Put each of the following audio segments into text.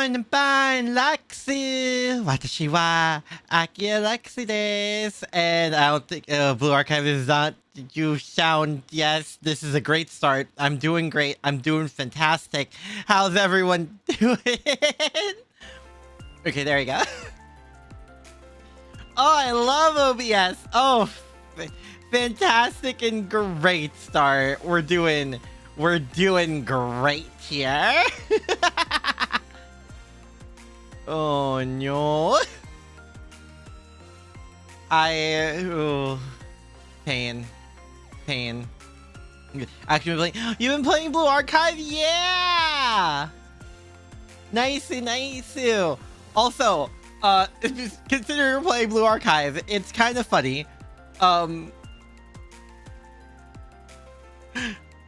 Konbanlux! Watashi wa Akira Lux desu. And I don't think Blue Archive is not. You sound, yes, this is a great start. I'm doing great. I'm doing fantastic. How's everyone doing? Okay, there you go. Oh, I love OBS. Oh, fantastic and great start. We're doing great here. Oh no. Pain. Actually, you've been playing Blue Archive? Yeah! Nice. Also, consider you're playing Blue Archive. It's kind of funny.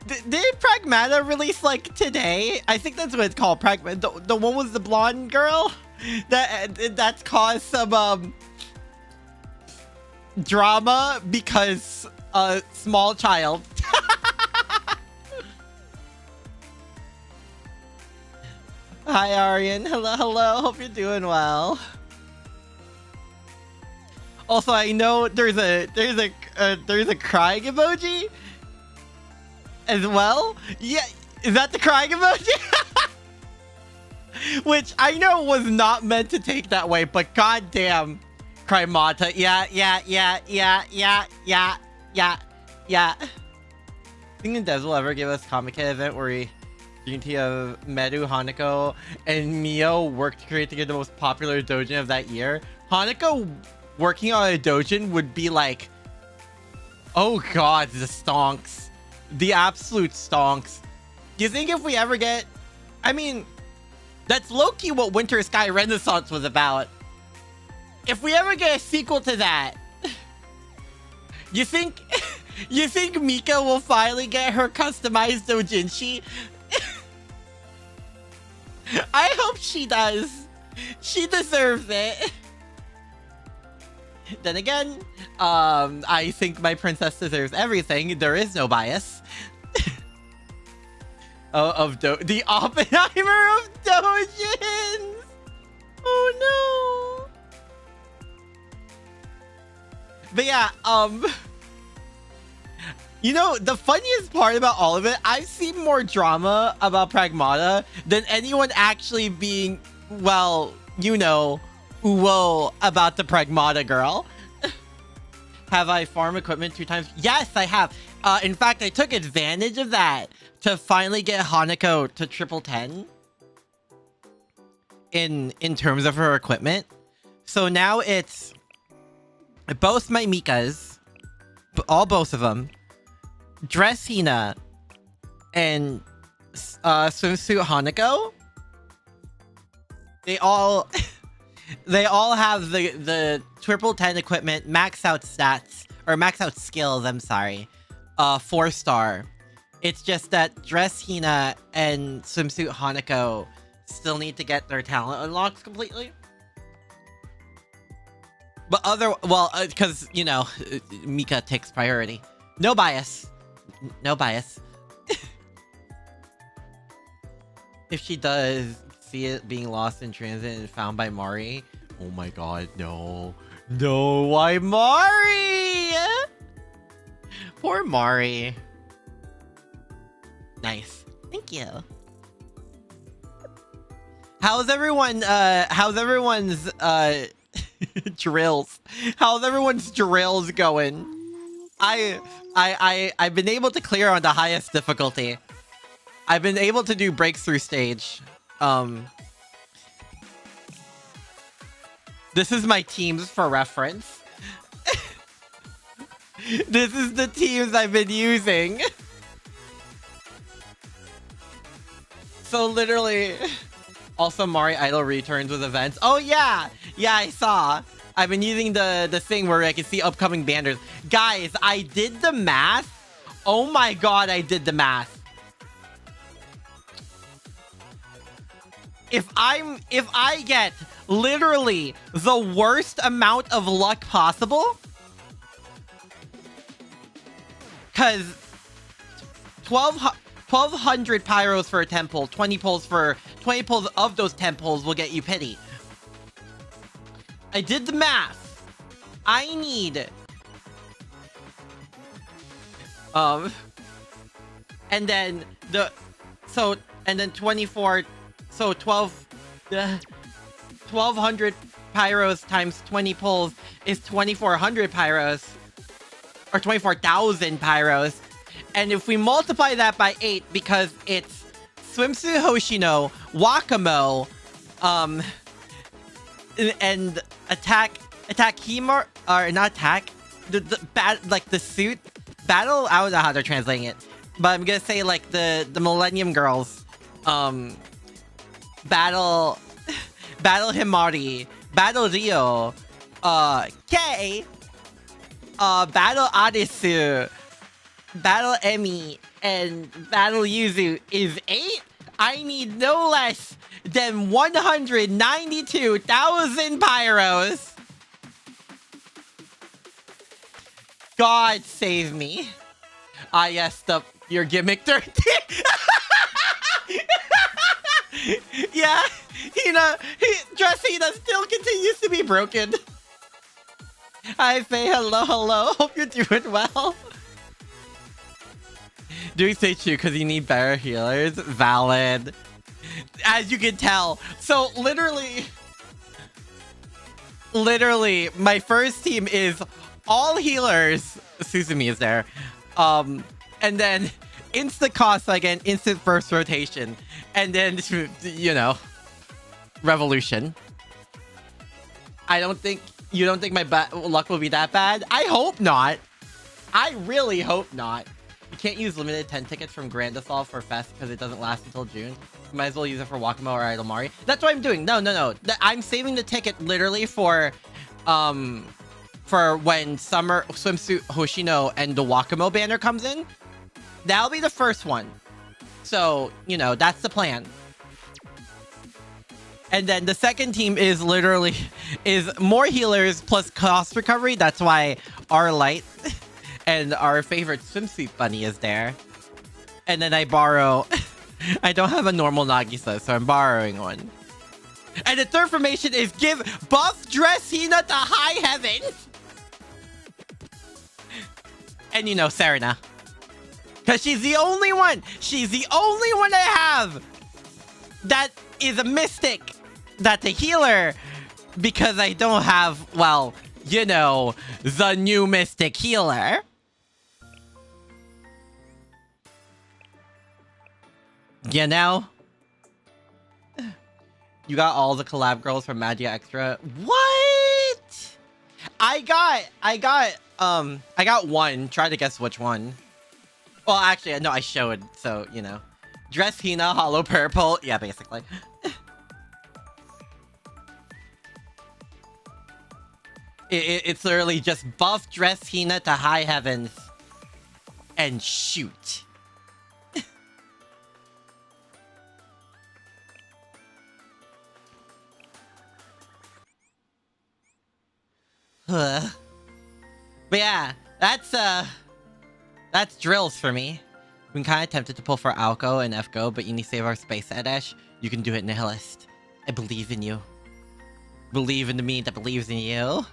Did Pragmata release like today? I think that's what it's called. Pragmata. The one was the blonde girl that's caused some drama because a small child. Hi Arian. Hello. Hope you're doing well. Also, I know there's a crying emoji as well. Yeah, is that the crying emoji? Which I know was not meant to take that way, but goddamn, Crymata. Yeah. Think Devs will ever give us Comic Kit event where we unity of Meru, Hanako, and Mio work to create the most popular doujin of that year? Hanako working on a doujin would be like, oh god, the stonks. The absolute stonks. Do you think if we ever get... I mean, that's low-key what Winter Sky Renaissance was about. If we ever get a sequel to that, you think Mika will finally get her customized doujinshi? I hope she does. She deserves it. Then again, I think my princess deserves everything. There is no bias. The Oppenheimer of doujins. Oh no. But yeah, you know, the funniest part about all of it, I've seen more drama about Pragmata than anyone actually being, well, you know, whoa about the Pragmata girl. Have I farmed equipment 2 times? Yes, I have. In fact, I took advantage of that to finally get Hanako to triple 10 in terms of her equipment. So now it's both my Mikas, both of them, Dress Hina, and Swimsuit Hanako. They all have the triple 10 equipment, max out stats, or max out skills, I'm sorry, 4-star. It's just that Dress Hina and Swimsuit Hanako still need to get their talent unlocked completely. But because, you know, Mika takes priority. No bias. If she does see it being lost in transit and found by Mari, oh my god, no, why Mari? Poor Mari. Nice, thank you. How's everyone's drills? How's everyone's drills going? I've been able to clear on the highest difficulty. I've been able to do breakthrough stage. This is my teams for reference. This is the teams I've been using. So literally, also Mari Idol returns with events. Oh yeah, I saw. I've been using the thing where I can see upcoming banners. Guys, I did the math. Oh my god, I did the math. If I get literally the worst amount of luck possible, because 1200 pyros for a 10 pull, 20 pulls for 20 pulls of those 10 pulls will get you pity. I did the math. I need... And then the... So, and then 24... So 1,200 pyros times 20 pulls is 2,400 pyros. Or 24,000 pyros. And if we multiply that by 8, because it's Swimsuit Hoshino, Wakamo, and attack Himar, or not attack, the suit battle. I don't know how they're translating it, but I'm gonna say like the Millennium Girls, battle Himari, battle Rio, Kei, battle Arisu, battle Emi, and battle Yuzu is 8. I need no less than 192,000 pyros. God save me. Ah, yes, your gimmick 13. Yeah, Dress Hina still continues to be broken. I say hello. Hope you're doing well. Doing stage 2 because you need better healers. Valid. As you can tell. So literally, my first team is all healers. Suzumi is there. And then instant cost, again, instant first rotation. And then, revolution. You don't think my luck will be that bad? I hope not. I really hope not. You can't use limited 10 tickets from Grand Assault for Fest because it doesn't last until June. You might as well use it for Wakamo or Idolmari. That's what I'm doing. No. I'm saving the ticket literally for when Summer Swimsuit Hoshino and the Wakamo banner comes in. That'll be the first one. So, that's the plan. And then the second team is more healers plus cost recovery. That's why our light and our favorite swimsuit bunny is there. And then I borrow... I don't have a normal Nagisa, so I'm borrowing one. And the third formation is give buff Dress Hina to high heavens. And Serena. Because she's the only one. She's the only one I have that is a mystic. That's a healer. Because I don't have, well, the new mystic healer. You got all the collab girls from Magia Extra. What? I got one. Try to guess which one. Well, actually, no, I showed. So, Dress Hina, Hollow Purple. Yeah, basically. It's literally just buff Dress Hina to high heavens. And shoot. But yeah, that's drills for me. I've been kind of tempted to pull for Alco and FGO, but you need to save our space, Edesh. You can do it, Nihilist. I believe in you. Believe in the me that believes in you.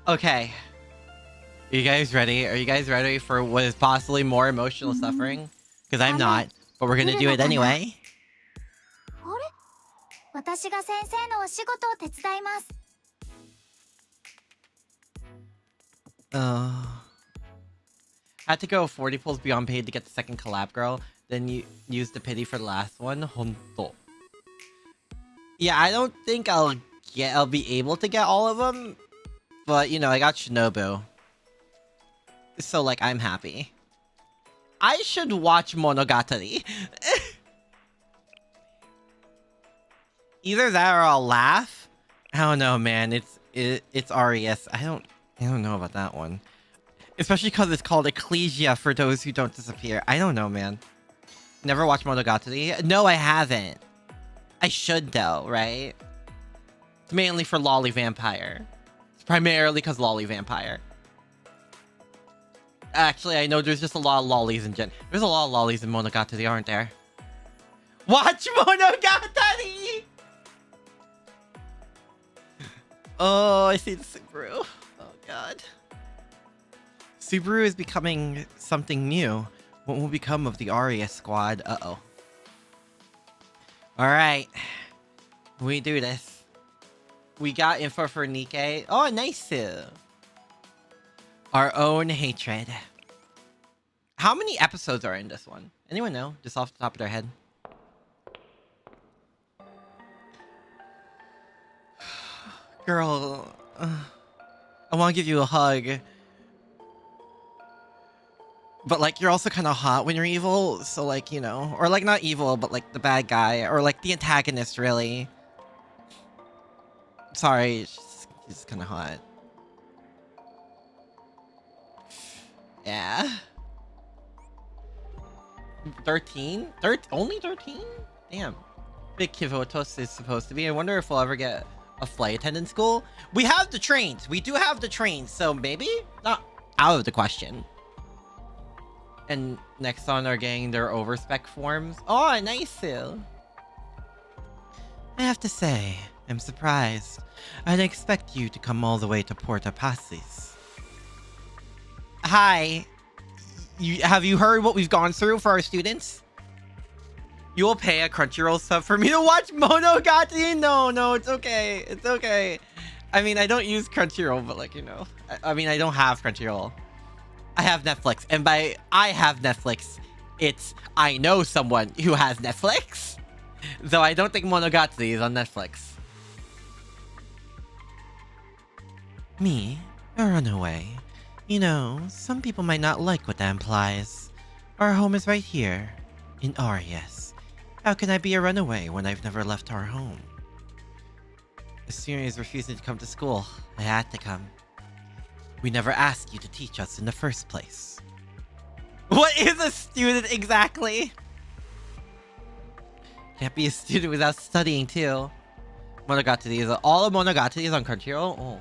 Okay. Are you guys ready? Are you guys ready for what is possibly more emotional suffering? Because I'm not, but we're gonna do it anyway. Had to go 40 pulls beyond paid to get the second collab girl. Then you use the pity for the last one. Honto. Yeah, I don't think I'll be able to get all of them. But, I got Shinobu. So, I'm happy. I should watch Monogatari. Either that or I'll laugh. I don't know, man. It's Arius. I don't know about that one. Especially because it's called Ecclesia for those who don't disappear. I don't know, man. Never watched Monogatari? No, I haven't. I should, though, right? It's mainly for Lolly Vampire. It's primarily because Lolly Vampire. Actually, I know there's just a lot of lollies in Gen. There's a lot of lollies in Monogatari, aren't there? Watch Monogatari! Oh, I see the Subaru. Oh, God. Subaru is becoming something new. What will become of the Arius squad? Uh-oh. Alright. We do this. We got info for Nikkei. Oh, nice. Our own hatred. How many episodes are in this one? Anyone know? Just off the top of their head. Girl, I want to give you a hug. But, like, you're also kind of hot when you're evil. So, like, you know. Or, like, not evil, but, like, the bad guy. Or, like, the antagonist, really. Sorry. She's kind of hot. Yeah. 13? Only 13? Damn. Big Kivotos is supposed to be. I wonder if we'll ever get a flight attendant school. We have the trains. We do have the trains. So maybe? Not out of the question. And next on are getting their overspec forms. Oh, nice. I have to say, I'm surprised. I didn't expect you to come all the way to Porta Passis. Hi. Have you heard what we've gone through for our students? You will pay a Crunchyroll sub for me to watch Monogatari? No, it's okay. It's okay. I mean, I don't use Crunchyroll, but like, you know. I mean, I don't have Crunchyroll. I have Netflix. And by I have Netflix, it's I know someone who has Netflix. Though I don't think Monogatari is on Netflix. Me? A runaway? You know, some people might not like what that implies. Our home is right here, in Arius. How can I be a runaway when I've never left our home? As soon as refusing to come to school, I had to come. We never asked you to teach us in the first place. What is a student exactly? Can't be a student without studying too. Monogatari is all of Monogatari is on Crunchyroll? Oh.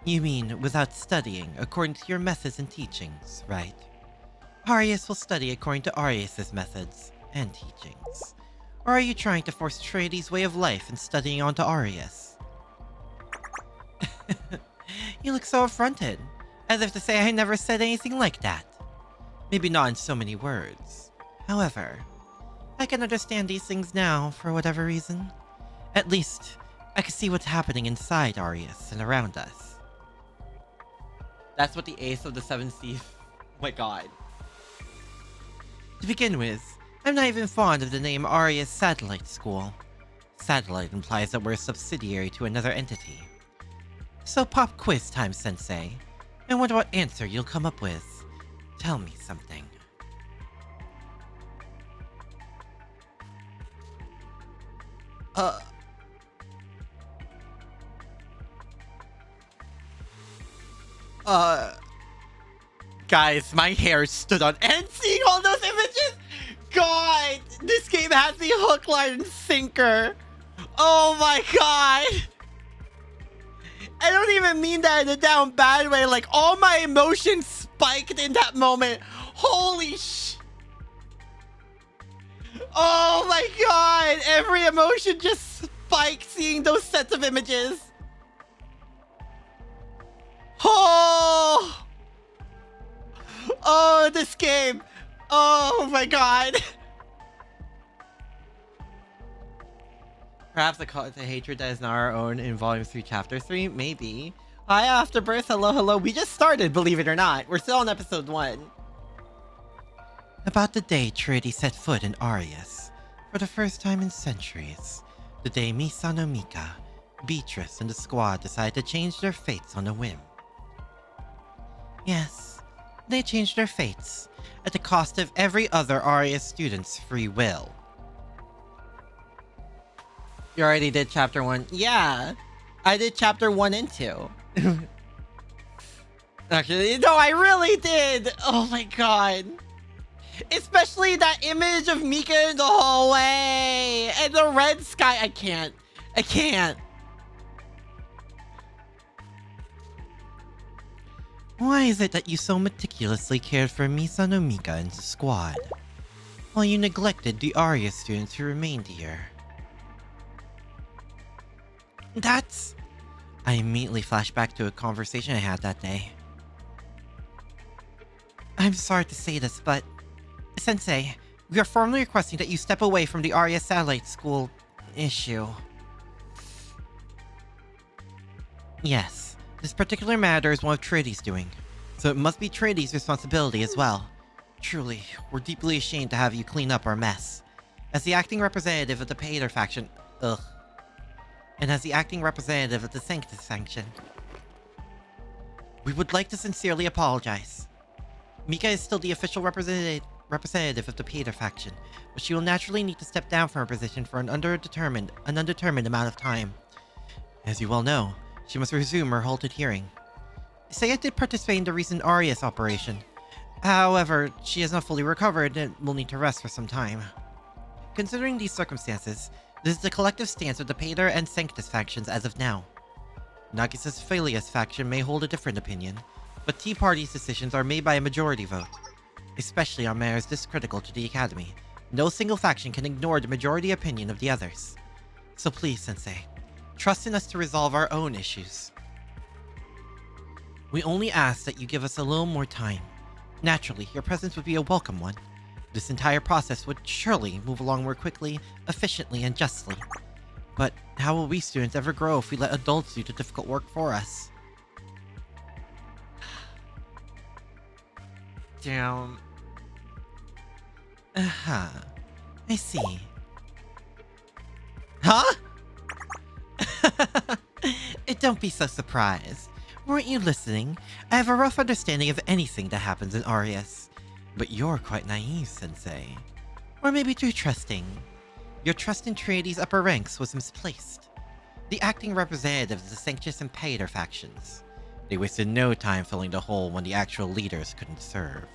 You mean without studying according to your methods and teachings, right? Arius will study according to Arius's methods and teachings. Or are you trying to force Trinity's way of life and studying onto Arius? You look so affronted, as if to say I never said anything like that. Maybe not in so many words. However, I can understand these things now for whatever reason. At least, I can see what's happening inside Arius and around us. That's what the Ace of the Seven Seas... Oh my god. To begin with, I'm not even fond of the name Arius Satellite School. Satellite implies that we're a subsidiary to another entity. So pop quiz time, Sensei. I wonder what answer you'll come up with. Tell me something. Guys, my hair stood on end seeing all those images. God, this game has the hook, line, and sinker. Oh my god. I don't even mean that in a down bad way. Like, all my emotions spiked in that moment. Holy sh... Oh my god. Every emotion just spiked seeing those sets of images. Oh! Oh, this game. Oh my god. Perhaps a call to hatred that is not our own in Volume 3, Chapter 3? Maybe. Hi, Afterbirth. Hello. We just started, believe it or not. We're still on Episode 1. About the day Trinity set foot in Arius. For the first time in centuries. The day Misa no Mika, Beatrice, and the squad decided to change their fates on a whim. Yes, they changed their fates, at the cost of every other Arius student's free will. You already did Chapter 1? Yeah, I did Chapter 1 and 2. Actually, no, I really did! Oh my god. Especially that image of Mika in the hallway! And the red sky! I can't. Why is it that you so meticulously cared for Misa no Mika and the squad, while you neglected the Arius students who remained here? That's... I immediately flashed back to a conversation I had that day. I'm sorry to say this, but... Sensei, we are formally requesting that you step away from the Arius Satellite School issue. Yes, this particular matter is one of Trinity's doing, so it must be Trinity's responsibility as well. Truly, we're deeply ashamed to have you clean up our mess. As the acting representative of the Pater faction... And as the acting representative of the Sanctus faction, we would like to sincerely apologize. Mika is still the official representative of the Pater faction, but she will naturally need to step down from her position for an undetermined amount of time. As you well know, she must resume her halted hearing. Saya did participate in the recent Arius operation. However, she has not fully recovered and will need to rest for some time. Considering these circumstances, this is the collective stance of the Pater and Sanctus factions as of now. Nagisa's Phalius faction may hold a different opinion, but Tea Party's decisions are made by a majority vote. Especially on matters this critical to the Academy, no single faction can ignore the majority opinion of the others. So please, Sensei, trust in us to resolve our own issues. We only ask that you give us a little more time. Naturally, your presence would be a welcome one. This entire process would surely move along more quickly, efficiently, and justly. But how will we students ever grow if we let adults do the difficult work for us? Damn. I see. Huh? Don't be so surprised. Weren't you listening? I have a rough understanding of anything that happens in Arius. But you're quite naive, Sensei. Or maybe too trusting. Your trust in Trinity's upper ranks was misplaced. The acting representatives of the Sanctus and Pater factions. They wasted no time filling the hole when the actual leaders couldn't serve.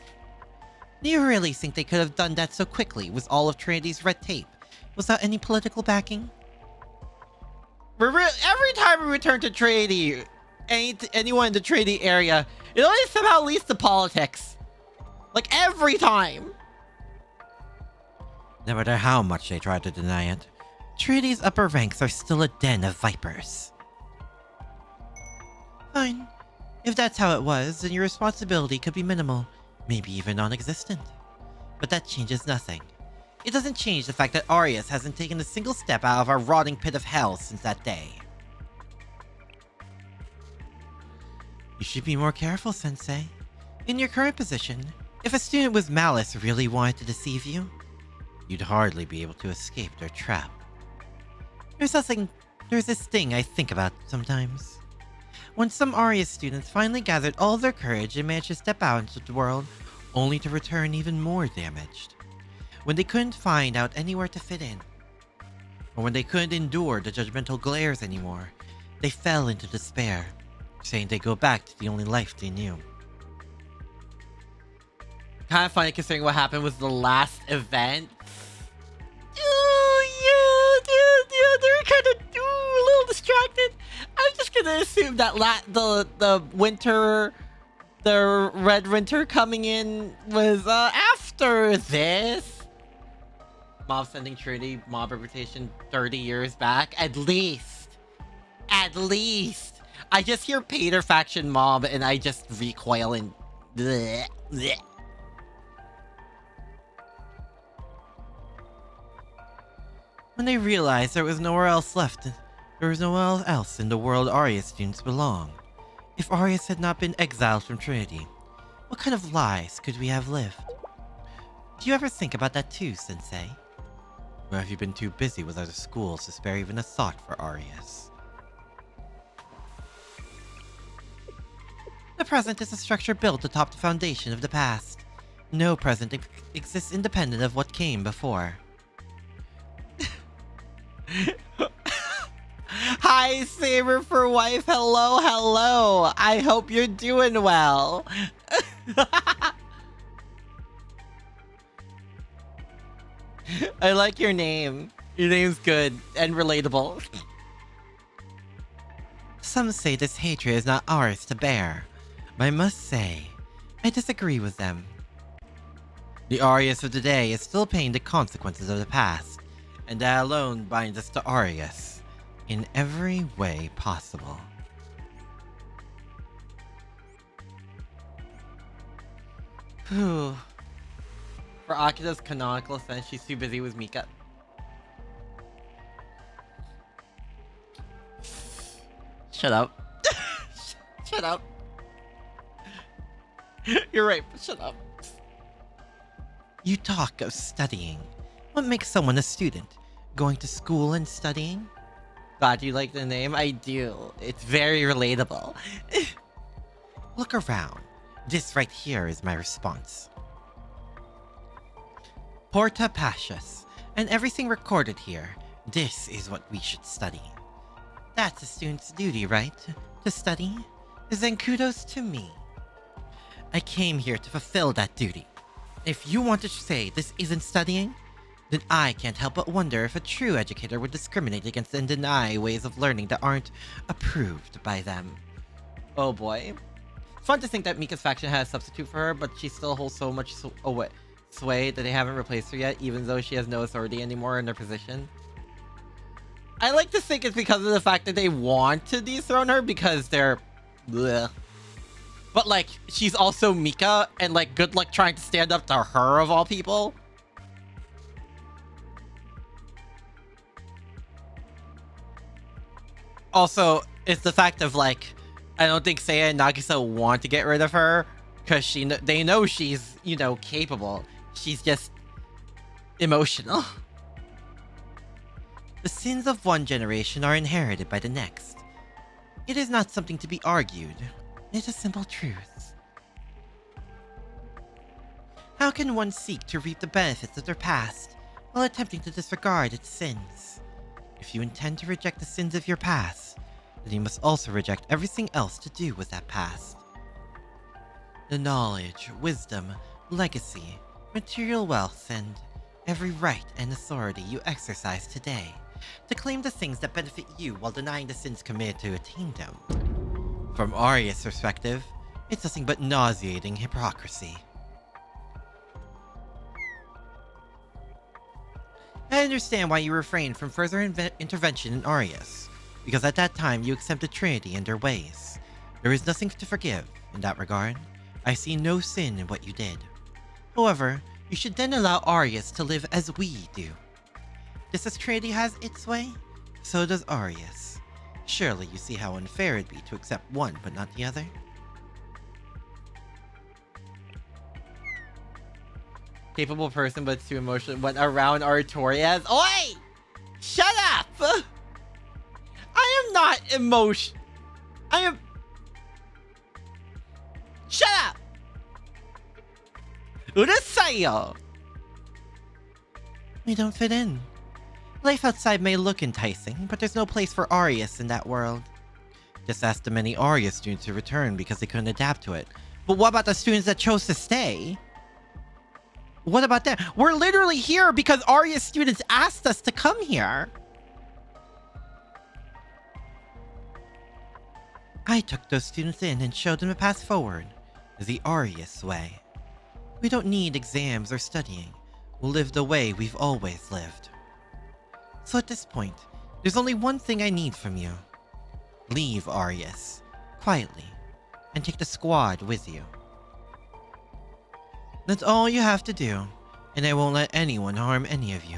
Do you really think they could have done that so quickly with all of Trinity's red tape, without any political backing? Every time we return to Trinity, anyone in the Trinity area, it always somehow leads to politics. Like, every time! No matter how much they try to deny it, Trinity's upper ranks are still a den of vipers. Fine. If that's how it was, then your responsibility could be minimal, maybe even non-existent. But that changes nothing. It doesn't change the fact that Arius hasn't taken a single step out of our rotting pit of hell since that day. You should be more careful, Sensei. In your current position, if a student with malice really wanted to deceive you, you'd hardly be able to escape their trap. There's this thing I think about sometimes. When some Arius students finally gathered all their courage and managed to step out into the world, only to return even more damaged. When they couldn't find out anywhere to fit in. Or when they couldn't endure the judgmental glares anymore, they fell into despair, saying they'd go back to the only life they knew. Kind of funny considering what happened with the last event. Yeah, they're kind of a little distracted. I'm just gonna assume that the red winter coming in was after this. Mob sending Trinity mob reputation 30 years back, at least. I just hear Pater faction mob and I just recoil and bleh, bleh. When they realized there was nowhere else in the world Arius students belong. If Arius had not been exiled from Trinity, what kind of lives could we have lived? Do you ever think about that too, Sensei? Or have you been too busy with other schools to spare even a thought for Arius? The present is a structure built atop the foundation of the past. No present exists independent of what came before. Hi, Saber for Wife. Hello. I hope you're doing well. I like your name. Your name's good and relatable. Some say this hatred is not ours to bear, I must say, I disagree with them. The Arius of today is still paying the consequences of the past, and that alone binds us to Arius in every way possible. Whew. For Akira's canonical sense, she's too busy with Mika. Shut up. Shut up. You're right, but shut up. You talk of studying. What makes someone a student? Going to school and studying? Glad you like the name. I do. It's very relatable. Look around. This right here is my response. Porta Pacius, and everything recorded here. This is what we should study. That's a student's duty, right? To study? Then kudos to me. I came here to fulfill that duty. If you want to say this isn't studying, then I can't help but wonder if a true educator would discriminate against and deny ways of learning that aren't approved by them. Oh boy. It's fun to think that Mika's faction has a substitute for her, but she still holds so much sway that they haven't replaced her yet, even though she has no authority anymore in their position. I like to think it's because of the fact that they want to dethrone her because they're... bleh. But like, she's also Mika, and like, good luck trying to stand up to her of all people. Also, it's the fact of like, I don't think Seiya and Nagisa want to get rid of her because they know she's, you know, capable. She's just emotional. The sins of one generation are inherited by the next. It is not something to be argued. It's a simple truth. How can one seek to reap the benefits of their past while attempting to disregard its sins? If you intend to reject the sins of your past, then you must also reject everything else to do with that past. The knowledge, wisdom, legacy, material wealth, and every right and authority you exercise today to claim the things that benefit you while denying the sins committed to attain them. From Arius' perspective, it's nothing but nauseating hypocrisy. I understand why you refrained from further intervention in Arius, because at that time you accepted Trinity and their ways. There is nothing to forgive in that regard. I see no sin in what you did. However, you should then allow Arius to live as we do. Just as Trinity has its way, so does Arius. Surely you see how unfair it'd be to accept one but not the other? Capable person but too emotional went around Artorias. Oi! Shut up! I am not emotional. I am... Shut up! Urusayo! We don't fit in. Life outside may look enticing, but there's no place for Arius in that world. Just ask the many Arius students who returned because they couldn't adapt to it. But what about the students that chose to stay? What about them? We're literally here because Arius students asked us to come here. I took those students in and showed them the path forward, the Arius way. We don't need exams or studying. We'll live the way we've always lived. So at this point, there's only one thing I need from you. Leave Arius, quietly, and take the squad with you. That's all you have to do, and I won't let anyone harm any of you.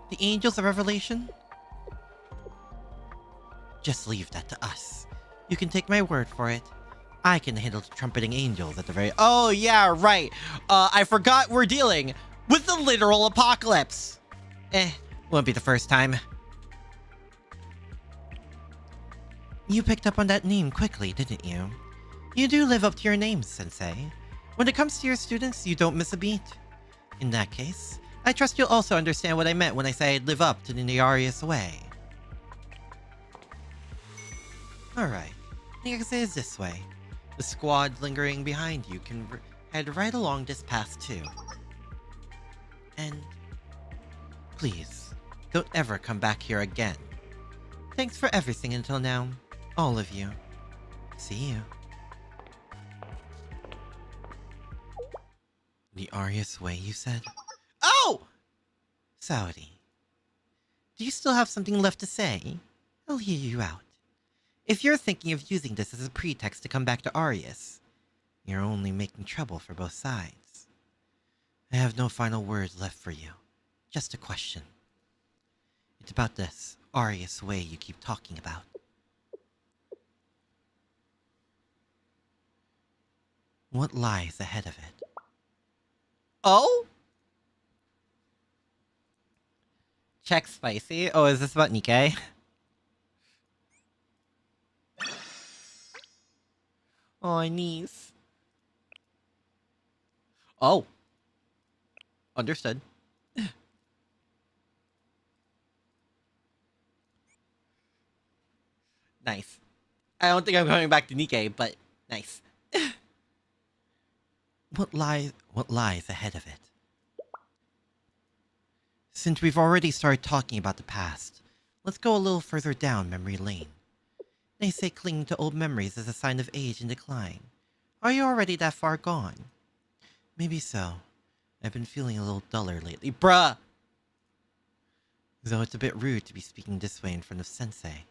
The Angels of Revelation? Just leave that to us. You can take my word for it. I can handle the trumpeting angels at the very— Oh yeah, right. I forgot we're dealing with the literal apocalypse. Won't be the first time. You picked up on that name quickly, didn't you? You do live up to your name, Sensei. When it comes to your students, you don't miss a beat. In that case, I trust you'll also understand what I meant when I say I'd live up to the Arius way. Alright, the exit is this way. The squad lingering behind you can head right along this path too. And please, don't ever come back here again. Thanks for everything until now, all of you. See you. The Arius way, you said? Oh! Saudi, do you still have something left to say? I'll hear you out. If you're thinking of using this as a pretext to come back to Arius, you're only making trouble for both sides. I have no final words left for you. Just a question. It's about this Arius way you keep talking about. What lies ahead of it? Oh? Check spicy. Oh, is this about Nikkei? Oh, niece. Oh. Understood. Nice. I don't think I'm going back to Nikkei, but nice. What lies ahead of it? Since we've already started talking about the past, let's go a little further down memory lane. They say clinging to old memories is a sign of age and decline. Are you already that far gone? Maybe so. I've been feeling a little duller lately. Bruh! Though it's a bit rude to be speaking this way in front of Sensei.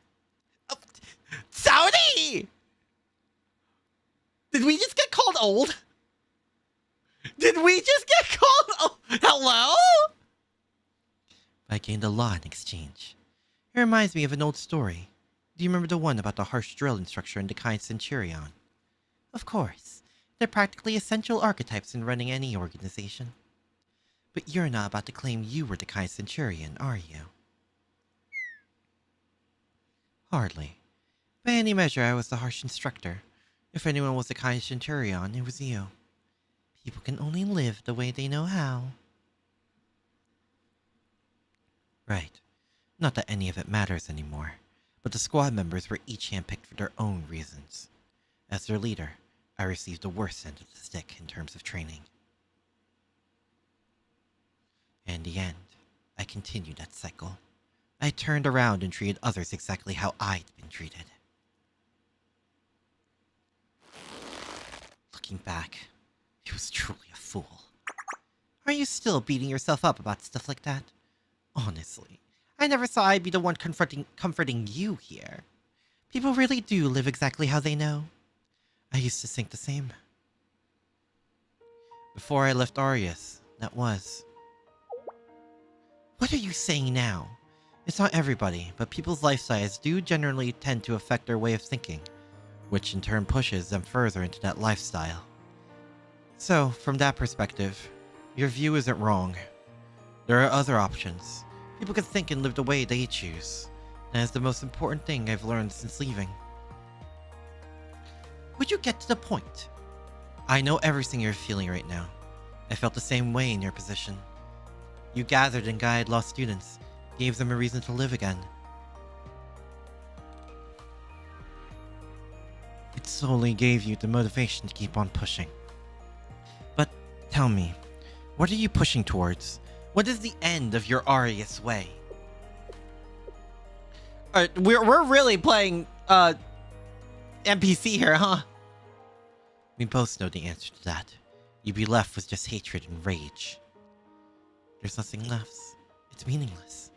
Oh, Saudi! Did we just get called old? Did we just get called? Oh, hello? I gained a lot in exchange. It reminds me of an old story. Do you remember the one about the harsh drill instructor and the kind centurion? Of course. They're practically essential archetypes in running any organization. But you're not about to claim you were the kind centurion, are you? Hardly. By any measure, I was the harsh instructor. If anyone was the kind centurion, it was you. People can only live the way they know how. Right. Not that any of it matters anymore, but the squad members were each handpicked for their own reasons. As their leader, I received the worst end of the stick in terms of training. In the end, I continued that cycle. I turned around and treated others exactly how I'd been treated. Looking back, he was truly a fool. Are you still beating yourself up about stuff like that? Honestly, I never thought I'd be the one comforting you here. People really do live exactly how they know. I used to think the same. Before I left Arius, that was. What are you saying now? It's not everybody, but people's lifestyles do generally tend to affect their way of thinking, which in turn pushes them further into that lifestyle. So, from that perspective, your view isn't wrong. There are other options. People can think and live the way they choose. And that's the most important thing I've learned since leaving. Would you get to the point? I know everything you're feeling right now. I felt the same way in your position. You gathered and guided lost students, gave them a reason to live again. It solely gave you the motivation to keep on pushing. But tell me, what are you pushing towards? What is the end of your Arius way? We're really playing NPC here, huh? We both know the answer to that. You'd be left with just hatred and rage. There's nothing left. It's meaningless.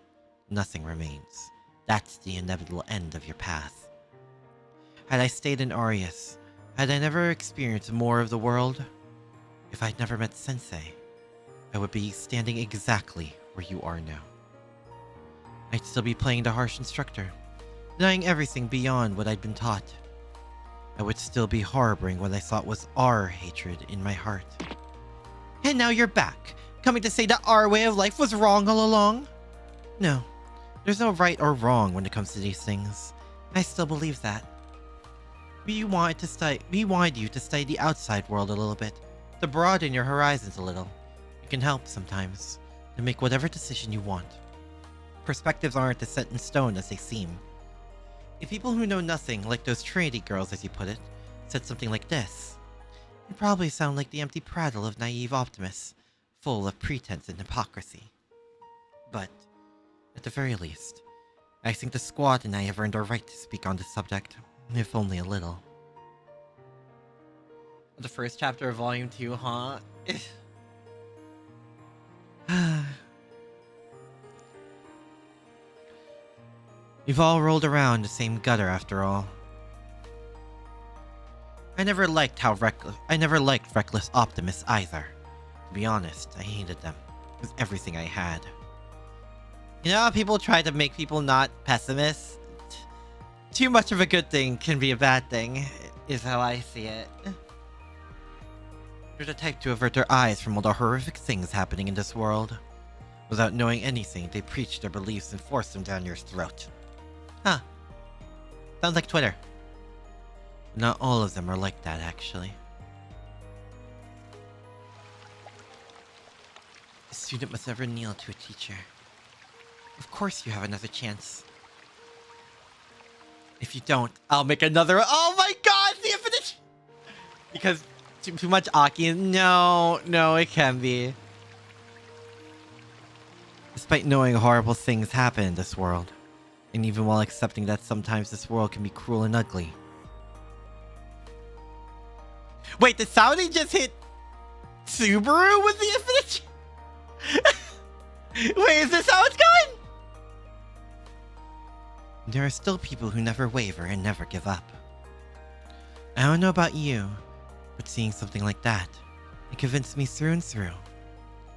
Nothing remains. That's the inevitable end of your path. Had I stayed in Arius, had I never experienced more of the world, if I'd never met Sensei, I would be standing exactly where you are now. I'd still be playing the harsh instructor, denying everything beyond what I'd been taught. I would still be harboring what I thought was our hatred in my heart. And now you're back, coming to say that our way of life was wrong all along? No, there's no right or wrong when it comes to these things. I still believe that. We wanted you to study the outside world a little bit, to broaden your horizons a little. It can help sometimes, to make whatever decision you want. Perspectives aren't as set in stone as they seem. If people who know nothing, like those Trinity girls as you put it, said something like this, it'd probably sound like the empty prattle of naive optimists, full of pretense and hypocrisy. But, at the very least, I think the squad and I have earned our right to speak on this subject, if only a little. The first chapter of Volume 2, huh? We've all rolled around the same gutter after all. I never liked reckless optimists either. To be honest, I hated them. It was everything I had. You know how people try to make people not pessimists? Too much of a good thing can be a bad thing, is how I see it. They're the type to avert their eyes from all the horrific things happening in this world. Without knowing anything, they preach their beliefs and force them down your throat. Huh. Sounds like Twitter. Not all of them are like that, actually. A student must never kneel to a teacher. Of course you have another chance. If you don't, I'll make another. Oh my god, the infinite! Because too much Aki. No, it can be. Despite knowing horrible things happen in this world, and even while accepting that sometimes this world can be cruel and ugly. Wait, did Saudi just hit Subaru with the infinite? Wait, is this how it's going? There are still people who never waver and never give up. I don't know about you, but seeing something like that, it convinced me through and through.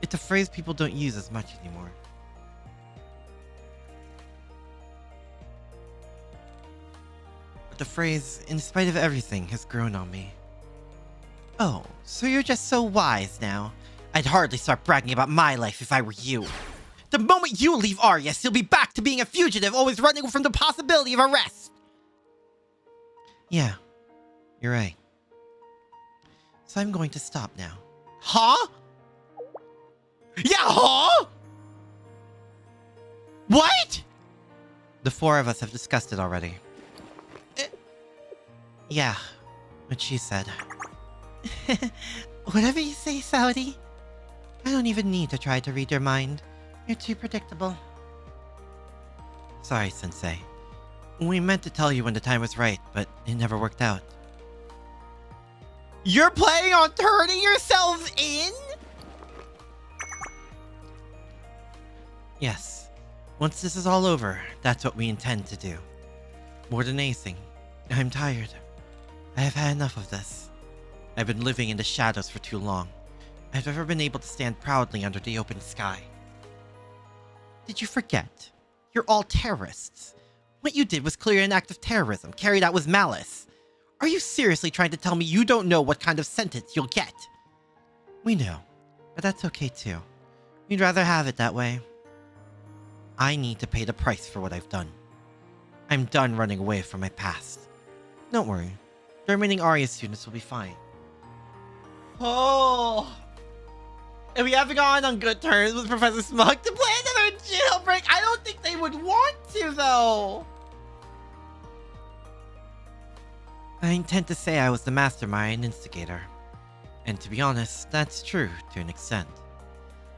It's a phrase people don't use as much anymore. But the phrase, in spite of everything, has grown on me. Oh, so you're just so wise now. I'd hardly start bragging about my life if I were you. The moment you leave Arius, you'll be back to being a fugitive, always running from the possibility of arrest. Yeah, you're right. So I'm going to stop now. Huh? Yeah, huh? What? The four of us have discussed it already. Yeah, what she said. Whatever you say, Saudi. I don't even need to try to read your mind. You're too predictable. Sorry, Sensei. We meant to tell you when the time was right, but it never worked out. You're planning on turning yourselves in? Yes. Once this is all over, that's what we intend to do. More than anything, I'm tired. I have had enough of this. I've been living in the shadows for too long. I've never been able to stand proudly under the open sky. Did you forget? You're all terrorists. What you did was clearly an act of terrorism, carried out with malice. Are you seriously trying to tell me you don't know what kind of sentence you'll get? We know, but that's okay too. We'd rather have it that way. I need to pay the price for what I've done. I'm done running away from my past. Don't worry. The remaining Arius students will be fine. Oh! And we haven't gone on good terms with Professor Smug to plan another jailbreak. I don't think they would want to, though. I intend to say I was the mastermind and instigator. And to be honest, that's true to an extent.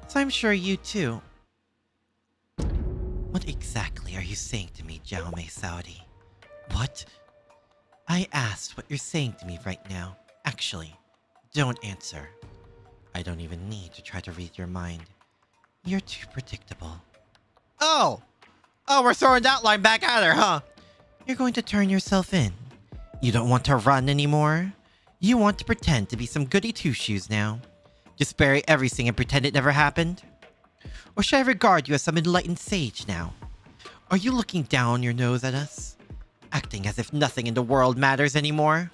So I'm sure you too. What exactly are you saying to me, Jaume Saudi? What? I asked what you're saying to me right now. Actually, don't answer. I don't even need to try to read your mind. You're too predictable. Oh! Oh, we're throwing that line back at her, huh? You're going to turn yourself in. You don't want to run anymore? You want to pretend to be some goody two-shoes now? Just bury everything and pretend it never happened? Or should I regard you as some enlightened sage now? Are you looking down your nose at us? Acting as if nothing in the world matters anymore?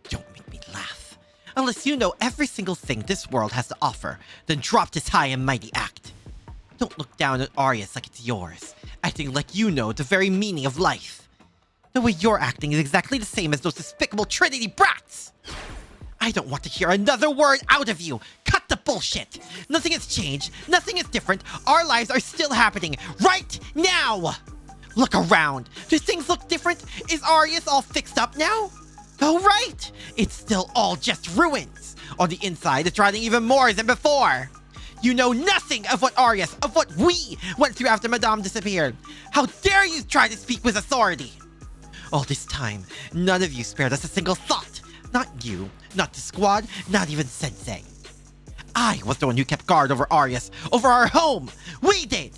Don't make me laugh. Unless you know every single thing this world has to offer, then drop this high and mighty act. Don't look down at Arius like it's yours, acting like you know the very meaning of life. The way you're acting is exactly the same as those despicable Trinity brats! I don't want to hear another word out of you! Cut the bullshit! Nothing has changed, nothing is different, our lives are still happening, right now! Look around! Do things look different? Is Arius all fixed up now? Oh right! It's still all just ruins! On the inside, it's rotting even more than before! You know nothing of what Arius, of what we went through after Madame disappeared! How dare you try to speak with authority! All this time, none of you spared us a single thought! Not you, not the squad, not even Sensei. I was the one who kept guard over Arius, over our home. We did.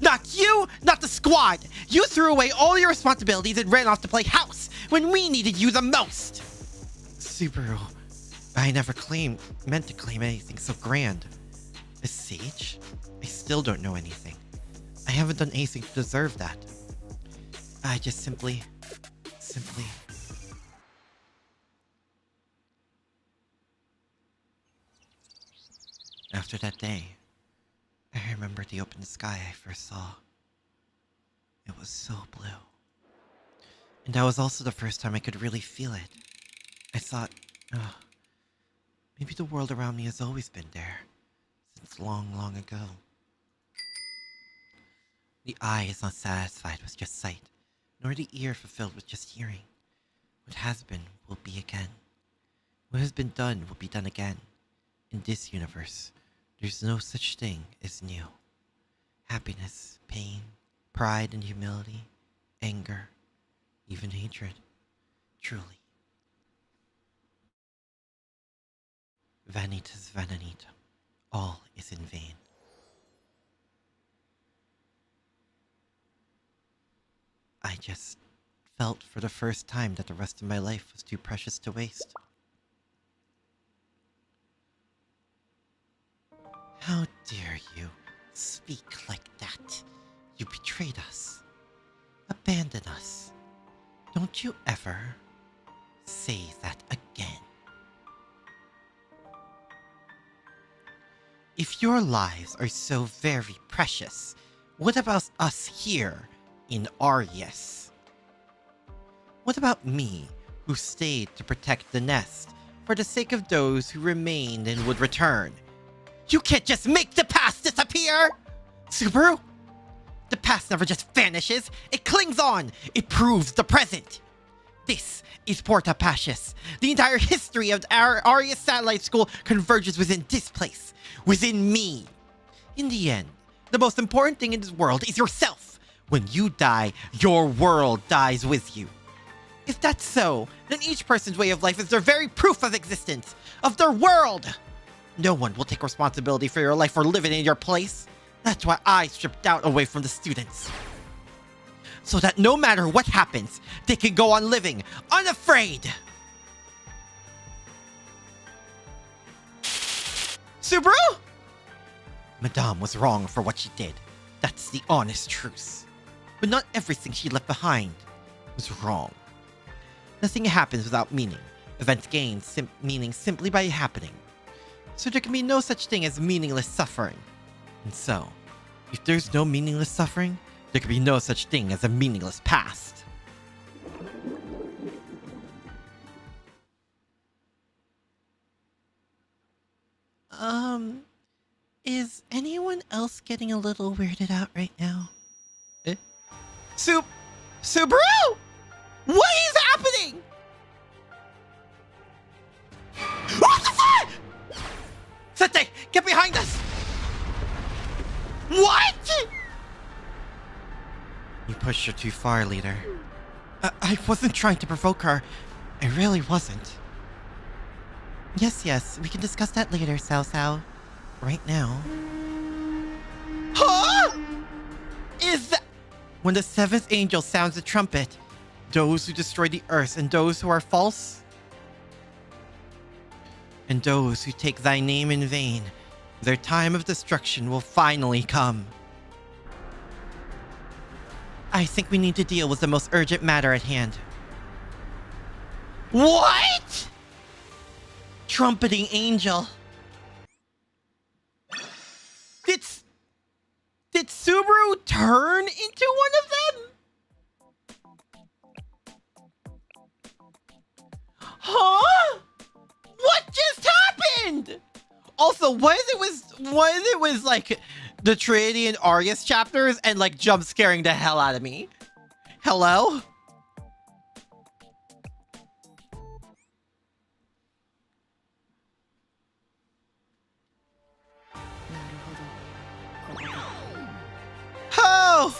Not you, not the squad. You threw away all your responsibilities and ran off to play house when we needed you the most. Subaru, I never meant to claim anything so grand. A sage? I still don't know anything. I haven't done anything to deserve that. I just simply... After that day, I remember the open sky I first saw. It was so blue. And that was also the first time I could really feel it. I thought, maybe the world around me has always been there, since long, long ago. The eye is not satisfied with just sight, nor the ear fulfilled with just hearing. What has been will be again. What has been done will be done again. In this universe, there's no such thing as new. Happiness, pain, pride and humility, anger, even hatred. Truly. Vanitas vananitum. All is in vain. I just felt for the first time that the rest of my life was too precious to waste. How dare you speak like that? You betrayed us. Abandoned us. Don't you ever say that again. If your lives are so very precious, what about us here in Arius? What about me, who stayed to protect the nest for the sake of those who remained and would return? You can't just make the past disappear! Subaru? The past never just vanishes, it clings on! It proves the present! This is Porta Pacius. The entire history of our Arius Satellite School converges within this place, within me. In the end, the most important thing in this world is yourself. When you die, your world dies with you. If that's so, then each person's way of life is their very proof of existence, of their world. No one will take responsibility for your life or live it in your place. That's why I stripped out away from the students. So that no matter what happens, they can go on living, unafraid. Subaru? Madame was wrong for what she did. That's the honest truth. But not everything she left behind was wrong. Nothing happens without meaning. Events gain meaning simply by happening. So there can be no such thing as meaningless suffering. And so, if there's no meaningless suffering, there can be no such thing as a meaningless past. Is anyone else getting a little weirded out right now? Subaru? What is happening? What the fuck? Sete, get behind us! What? You pushed her too far, leader. I wasn't trying to provoke her. I really wasn't. Yes, we can discuss that later, Cao Cao. Right now. Huh? Is that... When the seventh angel sounds the trumpet, those who destroy the earth and those who are false, and those who take thy name in vain, their time of destruction will finally come. I think we need to deal with the most urgent matter at hand. What? Trumpeting angel. Did Subaru turn into one of them? Huh? What just happened? Also, what is it was like the Trinity and Arius chapters and like jump scaring the hell out of me? Hello? Oh!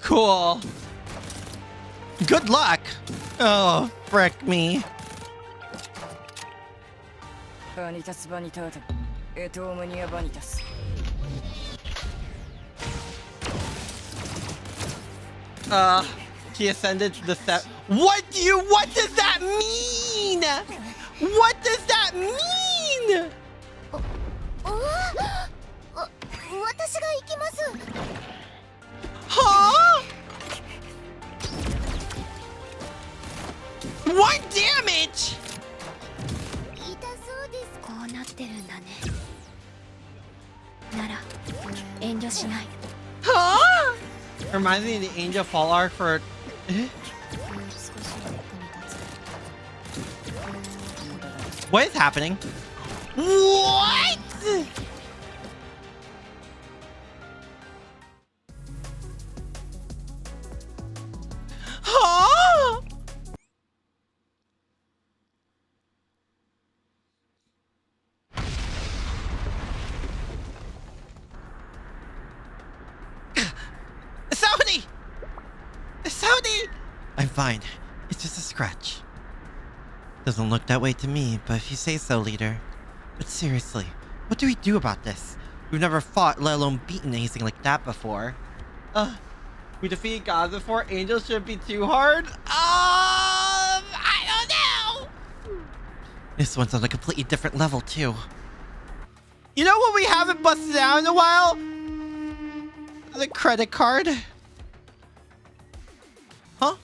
Cool. Good luck. Oh, frick me. Vanitas vanitatem, et omnia vanitas. He ascended to the set. What does that mean? What does that mean? Huh? What damage? Huh? Reminds me of the Angel Fall arc for... What is happening? What? Huh? Saudi! Saudi! I'm fine. It's just a scratch. Doesn't look that way to me, but if you say so, leader. But seriously, what do we do about this? We've never fought, let alone beaten anything like that before. We defeated gods before. Angels shouldn't be too hard. I don't know. This one's on a completely different level too. You know what we haven't busted out in a while? The credit card. Huh?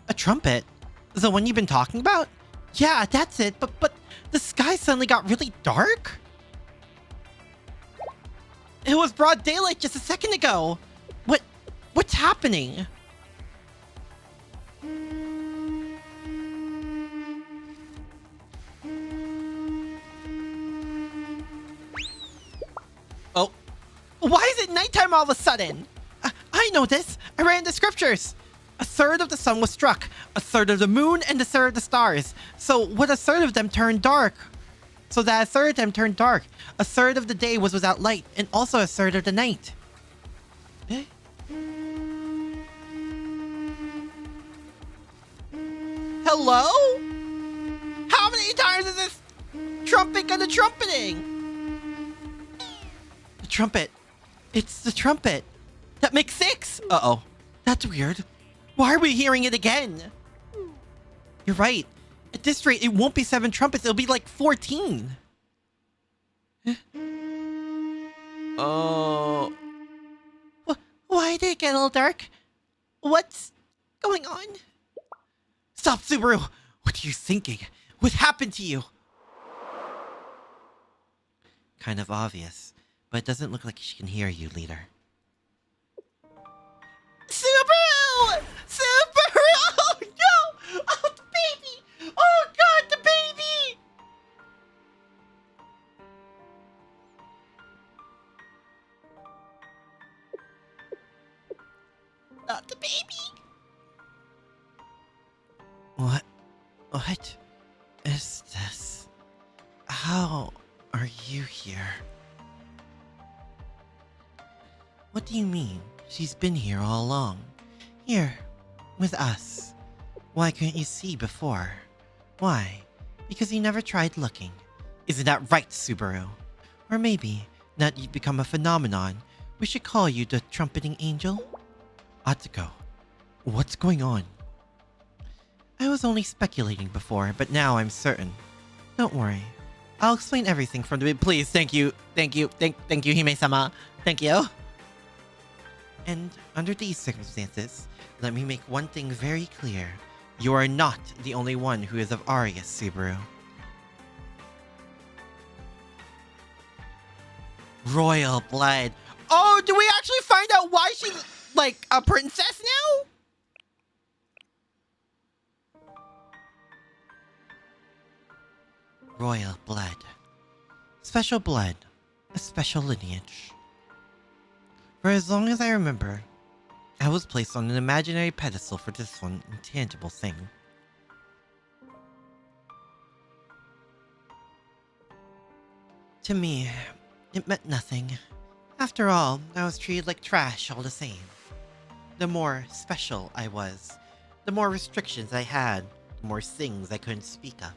A trumpet? The one you've been talking about? Yeah, that's it. But the sky suddenly got really dark. It was broad daylight just a second ago. What's happening? Oh, why is it nighttime all of a sudden? I know this. I read in the scriptures. A third of the sun was struck, a third of the moon, and a third of the stars. So what a third of them turned dark. So that a third of them turned dark. A third of the day was without light, and also a third of the night. Eh? Hello? How many times is this trumpet gonna trumpeting? The trumpet. It's the trumpet. That makes 6. Uh-oh. That's weird. Why are we hearing it again? You're right. At this rate, it won't be 7 trumpets. It'll be like 14. Oh. Why did it get a little dark? What's going on? Stop, Subaru! What are you thinking? What happened to you? Kind of obvious, but it doesn't look like she can hear you, leader. Subaru! Subaru! Oh no! Oh, the baby! Oh god, the baby! Not the baby! What is this? How are you here? What do you mean? She's been here all along. Here, with us. Why couldn't you see before? Why? Because you never tried looking. Isn't that right, Subaru? Or maybe, now that you've become a phenomenon, we should call you the Trumpeting Angel? Atsuko, what's going on? I was only speculating before, but now I'm certain. Don't worry. I'll explain everything from the... Please, thank you, Hime-sama. Thank you. And under these circumstances, let me make one thing very clear. You are not the only one who is of Arius, Subaru. Royal blood. Oh, do we actually find out why she's, like, a princess now? Royal blood. Special blood. A special lineage. For as long as I remember, I was placed on an imaginary pedestal for this one intangible thing. To me, it meant nothing. After all, I was treated like trash all the same. The more special I was, the more restrictions I had, the more things I couldn't speak of.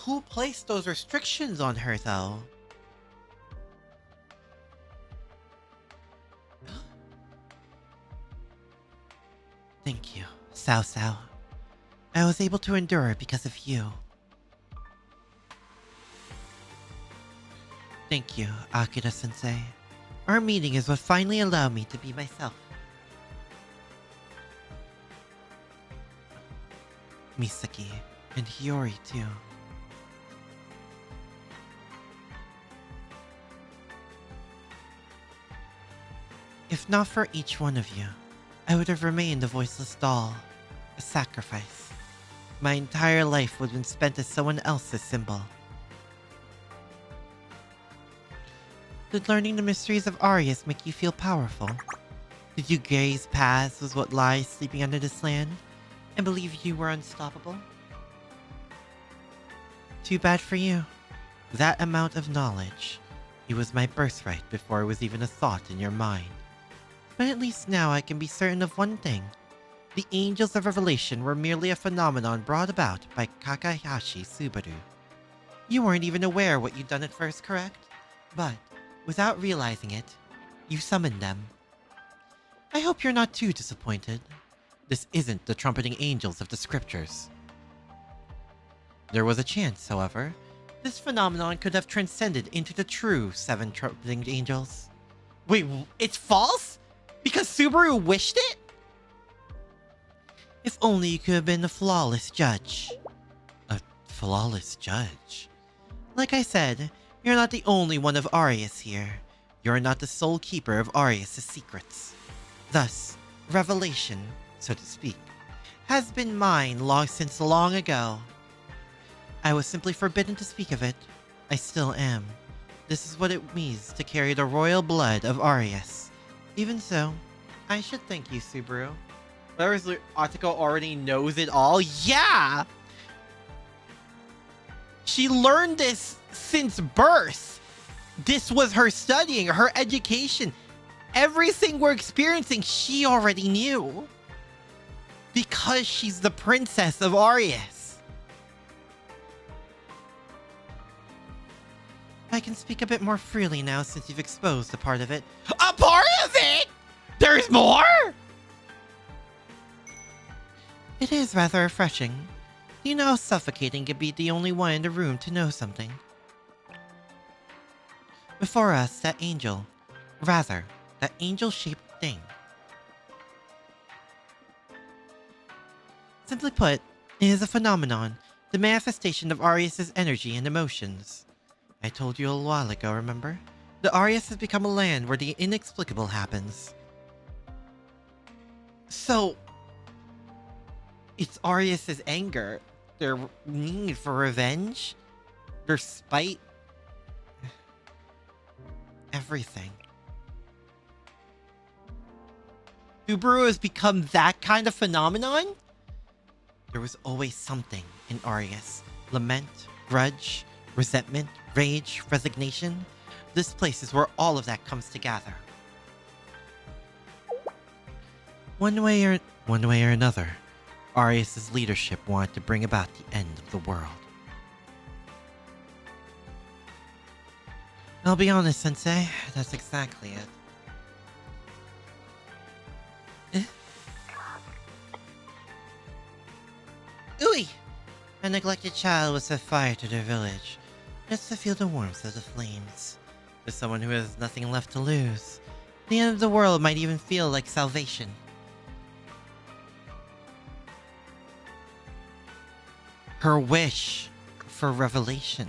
Who placed those restrictions on her, though? Thank you, Sao Sao. I was able to endure it because of you. Thank you, Akira-sensei. Our meeting is what finally allowed me to be myself. Misaki, and Hiyori too. If not for each one of you, I would have remained a voiceless doll, a sacrifice. My entire life would have been spent as someone else's symbol. Did learning the mysteries of Arius make you feel powerful? Did you gaze past what lies sleeping under this land and believe you were unstoppable? Too bad for you. That amount of knowledge. It was my birthright before it was even a thought in your mind. But at least now I can be certain of one thing. The Angels of Revelation were merely a phenomenon brought about by Kakahashi Subaru. You weren't even aware what you'd done at first, correct? But, without realizing it, you summoned them. I hope you're not too disappointed. This isn't the trumpeting angels of the scriptures. There was a chance, however, this phenomenon could have transcended into the true 7 trumpeting angels. Wait, it's false? Because Subaru wished it? If only you could have been a flawless judge. A flawless judge? Like I said, you're not the only one of Arius here. You're not the sole keeper of Arius' secrets. Thus, revelation, so to speak, has been mine since long ago. I was simply forbidden to speak of it. I still am. This is what it means to carry the royal blood of Arius. Even so, I should thank you, Subaru. Whereas Atsuko already knows it all? Yeah! She learned this since birth. This was her studying, her education. Everything we're experiencing, she already knew. Because she's the princess of Arius. I can speak a bit more freely now since you've exposed a part of it. A part of it? There's more? It is rather refreshing. You know how suffocating to be the only one in the room to know something. Before us, that angel. Rather, that angel-shaped thing. Simply put, it is a phenomenon, the manifestation of Arius' energy and emotions. I told you a while ago, remember? The Arius has become a land where the inexplicable happens. So, it's Arius' anger, their need for revenge, their spite, Everything. Subaru has become that kind of phenomenon? There was always something in Arius. Lament, grudge, resentment, rage, resignation. This place is where all of that comes together. One way or another, Arius' leadership wanted to bring about the end of the world. I'll be honest, Sensei, that's exactly it. Ooey! A neglected child was set fire to their village, just to feel the warmth of the flames. For someone who has nothing left to lose, the end of the world might even feel like salvation. Her wish for revelation,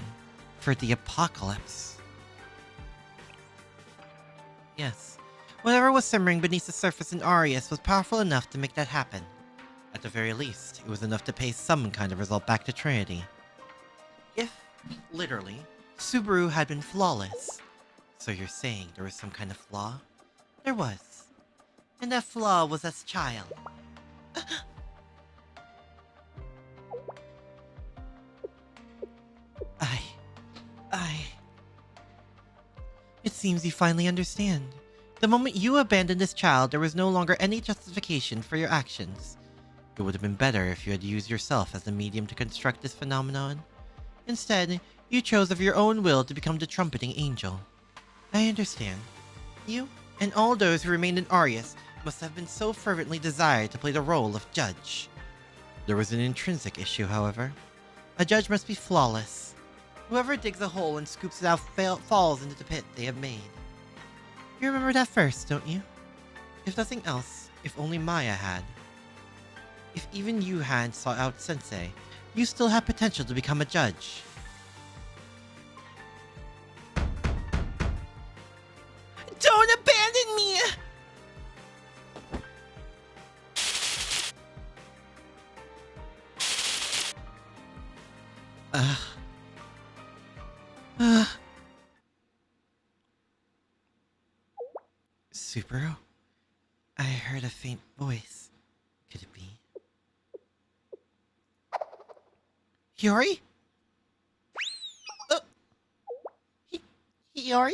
for the apocalypse. Yes, whatever was simmering beneath the surface in Arius was powerful enough to make that happen. At the very least, it was enough to pay some kind of result back to Trinity. If, literally, Subaru had been flawless. So you're saying there was some kind of flaw? There was. And that flaw was as child. It seems you finally understand. The moment you abandoned this child, there was no longer any justification for your actions. It would have been better if you had used yourself as the medium to construct this phenomenon. Instead, you chose of your own will to become the trumpeting angel. I understand. You and all those who remained in Arius must have been so fervently desired to play the role of judge. There was an intrinsic issue, however. A judge must be flawless. Whoever digs a hole and scoops it out falls into the pit they have made. You remember that first, don't you? If nothing else, if only Maya had. If even you had sought out Sensei, you still have potential to become a judge. Don't abandon me! Subaru? I heard a faint voice. Could it be? Hiyori? Hiyori?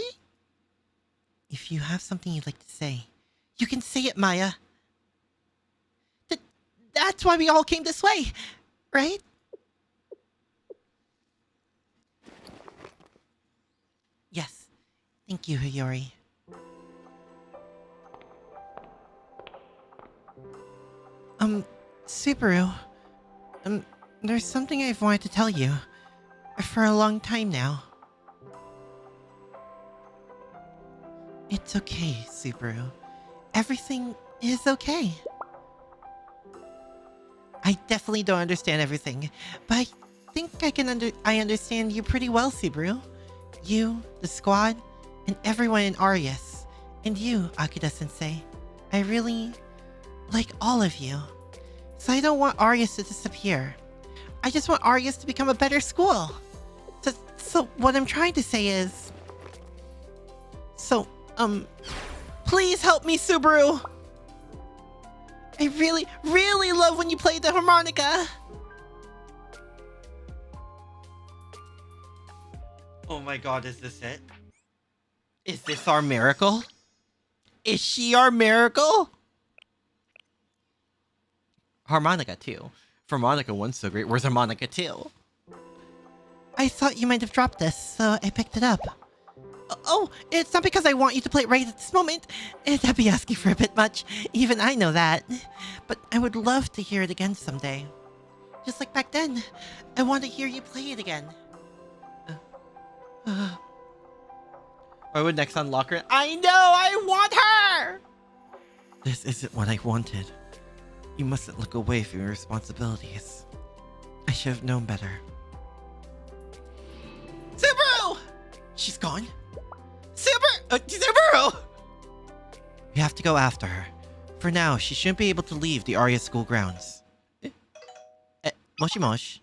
If you have something you'd like to say, you can say it, Maya. That's why we all came this way, right? Yes. Thank you, Hiyori. Subaru. There's something I've wanted to tell you for a long time now. It's okay, Subaru. Everything is okay. I definitely don't understand everything, but I think I understand you pretty well, Subaru. You, the squad, and everyone in Arius. And you, Akira-sensei. I really like all of you. So I don't want Arius to disappear. I just want Arius to become a better school. So what I'm trying to say is... please help me, Subaru! I really, really love when you play the harmonica! Oh my god, is this it? Is this our miracle? Is she our miracle? Harmonica 2. For Harmonica 1's so great, where's Harmonica 2? I thought you might have dropped this, so I picked it up. Oh, it's not because I want you to play it right at this moment. That'd be asking for a bit much. Even I know that. But I would love to hear it again someday. Just like back then. I want to hear you play it again. Why would next unlock her? I know! I want her! This isn't what I wanted. You mustn't look away from your responsibilities. I should have known better. Subaru! She's gone? Subaru! We have to go after her. For now, she shouldn't be able to leave the Arius school grounds. Moshi Mosh.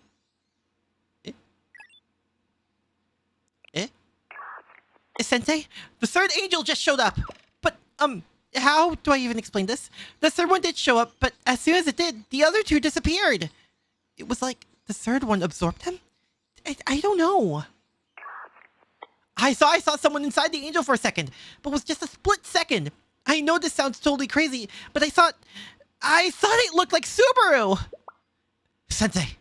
Sensei, the third angel just showed up. But, how do I even explain this? The third one did show up, but as soon as it did, the other two disappeared. It was like the third one absorbed them? I don't know. I saw someone inside the angel for a second, but it was just a split second. I know this sounds totally crazy, but I thought it looked like Subaru. Sensei,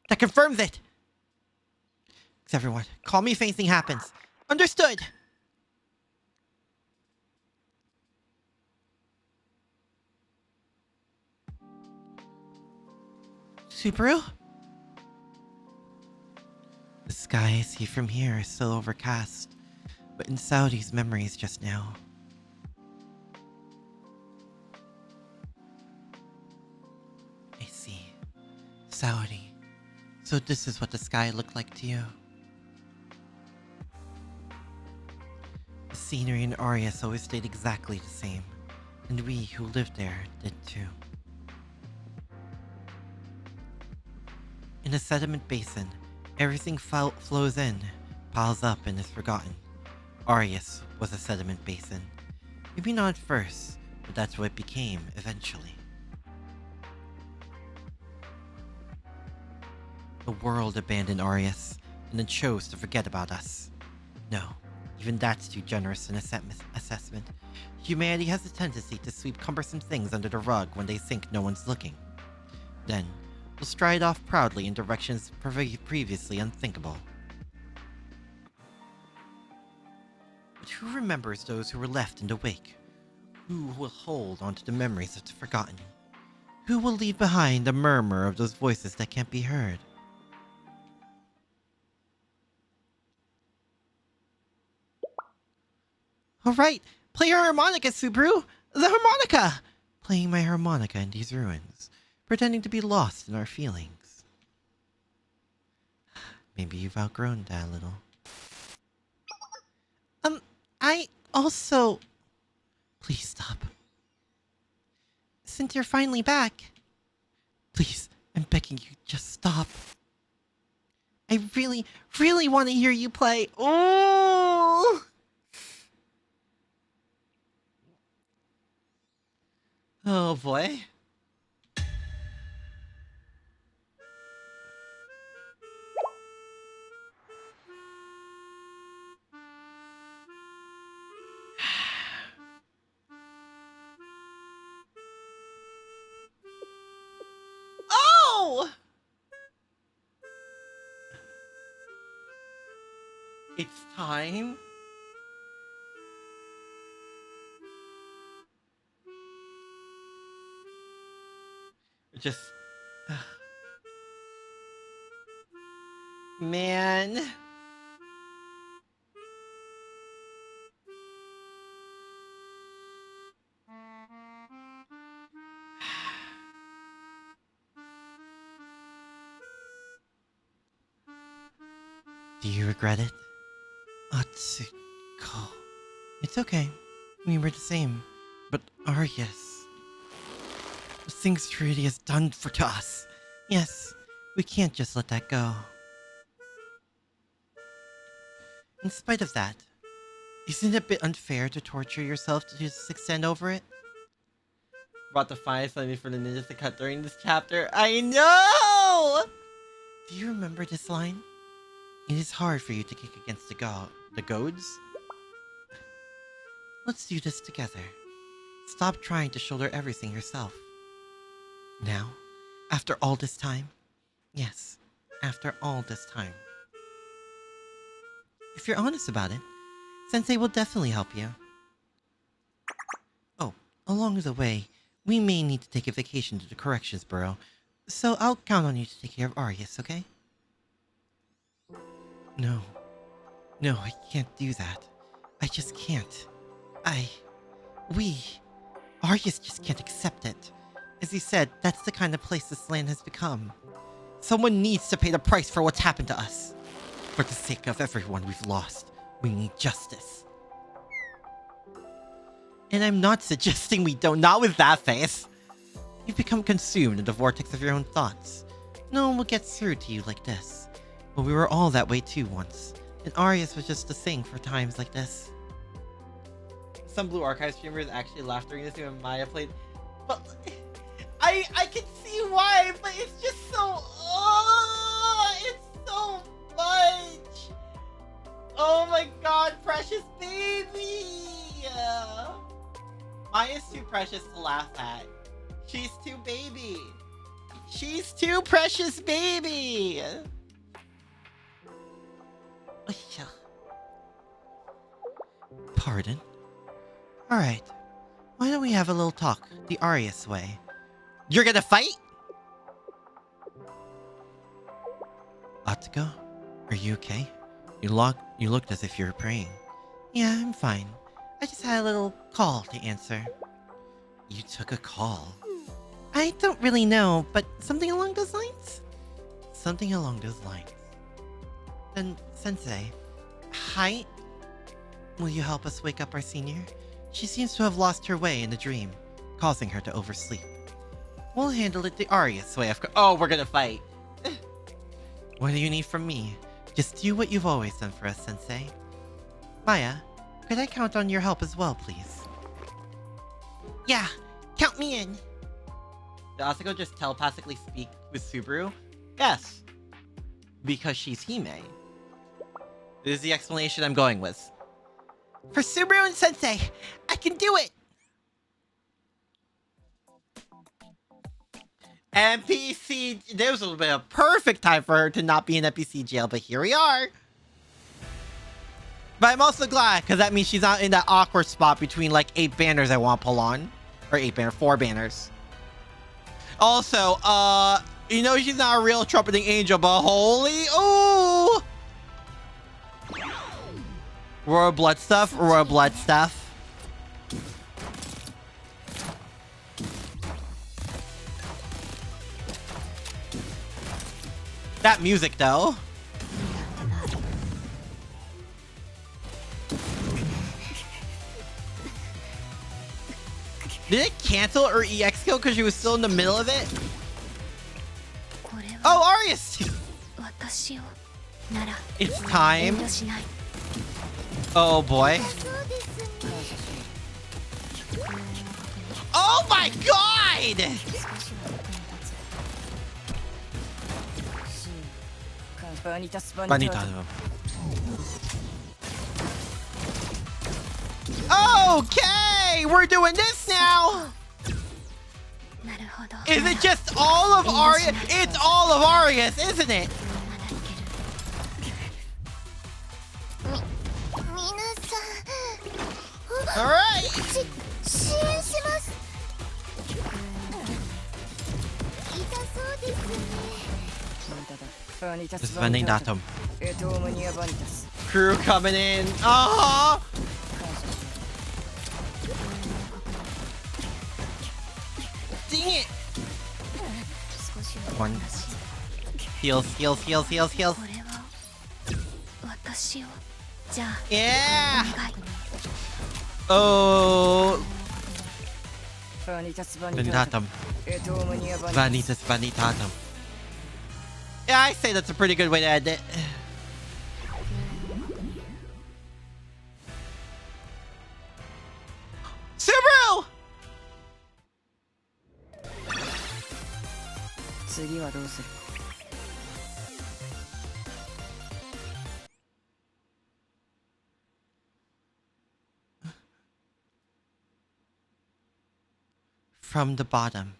that confirms it. Thanks, everyone. Call me if anything happens. Understood. Subaru? The sky I see from here is still overcast, but in Saudi's memories just now. I see. Saudi. So this is what the sky looked like to you. The scenery in Arius always stayed exactly the same, and we who lived there did too. In a sediment basin, everything flows in, piles up, and is forgotten. Arius was a sediment basin. Maybe not at first, but that's what it became eventually. The world abandoned Arius, and then chose to forget about us. No, even that's too generous an assessment. Humanity has a tendency to sweep cumbersome things under the rug when they think no one's looking. Then, will stride off proudly in directions previously unthinkable. But who remembers those who were left in the wake? Who will hold onto the memories of the forgotten? Who will leave behind the murmur of those voices that can't be heard? Alright, play your harmonica, Subaru! The harmonica! Playing my harmonica in these ruins, pretending to be lost in our feelings. Maybe you've outgrown that a little. I also... Please stop. Since you're finally back... Please, I'm begging you, just stop. I really, really want to hear you play. Oh! Oh boy. Oh! It's time. Just... Man. Do you regret it? Atsuko. It's okay. We were the same. But Arius... The things Trudy has done to us. Yes, we can't just let that go. In spite of that, isn't it a bit unfair to torture yourself to just extend over it? Brought the fire suddenly for the ninjas to cut during this chapter. I know! Do you remember this line? It is hard for you to kick against the goads. Let's do this together. Stop trying to shoulder everything yourself. Now, after all this time? Yes, after all this time. If you're honest about it, Sensei will definitely help you. Oh, along the way, we may need to take a vacation to the Corrections Bureau, so I'll count on you to take care of Arius, okay? No, I can't do that. I just can't. Arius just can't accept it. As he said, that's the kind of place this land has become. Someone needs to pay the price for what's happened to us. For the sake of everyone we've lost, we need justice. And I'm not suggesting we don't, not with that face. You've become consumed in the vortex of your own thoughts. No one will get through to you like this. But we were all that way too once. And Arius was just the thing for times like this. Some Blue Archive streamers actually laughed during this when Maya played. But I can see why, but it's just so... it's so much! Oh my god, precious baby! Maya's too precious to laugh at. She's too baby. She's too precious baby! Pardon? Alright. Why don't we have a little talk the Arius way? You're gonna fight? Atsuko, are you okay? You looked as if you were praying. Yeah, I'm fine. I just had a little call to answer. You took a call? I don't really know, but something along those lines? Something along those lines. Then, Sensei. Hi? Will you help us wake up our senior? She seems to have lost her way in the dream, causing her to oversleep. We'll handle it the Arius way, of course. Oh, we're gonna fight. What do you need from me? Just do what you've always done for us, Sensei. Maya, could I count on your help as well, please? Yeah, count me in. Did Asuko just telepathically speak with Subaru? Yes. Because she's Hime. This is the explanation I'm going with. For Subaru and Sensei, I can do it! NPC. This would have been a perfect time for her to not be in NPC jail, but here we are. But I'm also glad, because that means she's not in that awkward spot between like 8 banners I want to pull on. Or 4 banners. Also, you know she's not a real trumpeting angel, but holy, ooh! Royal blood stuff, royal blood stuff. That music, though. Did it cancel her EX kill because she was still in the middle of it? Oh, Arius! It's time. Oh, boy. Oh, my God! Vanita. Okay, we're doing this now. Is it just all of Arius? It's all of Arius, isn't it? All right. This is Vanitatum. Crew coming in. Oh! Dang it! One. Heals. Yeah! Oh! Vanitatum. Vanitatum. Yeah, I say that's a pretty good way to end it. Subaru! From the bottom.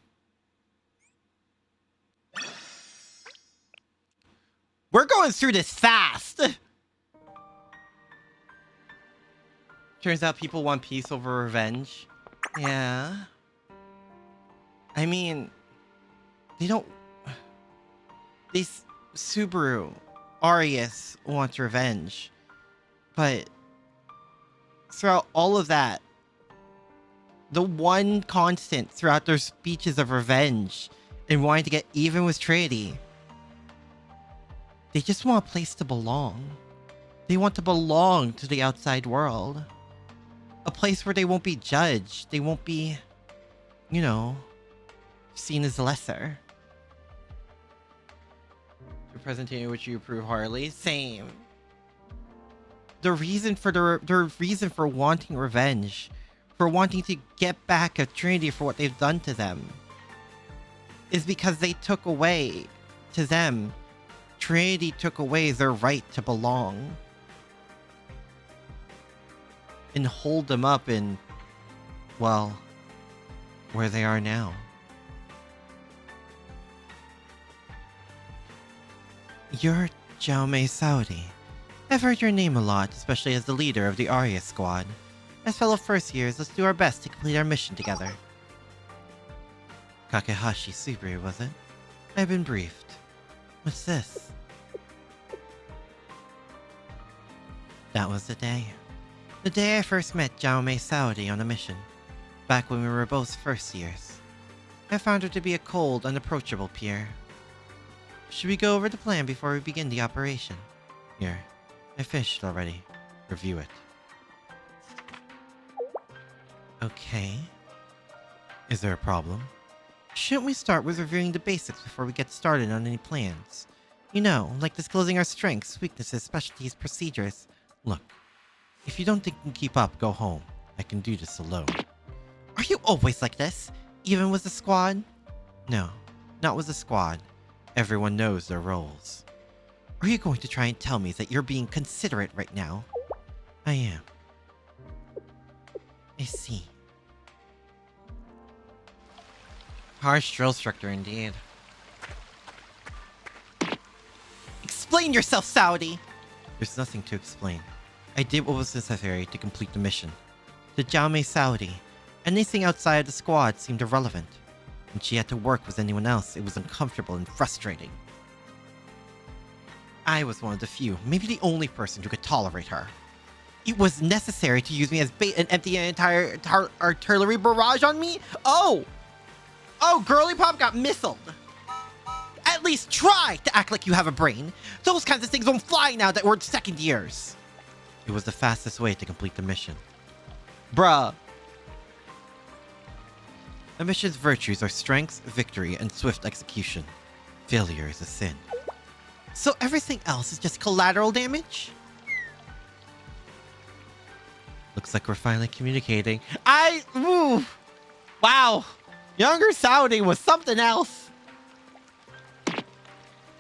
We're going through this fast. Turns out people want peace over revenge. Yeah. I mean, they don't... Subaru, Arius wants revenge. But throughout all of that, the one constant throughout their speeches of revenge and wanting to get even with Trinity, they just want a place to belong. They want to belong to the outside world. A place where they won't be judged. They won't be, you know, seen as lesser. The presentation which you approve, Harley. Same. The reason for their reason for wanting revenge, for wanting to get back at Trinity for what they've done to them, is because they took away to them. Trinity took away their right to belong. And hold them up in, well, where they are now. You're Jaume Saudi. I've heard your name a lot, especially as the leader of the Arius squad. As fellow first years, let's do our best to complete our mission together. Kakehashi Subaru, was it? I've been briefed. What's this? That was the day. The day I first met Jaume Saudi on a mission. Back when we were both first years. I found her to be a cold, unapproachable peer. Should we go over the plan before we begin the operation? Here. I finished already. Review it. Okay. Is there a problem? Shouldn't we start with reviewing the basics before we get started on any plans? You know, like disclosing our strengths, weaknesses, specialties, procedures. Look, if you don't think you can keep up, go home. I can do this alone. Are you always like this? Even with the squad? No, not with the squad. Everyone knows their roles. Are you going to try and tell me that you're being considerate right now? I am. I see. Harsh drill structure indeed. Explain yourself, Saudi! There's nothing to explain. I did what was necessary to complete the mission. To Jaume Saudi, anything outside of the squad seemed irrelevant. When she had to work with anyone else, it was uncomfortable and frustrating. I was one of the few, maybe the only person who could tolerate her. It was necessary to use me as bait and empty an entire artillery barrage on me? Oh! Oh, Girly Pop got missiled. At least try to act like you have a brain. Those kinds of things don't fly now that we're second years. It was the fastest way to complete the mission. Bruh. The mission's virtues are strength, victory, and swift execution. Failure is a sin. So everything else is just collateral damage? Looks like we're finally communicating. Ooh. Wow. Younger Saudi was something else.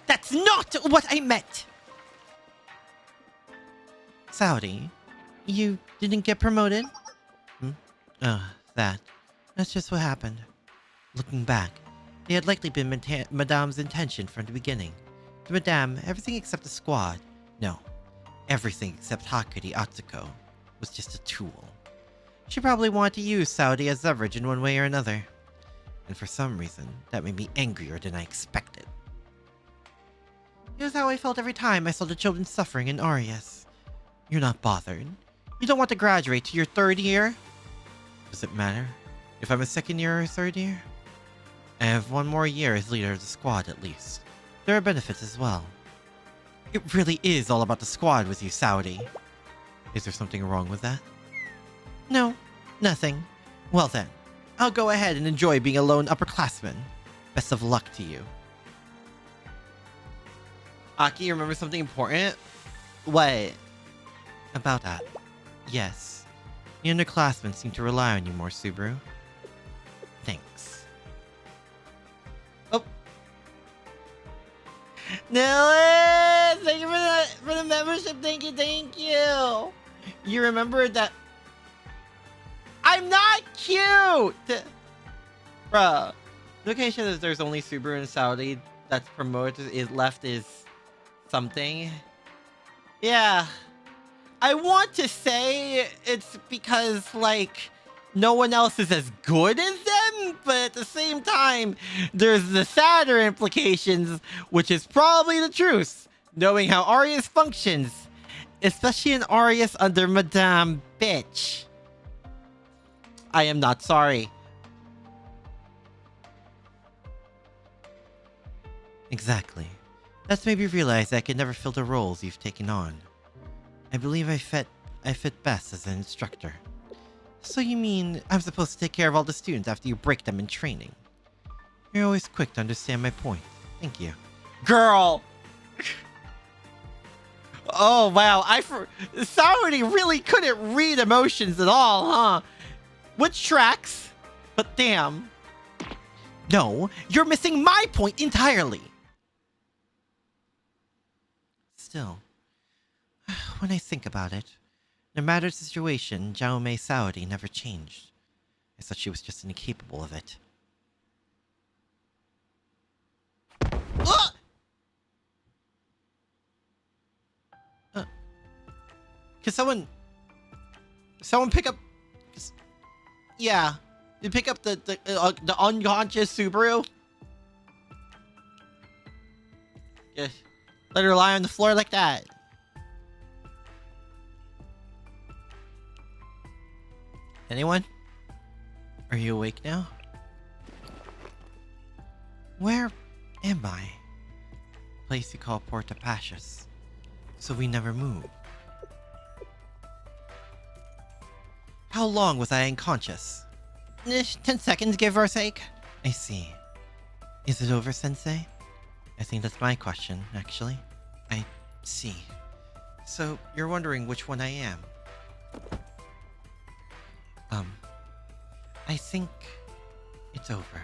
That's not what I meant! Saudi, you didn't get promoted? That's just what happened. Looking back, it had likely been Madame's intention from the beginning. To Madame, everything except the squad, no, everything except Hakuri Atsuko, was just a tool. She probably wanted to use Saudi as leverage in one way or another. And for some reason, that made me angrier than I expected. It was how I felt every time I saw the children suffering in Arius. You're not bothered. You don't want to graduate to your third year? Does it matter if I'm a second year or third year? I have one more year as leader of the squad at least. There are benefits as well. It really is all about the squad with you, Saudi. Is there something wrong with that? No, nothing. Well then, I'll go ahead and enjoy being a lone upperclassman. Best of luck to you. Aki, remember something important? What? About that. Yes. The underclassmen seem to rely on you more, Subaru. Thanks. Oh. Nillis! Thank you for the membership. Thank you. You remember that... I'm not cute! Bruh. The location is there's only Subaru and Saudi that's promoted is left is something. Yeah. I want to say it's because, like, no one else is as good as them, but at the same time, there's the sadder implications, which is probably the truth, knowing how Arius functions, especially an Arius under Madame Bitch. I am not sorry. Exactly. That's made me realize I could never fill the roles you've taken on. I believe I fit best as an instructor. So you mean I'm supposed to take care of all the students after you break them in training? You're always quick to understand my point. Thank you. Girl! Oh, wow. Saudi really couldn't read emotions at all, huh? Which tracks? But damn. No, you're missing my point entirely! Still, when I think about it, no matter the situation, Jaume Saudi never changed. I thought she was just incapable of it. Can someone pick up... Yeah. You pick up the unconscious Subaru? Yeah. Let her lie on the floor like that. Anyone? Are you awake now? Where am I? Place you call Porta Pacius. So we never moved. How long was I unconscious? 10 seconds, give or take. I see. Is it over, Sensei? I think that's my question, actually. I see. So, you're wondering which one I am? I think it's over.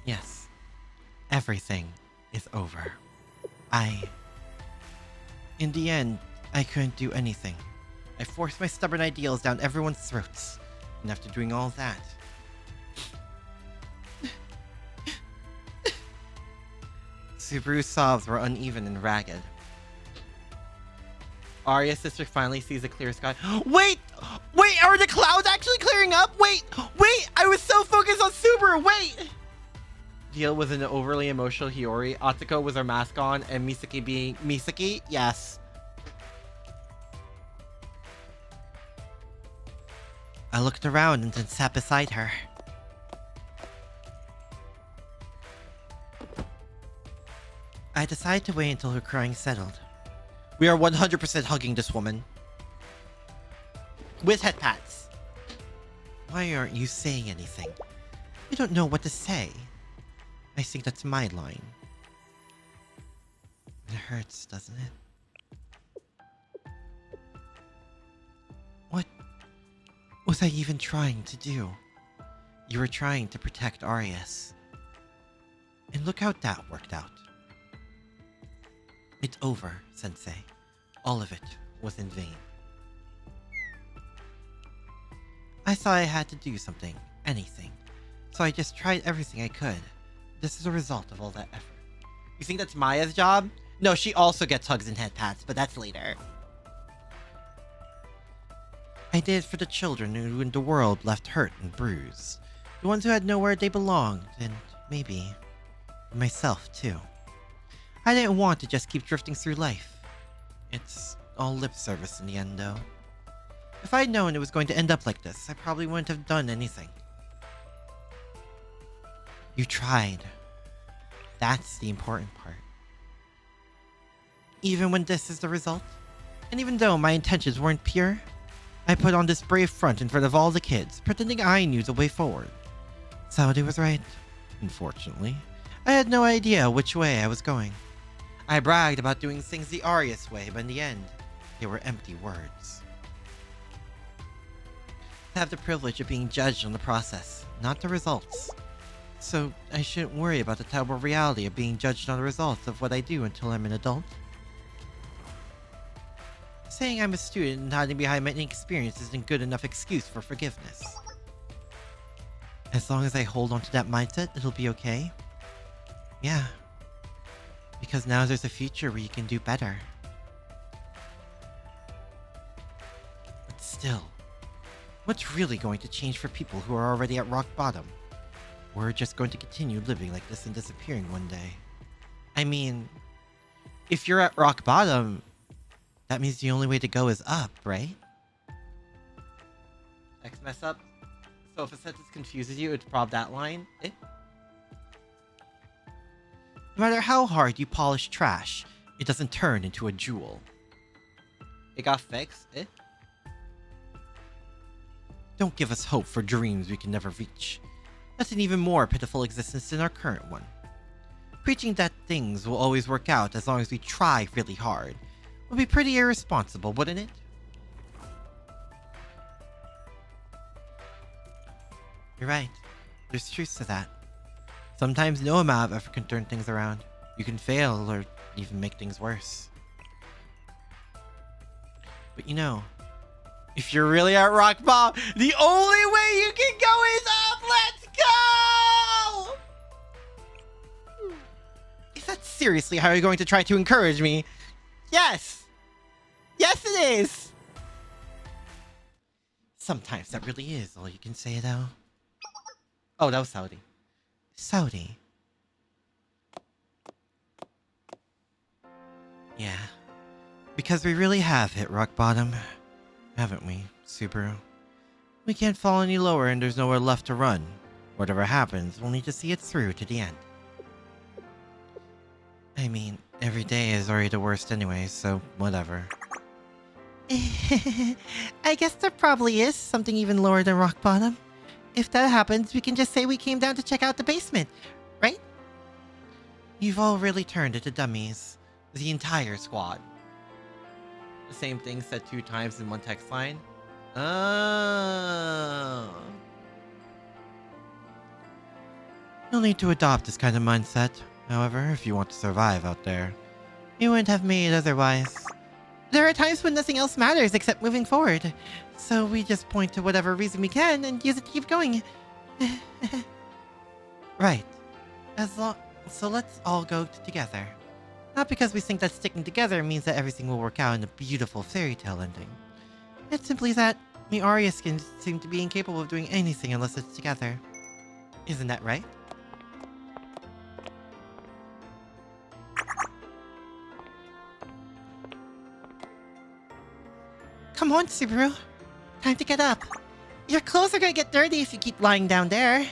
Yes. Everything is over. In the end, I couldn't do anything. I forced my stubborn ideals down everyone's throats. And after doing all that... Subaru's sobs were uneven and ragged. Arius' sister finally sees a clear sky. Wait! Wait, are the clouds actually clearing up? Wait! I was so focused on Subaru! Wait! Deal was an overly emotional Hiyori. Atsuko was our mask on, and Misaki being... Misaki? Yes. I looked around and then sat beside her. I decided to wait until her crying settled. We are 100% hugging this woman. With head pats. Why aren't you saying anything? You don't know what to say. I think that's my line. It hurts, doesn't it? What was I even trying to do? You were trying to protect Arius. And look how that worked out. It's over, Sensei. All of it was in vain. I thought I had to do something, anything. So I just tried everything I could. This is a result of all that effort. You think that's Maya's job? No, she also gets hugs and head pats, but that's later. I did it for the children who in the world left hurt and bruised. The ones who had nowhere they belonged, and maybe for myself too. I didn't want to just keep drifting through life. It's all lip service in the end, though. If I'd known it was going to end up like this, I probably wouldn't have done anything. You tried. That's the important part. Even when this is the result, and even though my intentions weren't pure, I put on this brave front in front of all the kids, pretending I knew the way forward. Saudi was right. Unfortunately, I had no idea which way I was going. I bragged about doing things the Arius way, but in the end, they were empty words. I have the privilege of being judged on the process, not the results. So I shouldn't worry about the terrible reality of being judged on the results of what I do until I'm an adult. Saying I'm a student and hiding behind my inexperience isn't a good enough excuse for forgiveness. As long as I hold on to that mindset, it'll be okay. Yeah. Because now there's a future where you can do better. But still, what's really going to change for people who are already at rock bottom? We're just going to continue living like this and disappearing one day. I mean, if you're at rock bottom, that means the only way to go is up, right? X mess up. So if a sentence confuses you, it's probably that line. No matter how hard you polish trash, it doesn't turn into a jewel. It got fixed. Don't give us hope for dreams we can never reach. That's an even more pitiful existence than our current one. Preaching that things will always work out as long as we try really hard would be pretty irresponsible, wouldn't it? You're right. There's truth to that. Sometimes no amount of effort can turn things around. You can fail or even make things worse. But you know, If you're really at rock bottom, the only way you can go is up. Let's go! is that seriously how you're going to try to encourage me? Yes. Yes, it is. Sometimes that really is all you can say, though. Oh, that was Saudi. Saudi. Yeah. Because we really have hit rock bottom, haven't we, Subaru? We can't fall any lower and there's nowhere left to run. Whatever happens, we'll need to see it through to the end. I mean, every day is already the worst anyway, so whatever. I guess there probably is something even lower than rock bottom. If that happens, we can just say we came down to check out the basement, right? You've all really turned into dummies. The entire squad. The same thing said 2 times in one text line. Oh. You'll need to adopt this kind of mindset. However, if you want to survive out there, you wouldn't have made it otherwise. There are times when nothing else matters except moving forward. So we just point to whatever reason we can and use it to keep going. Right. As long... So let's all go together. Not because we think that sticking together means that everything will work out in a beautiful fairy tale ending. It's simply that we Arius seem to be incapable of doing anything unless it's together. Isn't that right? Come on, Subaru. Time to get up. Your clothes are gonna get dirty if you keep lying down there.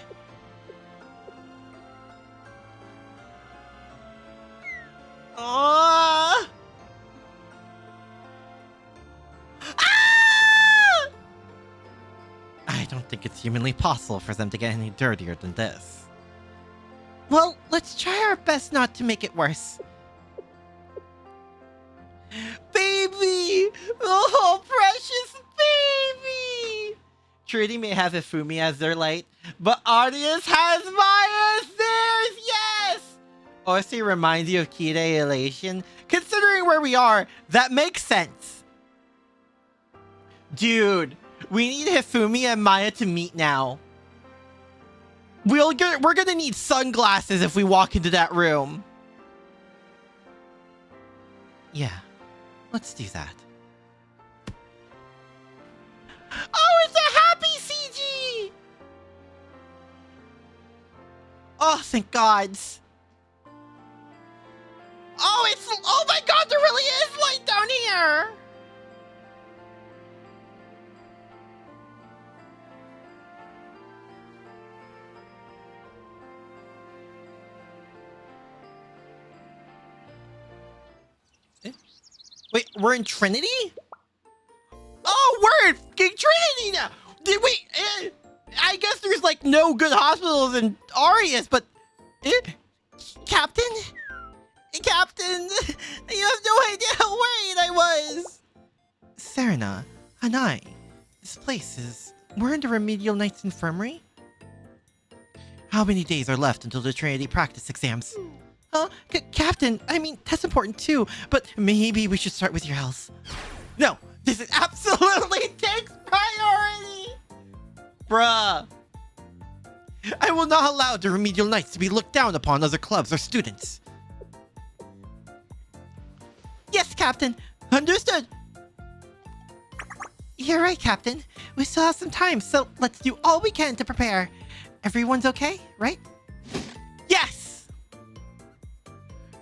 Oh! I don't think it's humanly possible for them to get any dirtier than this. Well, let's try our best not to make it worse. Baby! Oh, precious baby! Trudy may have Ifumi as their light, but Arius has Maya as theirs, yes! Osi reminds you of Kirei Elation. Considering where we are, that makes sense. Dude, we need Hifumi and Maya to meet now. We're gonna need sunglasses if we walk into that room. Yeah, let's do that. Oh, it's a happy CG! Oh, thank gods. Oh my god, there really is light down here! Wait, we're in Trinity? Oh, we're in Trinity now! Did we... I guess there's like no good hospitals in Arius, but... Captain? Captain, you have no idea how worried I was! Serena, Hanai, this place is... We're in the Remedial Knight's Infirmary? How many days are left until the Trinity practice exams? Huh? Captain, I mean, that's important too, but maybe we should start with your health. No, this is absolutely takes priority! Bruh. I will not allow the Remedial Knights to be looked down upon other clubs or students. Yes, Captain. Understood. You're right, Captain. We still have some time, so let's do all we can to prepare. Everyone's okay, right? Yes!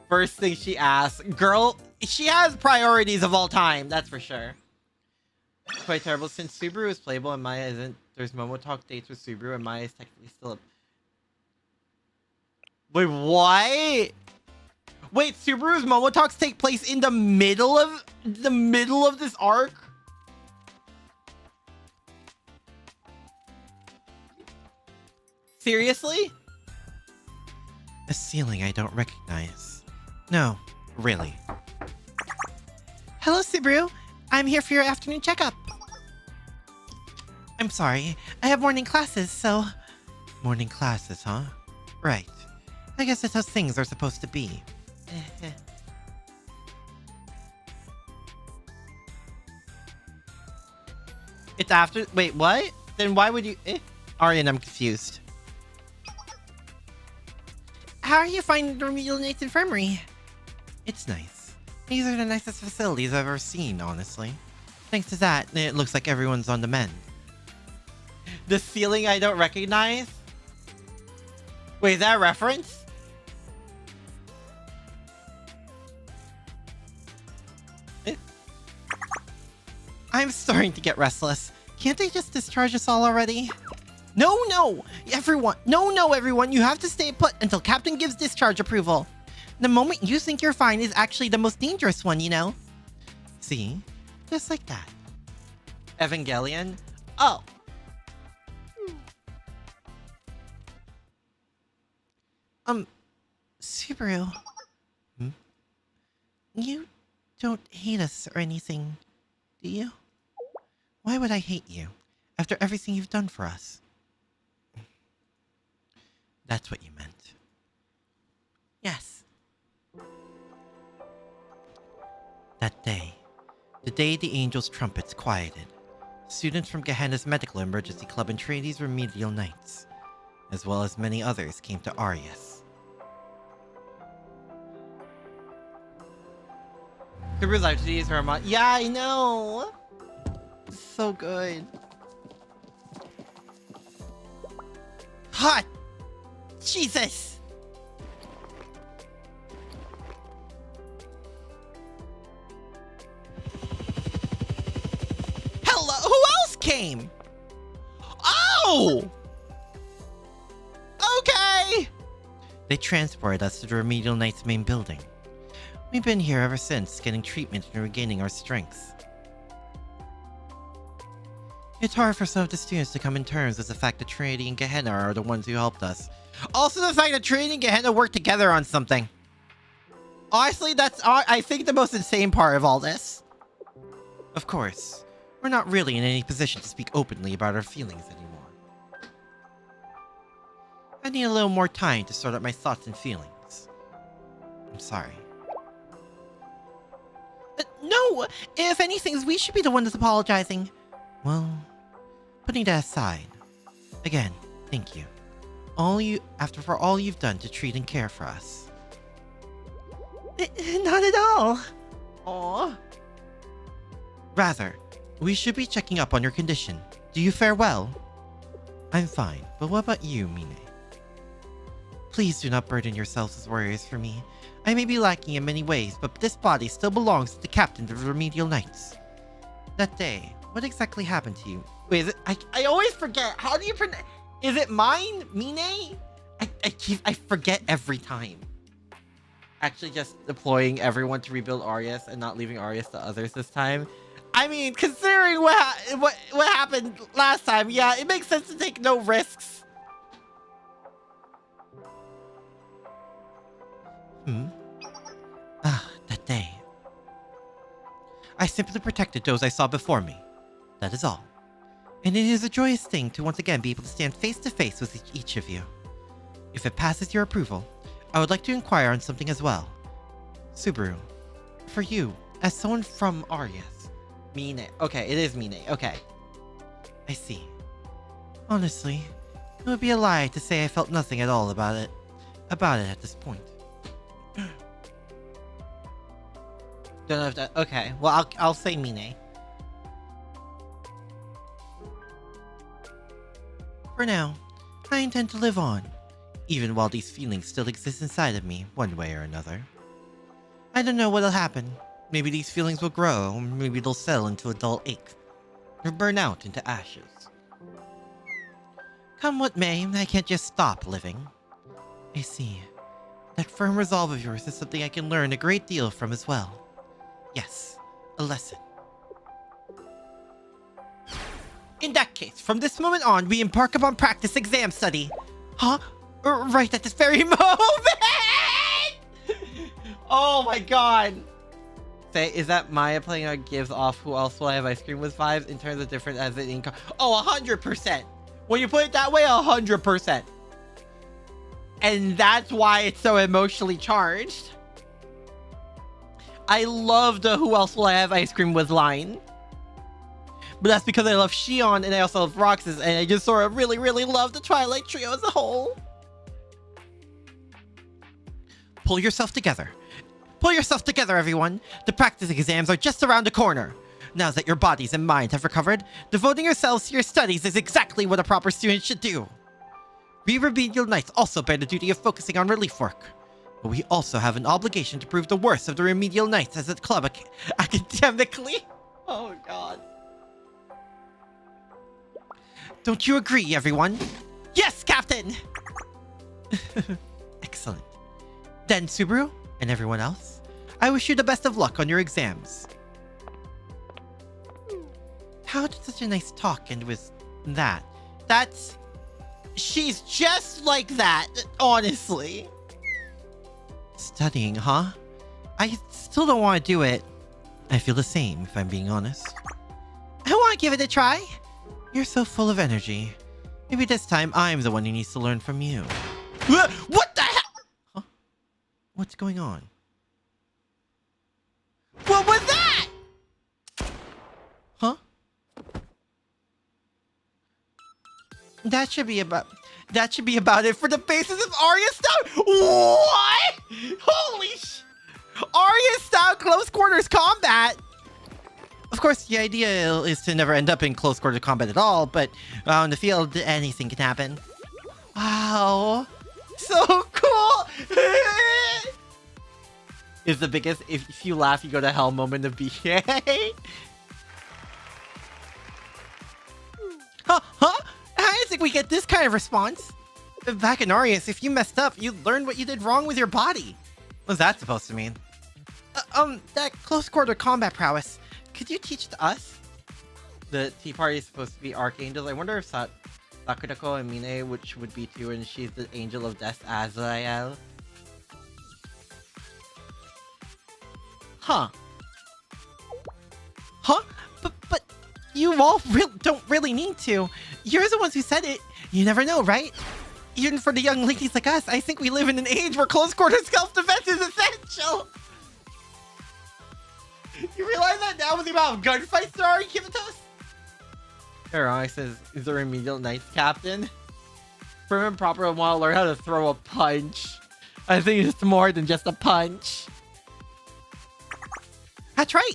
First thing she asks, girl, she has priorities of all time, that's for sure. It's quite terrible since Subaru is playable and Maya isn't. There's Momo Talk dates with Subaru and Maya is technically still a... Wait, what? Wait, Subaru's Momo Talks take place in the middle of this arc? Seriously? A ceiling I don't recognize. No, really. Hello, Subaru. I'm here for your afternoon checkup. I'm sorry. I have morning classes, so... Morning classes, huh? Right. I guess that's how things are supposed to be. It's after... Wait, what? Then why would you... Arian, I'm confused. How are you finding the Remedial Knight's Infirmary? It's nice. These are the nicest facilities I've ever seen, honestly. Thanks to that, it looks like everyone's on the mend. The ceiling I don't recognize? Wait, is that a reference? I'm starting to get restless. Can't they just discharge us all already? No, everyone, you have to stay put until Captain gives discharge approval. The moment you think you're fine is actually the most dangerous one, you know? See? Just like that. Evangelion? Oh. Subaru. You don't hate us or anything, do you? Why would I hate you, after everything you've done for us? That's what you meant. Yes. That day, the day the Angel's trumpets quieted, students from Gehenna's Medical Emergency Club and Trinity's Remedial Knights, as well as many others, came to Arius. Subaru's life to use her mod. Yeah, I know. It's so good. Hot! Jesus! Hello? Who else came? Oh! Okay! They transported us to the Remedial Knight's main building. We've been here ever since, getting treatment and regaining our strengths. It's hard for some of the students to come in terms with the fact that Trinity and Gehenna are the ones who helped us. Also the fact that Trinity and Gehenna worked together on something. Honestly, that's, I think, the most insane part of all this. Of course, we're not really in any position to speak openly about our feelings anymore. I need a little more time to sort out my thoughts and feelings. I'm sorry. No! If anything, we should be the one that's apologizing. Well, putting that aside, again, thank you. For all you've done to treat and care for us. Not at all. Aww. Rather, we should be checking up on your condition. Do you fare well? I'm fine, but what about you, Mine? Please do not burden yourselves with worries for me. I may be lacking in many ways, but this body still belongs to the captain of the Remedial Knights. That day, what exactly happened to you? Wait, is it, I always forget. How do you pronounce? Is it mine? Mine? I forget every time. Actually, just deploying everyone to rebuild Arius and not leaving Arius to others this time. I mean, considering what happened last time, yeah, it makes sense to take no risks. That day. I simply protected those I saw before me. That is all. And it is a joyous thing to once again be able to stand face to face with each of you. If it passes your approval, I would like to inquire on something as well. Subaru, for you, as someone from Arius. Mine. Okay, it is Mine. Okay. I see. Honestly, it would be a lie to say I felt nothing at all about it at this point. Don't know if that. Okay, well, I'll say Mine. For now, I intend to live on, even while these feelings still exist inside of me, one way or another. I don't know what'll happen. Maybe these feelings will grow, or maybe they'll settle into a dull ache, or burn out into ashes. Come what may, I can't just stop living. I see. That firm resolve of yours is something I can learn a great deal from as well. Yes, a lesson. In that case, from this moment on, we embark upon practice exam study. Huh? Right at this very moment! Oh my god! Say, is that Maya playing on gives off who else will I have ice cream with vibes in terms of different as it income? Oh, 100%! When you put it that way, 100%. And that's why it's so emotionally charged. I love the who else will I have ice cream with line. But that's because I love Shion and I also love Roxas, and I just sort of really, really love the Twilight Trio as a whole. Pull yourself together. Pull yourself together, everyone. The practice exams are just around the corner. Now that your bodies and minds have recovered, devoting yourselves to your studies is exactly what a proper student should do. We Remedial Knights also bear the duty of focusing on relief work. But we also have an obligation to prove the worth of the Remedial Knights as a club academically. Oh god. Don't you agree, everyone? Yes, Captain! Excellent. Then, Subaru, and everyone else, I wish you the best of luck on your exams. How did such a nice talk end with that? That's... She's just like that, honestly. Studying, huh? I still don't want to do it. I feel the same, if I'm being honest. I want to give it a try. You're so full of energy. Maybe this time I'm the one who needs to learn from you. What the hell? Huh? What's going on? What was that? Huh? That should be about it for the basis of Arius stuff. What? Holy sh... Arius style close quarters combat. Of course, the idea is to never end up in close quarter combat at all, but on the field, anything can happen. Wow. So cool. Is the biggest, if you laugh, you go to hell moment of BA. Huh? I didn't think we get this kind of response. Back in Arius, if you messed up, you learned what you did wrong with your body. What's that supposed to mean? That close quarter combat prowess. Could you teach it to us? The tea party is supposed to be archangels. I wonder if Sakurako and Mine, which would be too, and she's the angel of death, Azrael. Huh? But you all don't really need to. You're the ones who said it. You never know, right? Even for the young ladies like us, I think we live in an age where close quarter self-defense is essential. You realize that now with the amount of gunfights there are in Kivitos? Arius says, is there remedial knights captain? Prim and proper want to learn how to throw a punch. I think it's more than just a punch. That's right.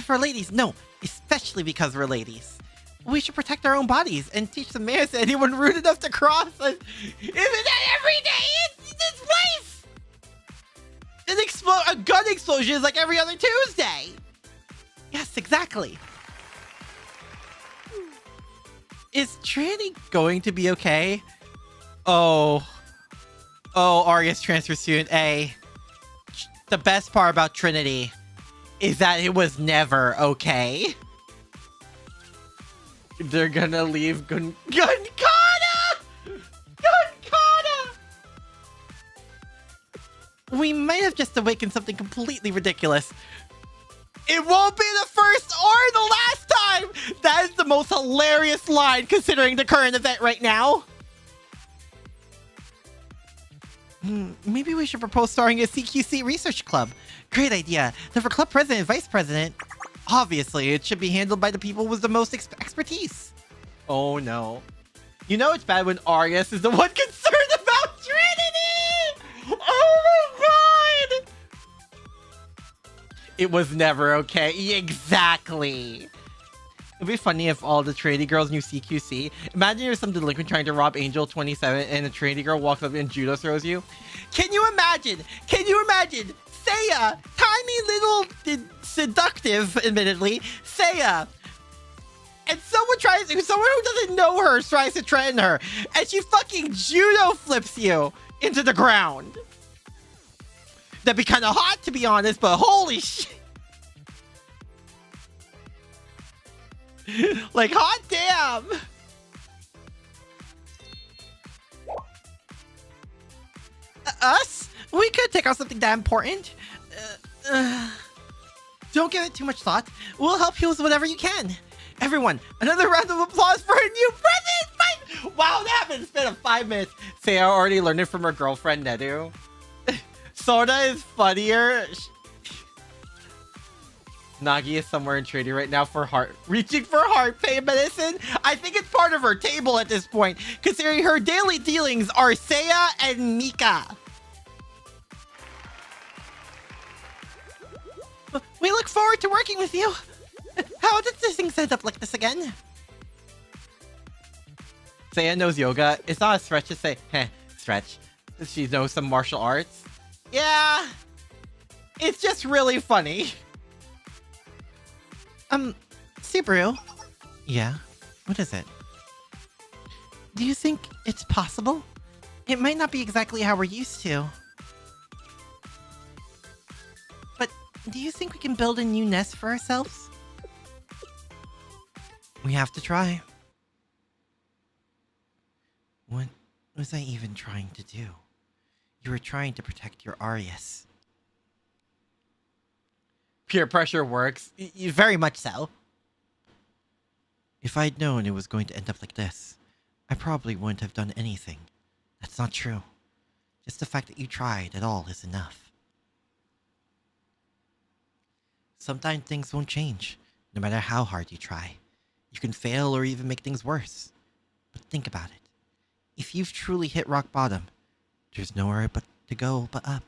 For ladies, no. Especially because we're ladies. We should protect our own bodies and teach the manners to anyone rude enough to cross us. Isn't that every day in this place? A gun explosion is like every other Tuesday. Yes, exactly. Is Trinity going to be okay? Oh, Arius transfer student A. The best part about Trinity is that it was never okay. They're gonna leave Gunkana! We might have just awakened something completely ridiculous. It won't be the first or the last time! That is the most hilarious line considering the current event right now. Maybe we should propose starting a CQC research club. Great idea. Then for club president and vice president, obviously it should be handled by the people with the most expertise. Oh no. You know it's bad when Arius is the one concerned about Trinity! Oh my god! It was never okay. Exactly. It'd be funny if all the Trinity girls knew CQC. Imagine you're some delinquent trying to rob Angel 27 and a Trinity girl walks up and judo throws you. Can you imagine? Seiya, tiny little seductive, admittedly, Seiya. And someone who doesn't know her tries to threaten her. And she fucking judo flips you into the ground. That'd be kind of hot, to be honest, but holy shit. Like, hot damn. Us? We could take out something that important. Don't give it too much thought. We'll help you with whatever you can. Everyone, another round of applause for a new president! Wow, that happened in the span of 5 minutes. Seiya already learned it from her girlfriend, Nedu. Soda is funnier. Nagi is somewhere in trading right now reaching for heart pain medicine. I think it's part of her table at this point, considering her daily dealings are Seiya and Mika. We look forward to working with you. How did this thing set up like this again? Seiya knows yoga. It's not a stretch to say, stretch. She knows some martial arts. Yeah. It's just really funny. Subaru? Yeah? What is it? Do you think it's possible? It might not be exactly how we're used to. But do you think we can build a new nest for ourselves? We have to try. What was I even trying to do? You were trying to protect your Arius. Peer pressure works. Very much so. If I'd known it was going to end up like this, I probably wouldn't have done anything. That's not true. Just the fact that you tried at all is enough. Sometimes things won't change, no matter how hard you try. You can fail or even make things worse. But think about it. If you've truly hit rock bottom, there's nowhere but to go but up.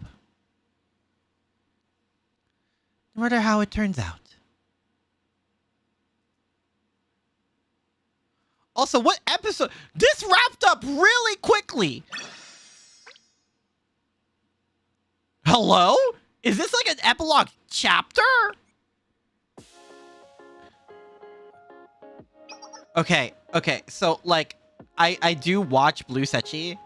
no matter how it turns out. Also, what episode? This wrapped up really quickly. Hello? Is this like an epilogue chapter? Okay, so like I do watch Blue Sechi.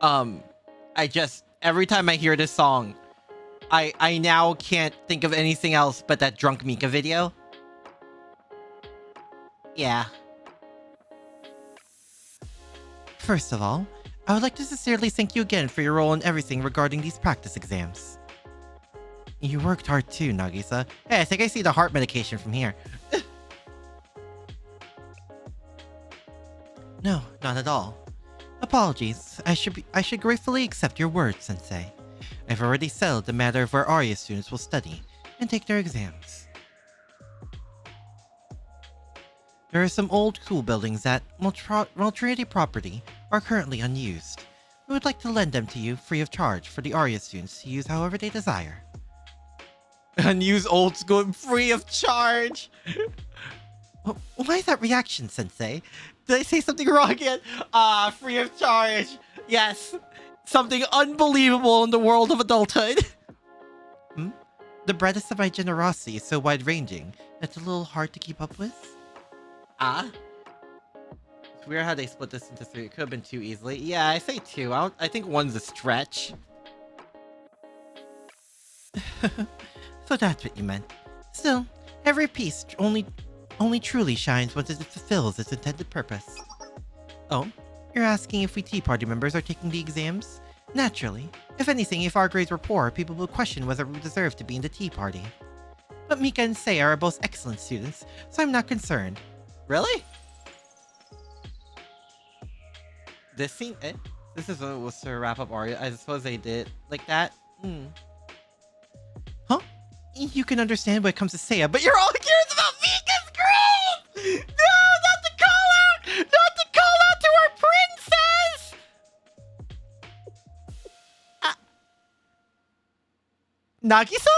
I just every time I hear this song, I now can't think of anything else but that Drunk Mika video. Yeah. First of all, I would like to sincerely thank you again for your role in everything regarding these practice exams. You worked hard too, Nagisa. Hey, I think I see the heart medication from here. No, not at all. Apologies. I should gratefully accept your words, Sensei. I've already settled the matter of where Arius students will study and take their exams. There are some old school buildings at Trinity property are currently unused. We would like to lend them to you free of charge for the Arius students to use however they desire. Unused old school free of charge. Why is that reaction, Sensei? Did I say something wrong again? Free of charge. Yes. Something unbelievable in the world of adulthood. The breadth of my generosity is so wide-ranging that it's a little hard to keep up with. It's weird how they split this into 3. It could have been 2 easily. Yeah, I say 2. I think 1's a stretch. So that's what you meant. Still, every piece only truly shines once it fulfills its intended purpose. Oh, you're asking if we Tea Party members are taking the exams? Naturally. If anything, if our grades were poor, people would question whether we deserve to be in the Tea Party. But Mika and Seiya are both excellent students, so I'm not concerned. Really? This scene, this is what was to wrap up Arius. I suppose they did like that. Huh? You can understand when it comes to Seiya, but You're all curious about Mika's grade! No, not to call out! Not to call out to our princess! Nagisa?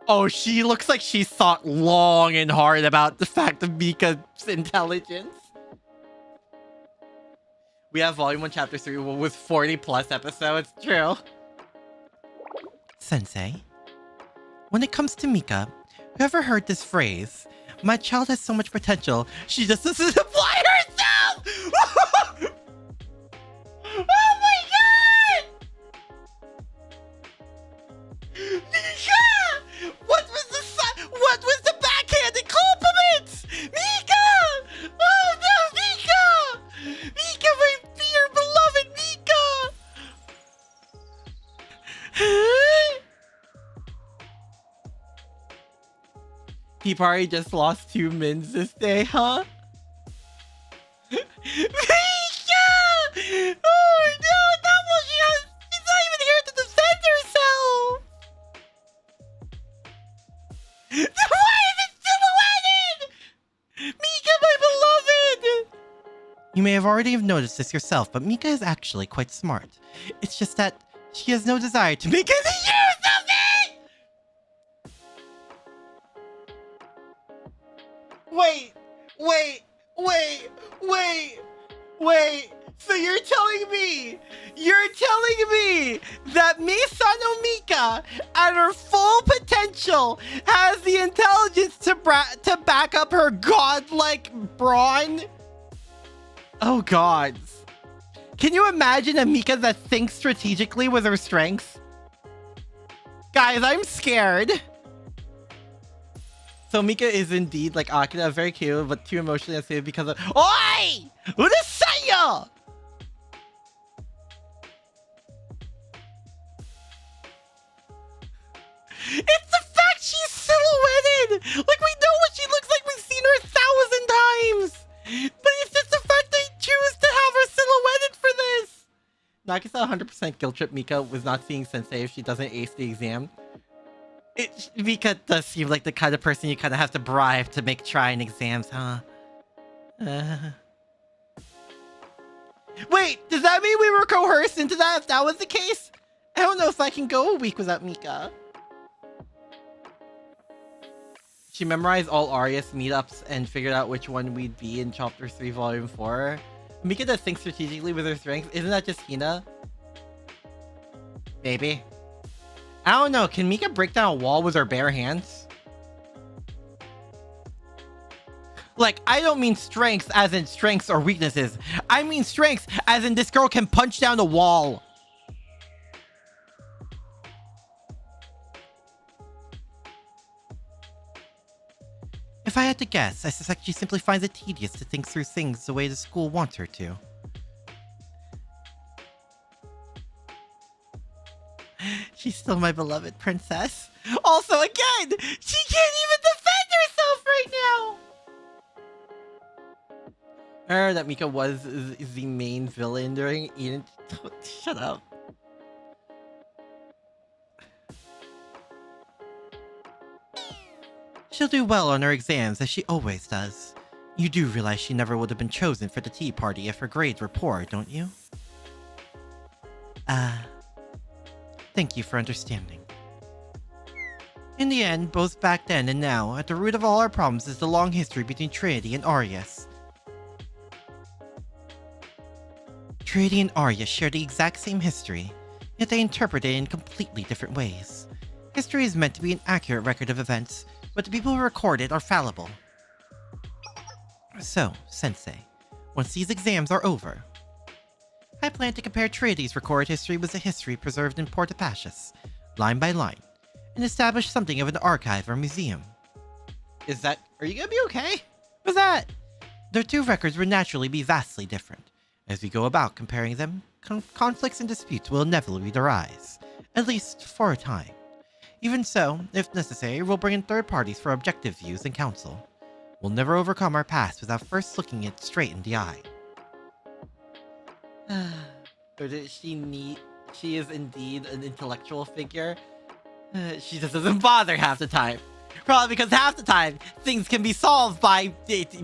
Oh, she looks like she thought long and hard about the fact of Mika's intelligence. We have Volume 1, Chapter 3 with 40 plus episodes. True. Sensei, when it comes to Mika, whoever heard this phrase, my child has so much potential, She just doesn't apply herself! Oh my god! Mika! What was the backhanded compliments? Mika! Oh no, Mika! Mika, my dear beloved Mika! Tea Party just lost 2 mins this day, huh? Mika! Oh no, that was she's not even here to defend herself! Why is it silhouetted? Mika, my beloved! You may have already noticed this yourself, but Mika is actually quite smart. It's just that she has no desire to Make the use of it! Wait. So you're telling me that Misano Mika, at her full potential, has the intelligence to back up her godlike brawn? Oh gods. Can you imagine a Mika that thinks strategically with her strengths? Guys, I'm scared. So Mika is indeed like Akira, very cute, but too emotionally unstable because of— Oi! Urusaya! It's the fact she's silhouetted! Like, we know what she looks like, we've seen her 1,000 times! But it's just the fact they choose to have her silhouetted for this! Nagisa 100% guilt trip Mika was not seeing Sensei if she doesn't ace the exam. Mika does seem like the kind of person you kind of have to bribe to make trying exams, huh? Wait, does that mean we were coerced into that if that was the case? I don't know if I can go a week without Mika. She memorized all Arius meetups and figured out which one we'd be in Chapter 3, Volume 4. Mika does think strategically with her strength. Isn't that just Hina? Maybe. I don't know. Can Mika break down a wall with her bare hands? Like, I don't mean strengths as in strengths or weaknesses. I mean strengths as in this girl can punch down a wall. If I had to guess, I suspect she simply finds it tedious to think through things the way the school wants her to. She's still my beloved princess. Also, again, she can't even defend herself right now. That Mika was the main villain during Eden. Shut up. She'll do well on her exams, as she always does. You do realize she never would have been chosen for the tea party if her grades were poor, don't you? Thank you for understanding. In the end, both back then and now, at the root of all our problems is the long history between Trinity and Arius. Trinity and Arius share the exact same history, yet they interpret it in completely different ways. History is meant to be an accurate record of events, but the people who record it are fallible. So, Sensei, once these exams are over, I plan to compare Trinity's recorded history with the history preserved in Porta Pacius, line by line, and establish something of an archive or museum. Are you gonna be okay? With that, their two records would naturally be vastly different. As we go about comparing them, conflicts and disputes will inevitably arise, at least for a time. Even so, if necessary, we'll bring in third parties for objective views and counsel. We'll never overcome our past without first looking it straight in the eye. Or did she need... She is indeed an intellectual figure. She just doesn't bother half the time. Probably because half the time, things can be solved by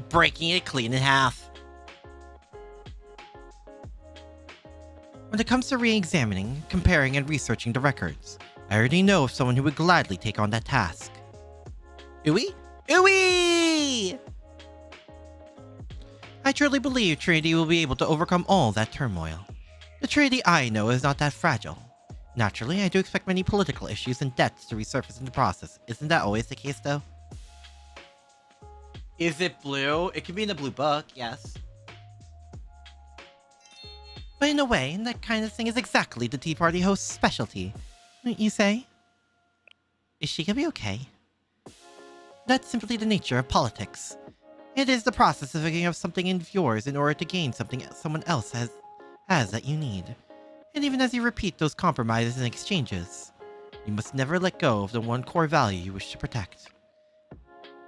breaking it clean in half. When it comes to re-examining, comparing, and researching the records, I already know of someone who would gladly take on that task. Ooey? Ooey! I truly believe Trinity will be able to overcome all that turmoil. The Trinity I know is not that fragile. Naturally, I do expect many political issues and debts to resurface in the process. Isn't that always the case, though? Is it blue? It could be in the blue book, yes. But in a way, that kind of thing is exactly the Tea Party host's specialty. Wouldn't you say? Is she gonna be okay? That's simply the nature of politics. It is the process of giving up something of yours in order to gain something someone else has that you need. And even as you repeat those compromises and exchanges, you must never let go of the one core value you wish to protect.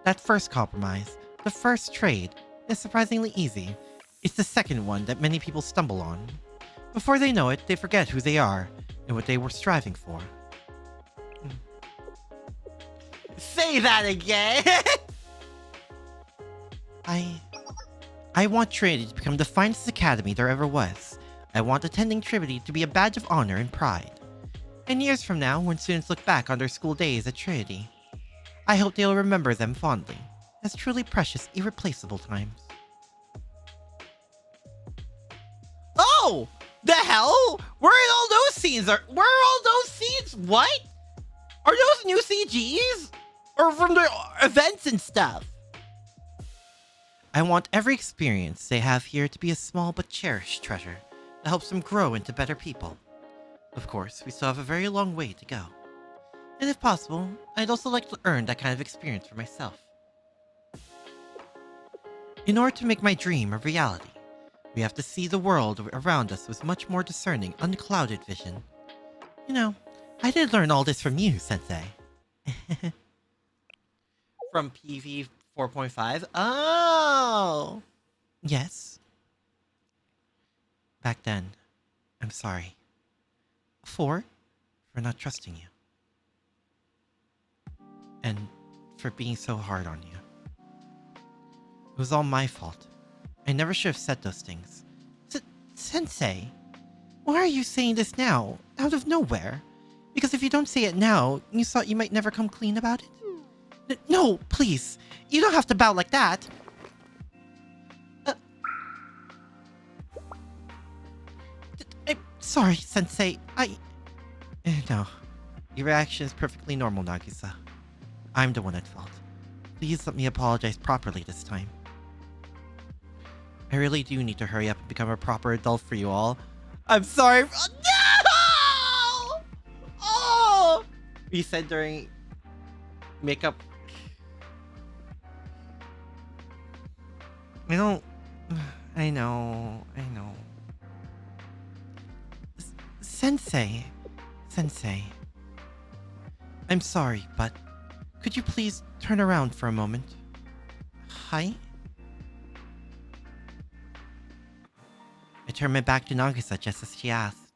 That first compromise, the first trade, is surprisingly easy. It's the second one that many people stumble on. Before they know it, they forget who they are and what they were striving for. Say that again! I want Trinity to become the finest academy there ever was. I want attending Trinity to be a badge of honor and pride. And years from now, when students look back on their school days at Trinity, I hope they'll remember them fondly, as truly precious, irreplaceable times. Oh! The hell? Where are all those scenes? Where are all those scenes? What? Are those new CGs? Or from the events and stuff? I want every experience they have here to be a small but cherished treasure that helps them grow into better people. Of course, we still have a very long way to go. And if possible, I'd also like to earn that kind of experience for myself. In order to make my dream a reality, we have to see the world around us with much more discerning, unclouded vision. You know, I did learn all this from you, Sensei. From PV 4.5? Oh! Yes. Back then, I'm sorry. For not trusting you. And for being so hard on you. It was all my fault. I never should have said those things. Sensei, Why are you saying this now, out of nowhere? Because if you don't say it now, you thought you might never come clean about it? No, please. You don't have to bow like that. I'm sorry, Sensei. No. Your reaction is perfectly normal, Nagisa. I'm the one at fault. Please let me apologize properly this time. I really do need to hurry up and become a proper adult for you all. I'm sorry. No! Oh! We said during makeup. I know. Sensei. I'm sorry, but could you please turn around for a moment? Hi? I turned my back to Nagisa just as she asked.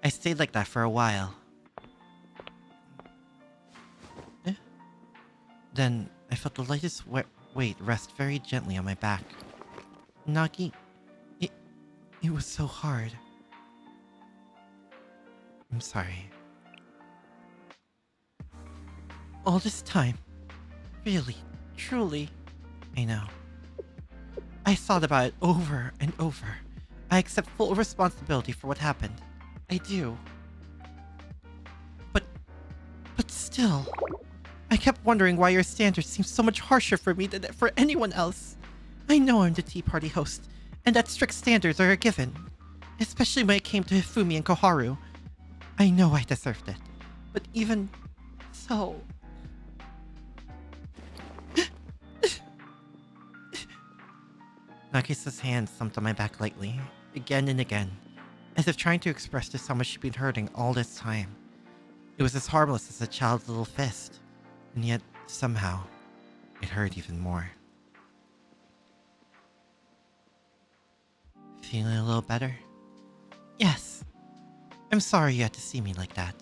I stayed like that for a while. Then I felt the lightest weight rest very gently on my back. Nagi, it was so hard. I'm sorry. All this time. Really, truly. I know. I thought about it over and over. I accept full responsibility for what happened. I do. But still, I kept wondering why your standards seem so much harsher for me than for anyone else. I know I'm the tea party host, and that strict standards are a given. Especially when it came to Hifumi and Koharu. I know I deserved it. But even so... Nagisa's hand thumped on my back lightly, again and again, as if trying to express just how much she'd been hurting all this time. It was as harmless as a child's little fist, and yet, somehow, it hurt even more. Feeling a little better? Yes. I'm sorry you had to see me like that.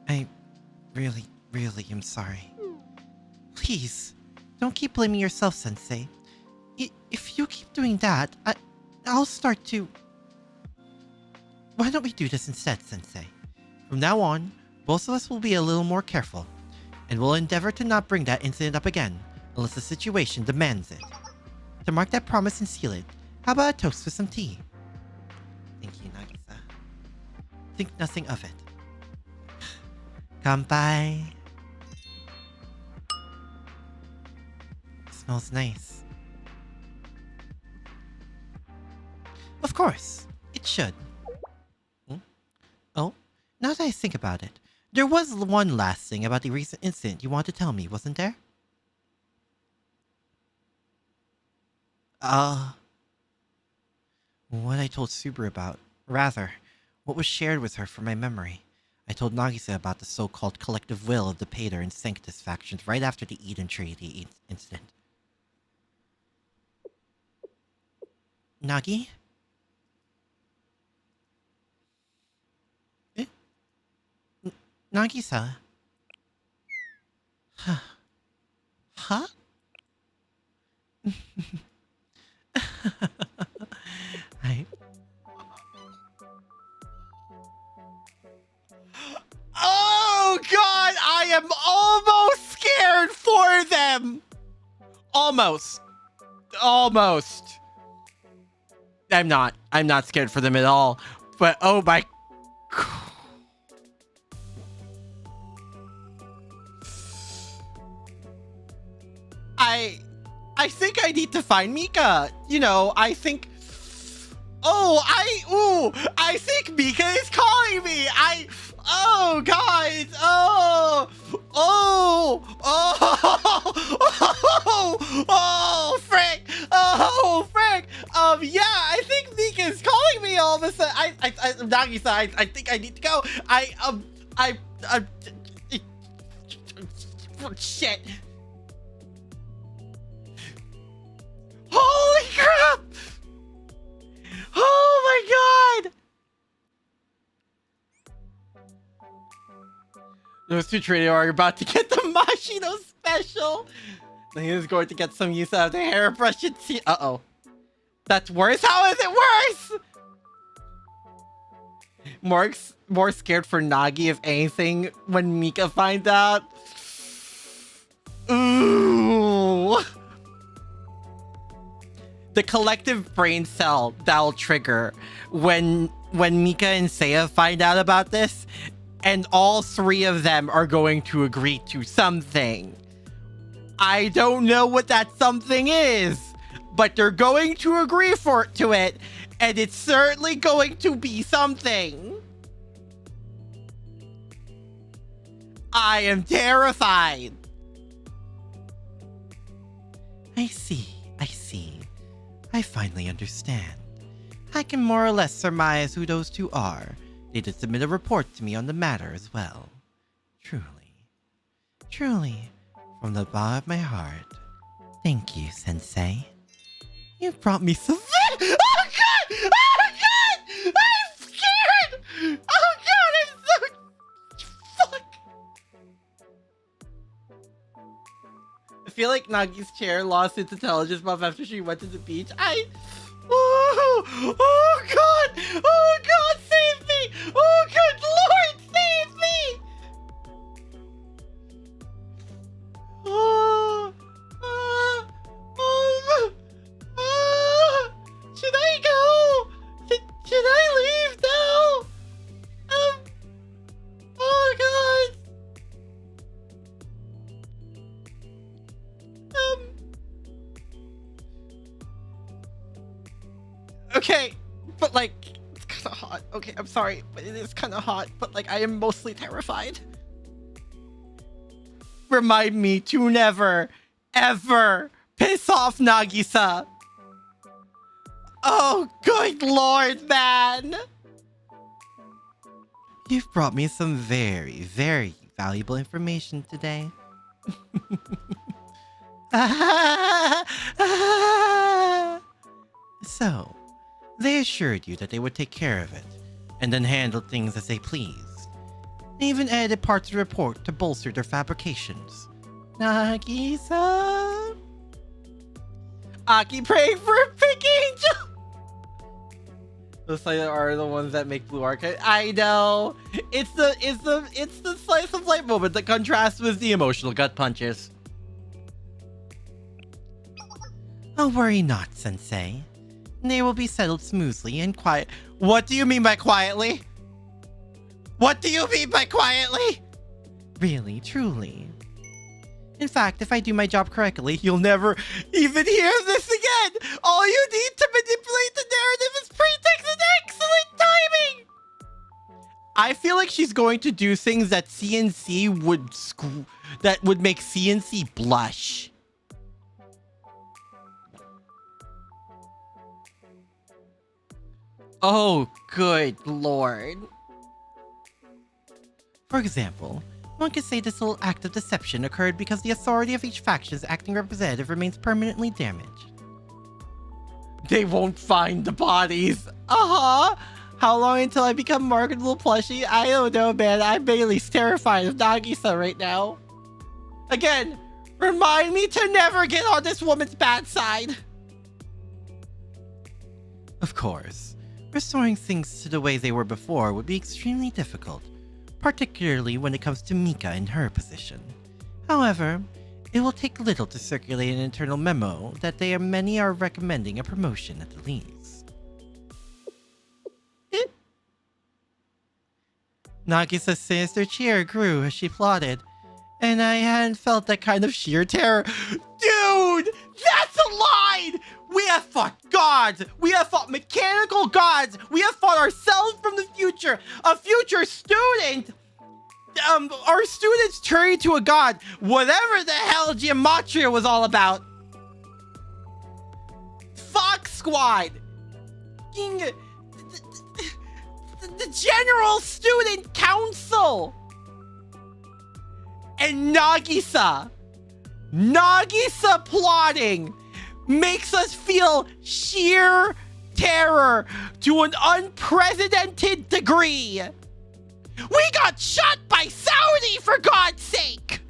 I really am sorry. Please, don't keep blaming yourself, Sensei. If you keep doing that, I'll start to... Why don't we do this instead, Sensei? From now on, both of us will be a little more careful, and we'll endeavor to not bring that incident up again, unless the situation demands it. To mark that promise and seal it, how about a toast with some tea? Thank you, Nagisa. Think nothing of it. Kanpai. Smells nice. Of course, it should. Oh, now that I think about it, there was one last thing about the recent incident you wanted to tell me, wasn't there? What I told Subaru about. Rather, what was shared with her from my memory. I told Nagisa about the so-called collective will of the Pater and Sanctus factions right after the Eden Treaty incident. Nagi? Nagisa? Huh? Oh god, I am almost scared for them! Almost. I'm not scared for them at all. But oh my... I think I need to find Mika. You know, I think... I think Mika is calling me. Oh, guys. Frick. Yeah, I think Mika is calling me all of a sudden. Nagisa, I think I need to go. Shit. Holy crap! Oh my god! Those two trio are about to get the Mashino special. He is going to get some use out of the hairbrush and see. Uh-oh. That's worse? How is it worse? more scared for Nagi, if anything, when Mika finds out. Ooh. The collective brain cell that'll trigger when Mika and Seiya find out about this, and all three of them are going to agree to something. I don't know what that something is, but they're going to agree to it, and it's certainly going to be something. I am terrified. I see. I finally understand. I can more or less surmise who those two are. They did submit a report to me on the matter as well. Truly, from the bottom of my heart, thank you, Sensei. You brought me some... Oh god! Oh god! I'm scared! Oh god, I'm so... Fuck! I feel like Nagi's chair lost its intelligence buff after she went to the beach. Oh god! Oh god, save me! Oh good lord, save me! Should I go? Should I leave now? Oh god. Okay, but like, it's kind of hot. Okay, I'm sorry, but it is kind of hot. But like, I am mostly terrified. Remind me to never, ever piss off Nagisa. Oh, good lord, man. You've brought me some very, very valuable information today. So, they assured you that they would take care of it, and then handle things as they pleased. They even added parts of the report to bolster their fabrications. Nagisa? Aki praying for a pink angel! Those are the ones that make Blue Archive. I know. It's the slice of life moment that contrasts with the emotional gut punches. Oh, worry not, Sensei. They will be settled smoothly and quiet. What do you mean by quietly? What do you mean by quietly? Really, truly. In fact, if I do my job correctly, you'll never even hear this again. All you need to manipulate the narrative is pretext and excellent timing. I feel like she's going to do things that CNC would make CNC blush. Oh, good lord. For example, one could say this little act of deception occurred because the authority of each faction's acting representative remains permanently damaged. They won't find the bodies. How long until I become marketable plushie? I don't know, man. I'm mainly terrified of Nagisa right now. Again, remind me to never get on this woman's bad side. Of course. Restoring things to the way they were before would be extremely difficult, particularly when it comes to Mika in her position. However, it will take little to circulate an internal memo that many are recommending a promotion at the least. Nagisa's sinister cheer grew as she plotted, and I hadn't felt that kind of sheer terror. Dude, that's a line! We have fought gods! We have fought mechanical gods! We have fought ourselves from the future! A future student! Our students turned to a god! Whatever the hell Gematria was all about! Fox Squad! The General Student Council! And Nagisa plotting makes us feel sheer terror to an unprecedented degree. We got shot by Saudi, for God's sake!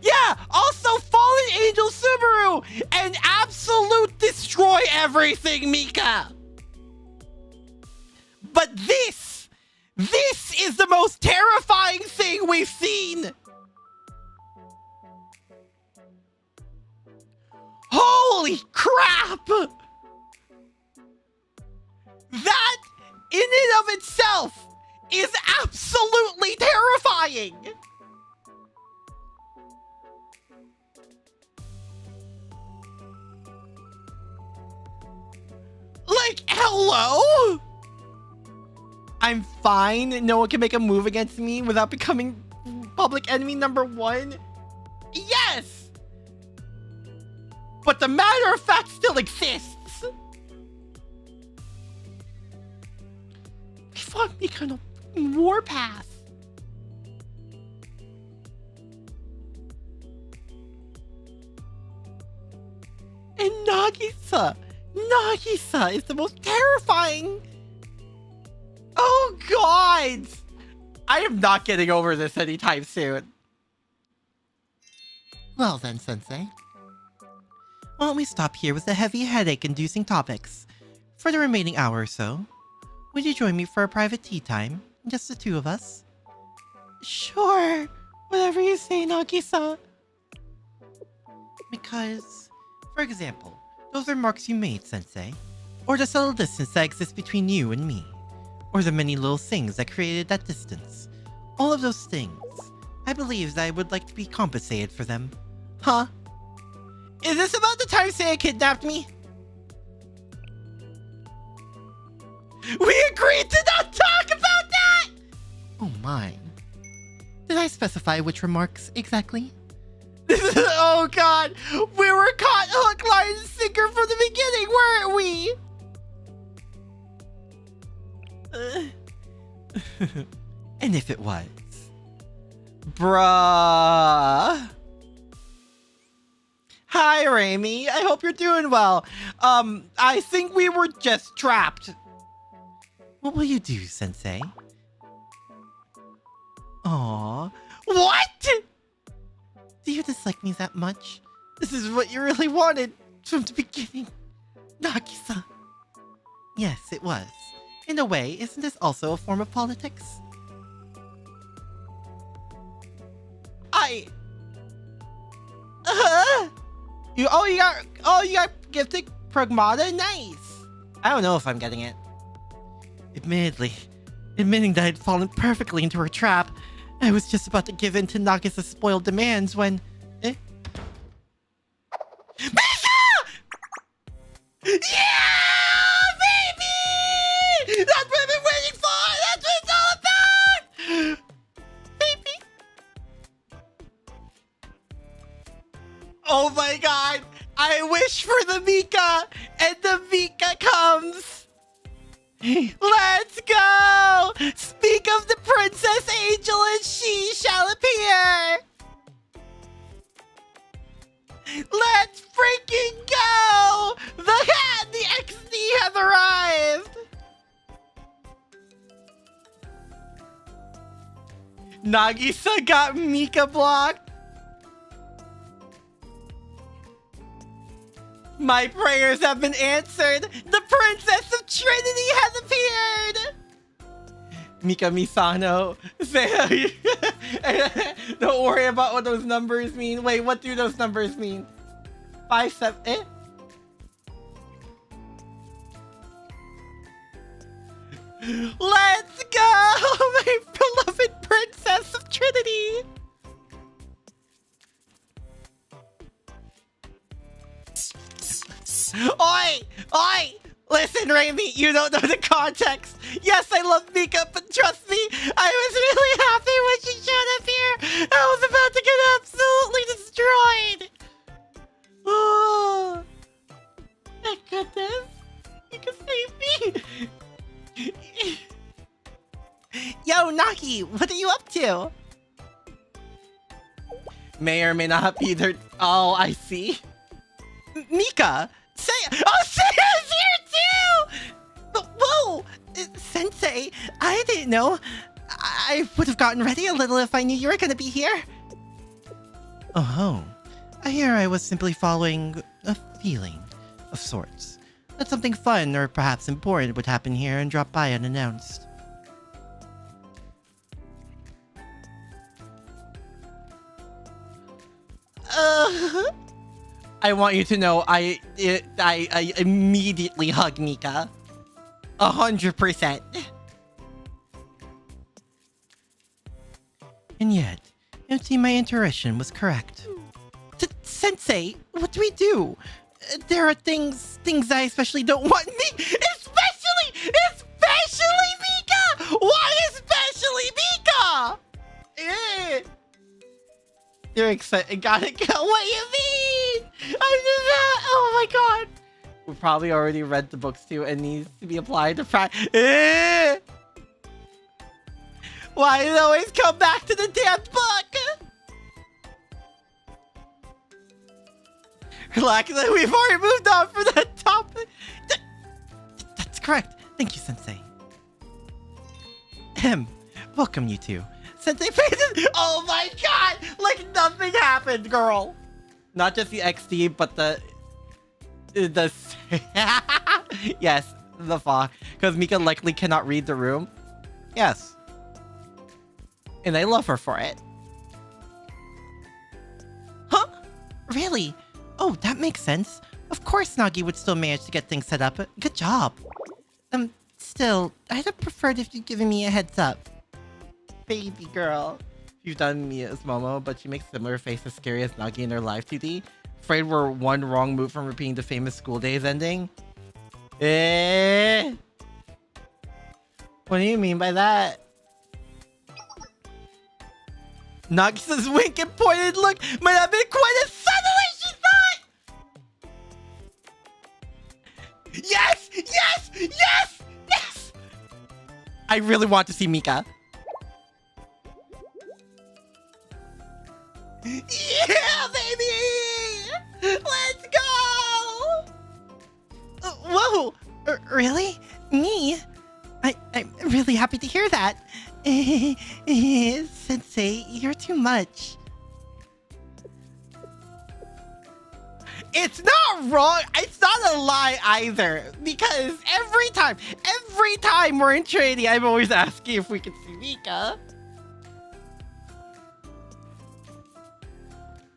Yeah, also Fallen Angel Subaru and absolute destroy everything, Mika! But this is the most terrifying thing we've seen. Holy crap! That, in and of itself, is absolutely terrifying! Like, hello? I'm fine. No one can make a move against me without becoming public enemy #1. Yes! But the matter of fact still exists. We fought Mika on a warpath. And Nagisa is the most terrifying. Oh God! I am not getting over this anytime soon. Well then, Sensei. Why don't we stop here with the heavy headache-inducing topics? For the remaining hour or so, would you join me for a private tea time? Just the two of us? Sure. Whatever you say, Nagisa. Because, for example, those remarks you made, Sensei, or the subtle distance that exists between you and me, or the many little things that created that distance, all of those things, I believe that I would like to be compensated for them. Huh? Is this about the time Seiya kidnapped me? We agreed to not talk about that! Oh my. Did I specify which remarks exactly? Oh God! We were caught hook, line, and sinker from the beginning, weren't we? And if it was? Bruh. Hi, Raimi. I hope you're doing well. I think we were just trapped. What will you do, Sensei? Aww. What? Do you dislike me that much? This is what you really wanted from the beginning, Nagisa. Yes, it was. In a way, isn't this also a form of politics? You got gifted Pragmata? Nice. I don't know if I'm getting it. Admitting that I'd fallen perfectly into her trap, I was just about to give in to Nagisa's spoiled demands when... Mika! Yeah, baby! That's what I've been waiting for! That's what it's all about! Baby! Oh my God! I wish for the Mika, and the Mika comes! Let's go! Speak of the Princess Angel and she shall appear! Let's freaking go! The XD has arrived! Nagisa got Mika blocked. My prayers have been answered. The Princess of Trinity has appeared. Mika Misano. Don't worry about what those numbers mean. Wait, what do those numbers mean? 5, 7, eh? Let's go, my beloved Princess of Trinity. Oi! Oi! Listen, Raimi, you don't know the context. Yes, I love Mika, but trust me, I was really happy when she showed up here. I was about to get absolutely destroyed. Oh, thank goodness. You can save me. Yo, Naki, what are you up to? May or may not be there. Oh, I see. Mika, Seiya's here too! But, whoa! Sensei, I didn't know. I would have gotten ready a little if I knew you were gonna be here. Oh, I hear I was simply following a feeling of sorts. that something fun or perhaps important would happen here and drop by unannounced. I want you to know I immediately hug Mika. 100%. And yet, it seemed my intuition was correct. Sensei, what do we do? There are things I especially don't want me. Especially Mika! Why especially Mika? You're excited. Got it. What do you mean? I'm just oh my god. We probably already read the books too and needs to be applied to practice. Why did it always come back to the damn book? Relax, we've already moved on from that topic. That's correct. Thank you, Sensei. Welcome, you two. Sensei faces. Oh my god! Like nothing happened, girl. Not just the XD, but the yes, the fog. Because Mika likely cannot read the room. Yes. And I love her for it. Huh? Really? Oh, that makes sense. Of course Nagi would still manage to get things set up. Good job. Still, I'd have preferred if you'd given me a heads up. Baby girl. You've done me as Momo, but she makes similar face as scary as Nagi in her live 2D. Afraid we're one wrong move from repeating the famous School Days ending. What do you mean by that? Nagi's wink and pointed look might have been quite as suddenly she thought! Yes! Yes! Yes! Yes! I really want to see Mika. Yeah, baby! Let's go! Whoa! Really? Me? I'm really happy to hear that. Sensei, you're too much. It's not wrong. It's not a lie either. Because every time we're in training, I'm always asking if we can see Mika.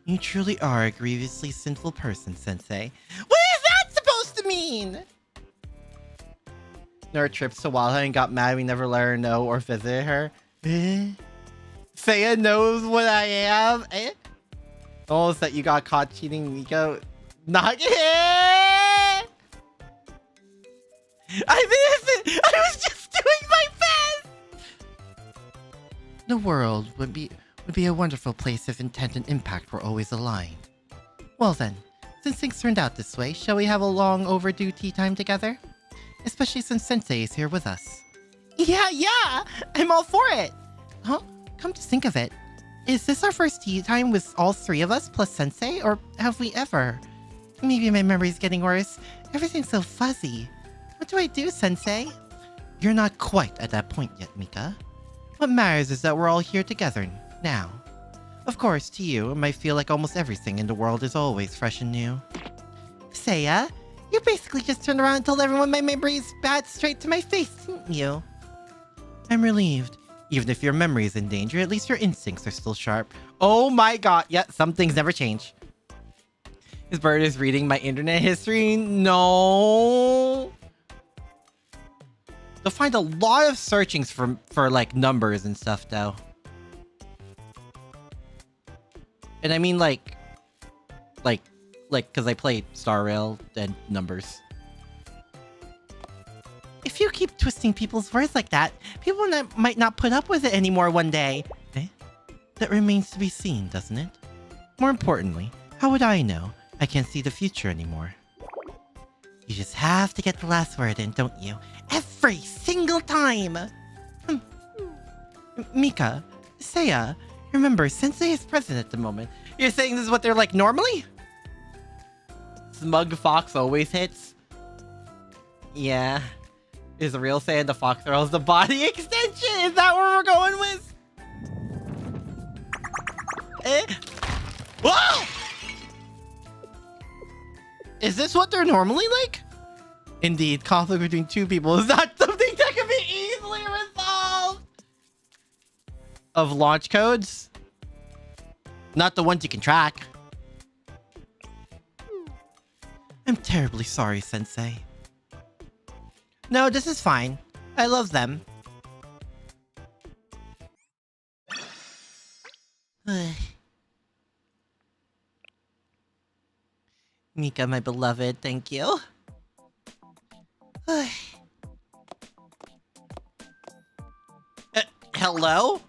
You truly are a grievously sinful person, Sensei. What is that supposed to mean? Our trips to Walha and got mad we never let her know or visited her. Seiya knows what I am. Almost that you got caught cheating Mika. Not I innocent. I was just doing my best. The world would be a wonderful place if intent and impact were always aligned. Well then, since things turned out this way, shall we have a long overdue tea time together? Especially since Sensei is here with us. Yeah, I'm all for it. Huh? Come to think of it, is this our first tea time with all three of us plus Sensei, or have we ever? Maybe my memory's getting worse. Everything's so fuzzy. What do I do, Sensei? You're not quite at that point yet, Mika. What matters is that we're all here together now. Of course, to you, it might feel like almost everything in the world is always fresh and new. Seiya, you basically just turned around and told everyone my memory is bad straight to my face, didn't you? I'm relieved. Even if your memory is in danger, at least your instincts are still sharp. Oh my god. Yeah, some things never change. This bird is reading my internet history. No. They'll find a lot of searchings for like numbers and stuff though. And I mean like because I play Star Rail and numbers. If you keep twisting people's words like that, people might not put up with it anymore one day. That remains to be seen, doesn't it? More importantly, how would I know? I can't see the future anymore. You just have to get the last word in, don't you? Every single time! Mika, Seiya, remember, Sensei is present at the moment. You're saying this is what they're like normally? Smug Fox always hits? Yeah. Is the real Saiyan the Fox Throws the body extension? Is that where we're going with? Whoa! Is this what they're normally like? Indeed, conflict between two people is not something that can be easily resolved. Of launch codes? Not the ones you can track. I'm terribly sorry, Sensei. No, this is fine. I love them. Mika, my beloved, thank you. Hello?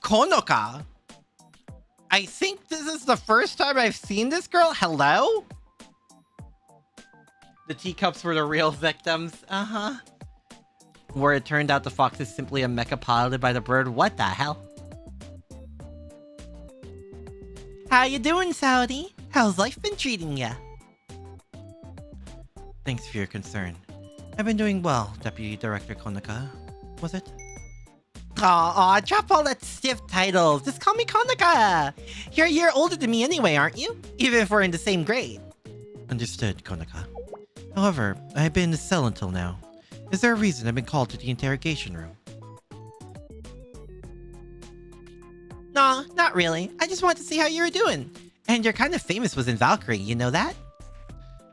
Konoka? I think this is the first time I've seen this girl. Hello? The teacups were the real victims. Uh-huh. Where it turned out the fox is simply a mecha piloted by the bird. What the hell? How you doing, Saudi? How's life been treating ya? Thanks for your concern. I've been doing well, Deputy Director Konoka. Was it? Aw, drop all that stiff titles. Just call me Konoka. You're a year older than me anyway, aren't you? Even if we're in the same grade. Understood, Konoka. However, I've been in the cell until now. Is there a reason I've been called to the interrogation room? Nah, not really. I just wanted to see how you were doing. And you're kind of famous within Valkyrie, you know that?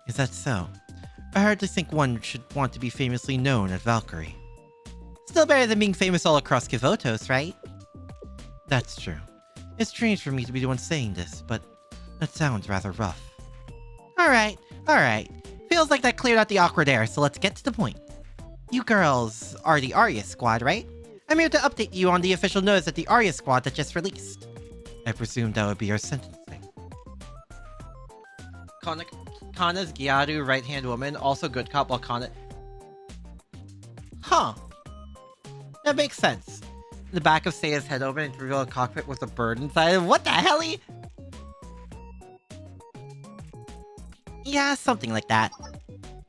Is that so? I hardly think one should want to be famously known at Valkyrie. Still better than being famous all across Kivotos, right? That's true. It's strange for me to be the one saying this, but that sounds rather rough. Alright. Feels like that cleared out the awkward air, so let's get to the point. You girls are the Arius squad, right? I'm here to update you on the official notice at the Arius squad that just released. I presume that would be our sentencing. Kana's Gyaru right-hand woman, also good cop, while Kana... Huh. That makes sense. The back of Seiya's head open and to reveal a cockpit with a bird inside. What the helly? Yeah, something like that.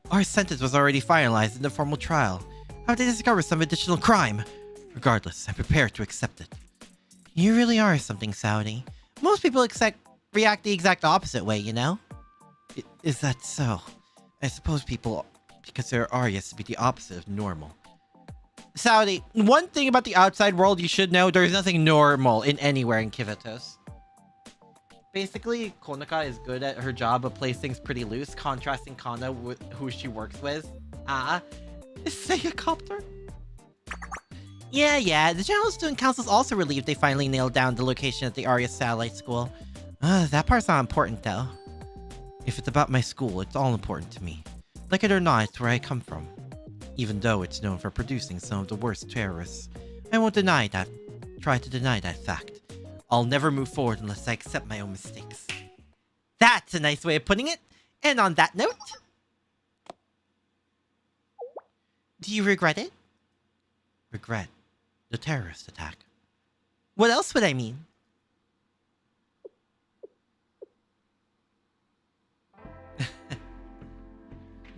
Our sentence was already finalized in the formal trial. How did they discover some additional crime? Regardless, I'm prepared to accept it. You really are something, Saudi. Most people react the exact opposite way, you know? Is that so? I suppose people consider Arius to be the opposite of normal. Saudi, one thing about the outside world you should know, there's nothing normal in anywhere in Kivotos. Basically, Konoka is good at her job but plays things pretty loose, contrasting Kana with who she works with. Is Seiya copter? Yeah, the General Student Council's also relieved they finally nailed down the location at the Arius Satellite School. That part's not important though. If it's about my school, it's all important to me. Like it or not, it's where I come from. Even though it's known for producing some of the worst terrorists, I won't try to deny that fact. I'll never move forward unless I accept my own mistakes. That's a nice way of putting it. And on that note... Do you regret it? Regret? The terrorist attack. What else would I mean?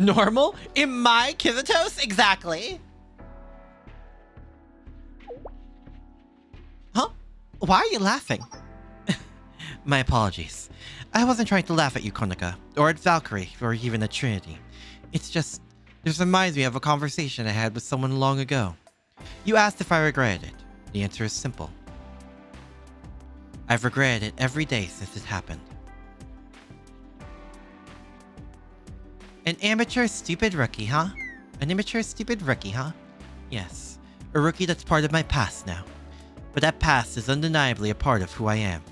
Normal? In my Kivotos? Exactly. Huh? Why are you laughing? My apologies. I wasn't trying to laugh at you, Konoka, or at Valkyrie, or even at Trinity. It's just, this reminds me of a conversation I had with someone long ago. You asked if I regretted it. The answer is simple. I've regretted it every day since it happened. An amateur stupid rookie, huh? An immature stupid rookie, huh? Yes, a rookie that's part of my past now. But that past is undeniably a part of who I am.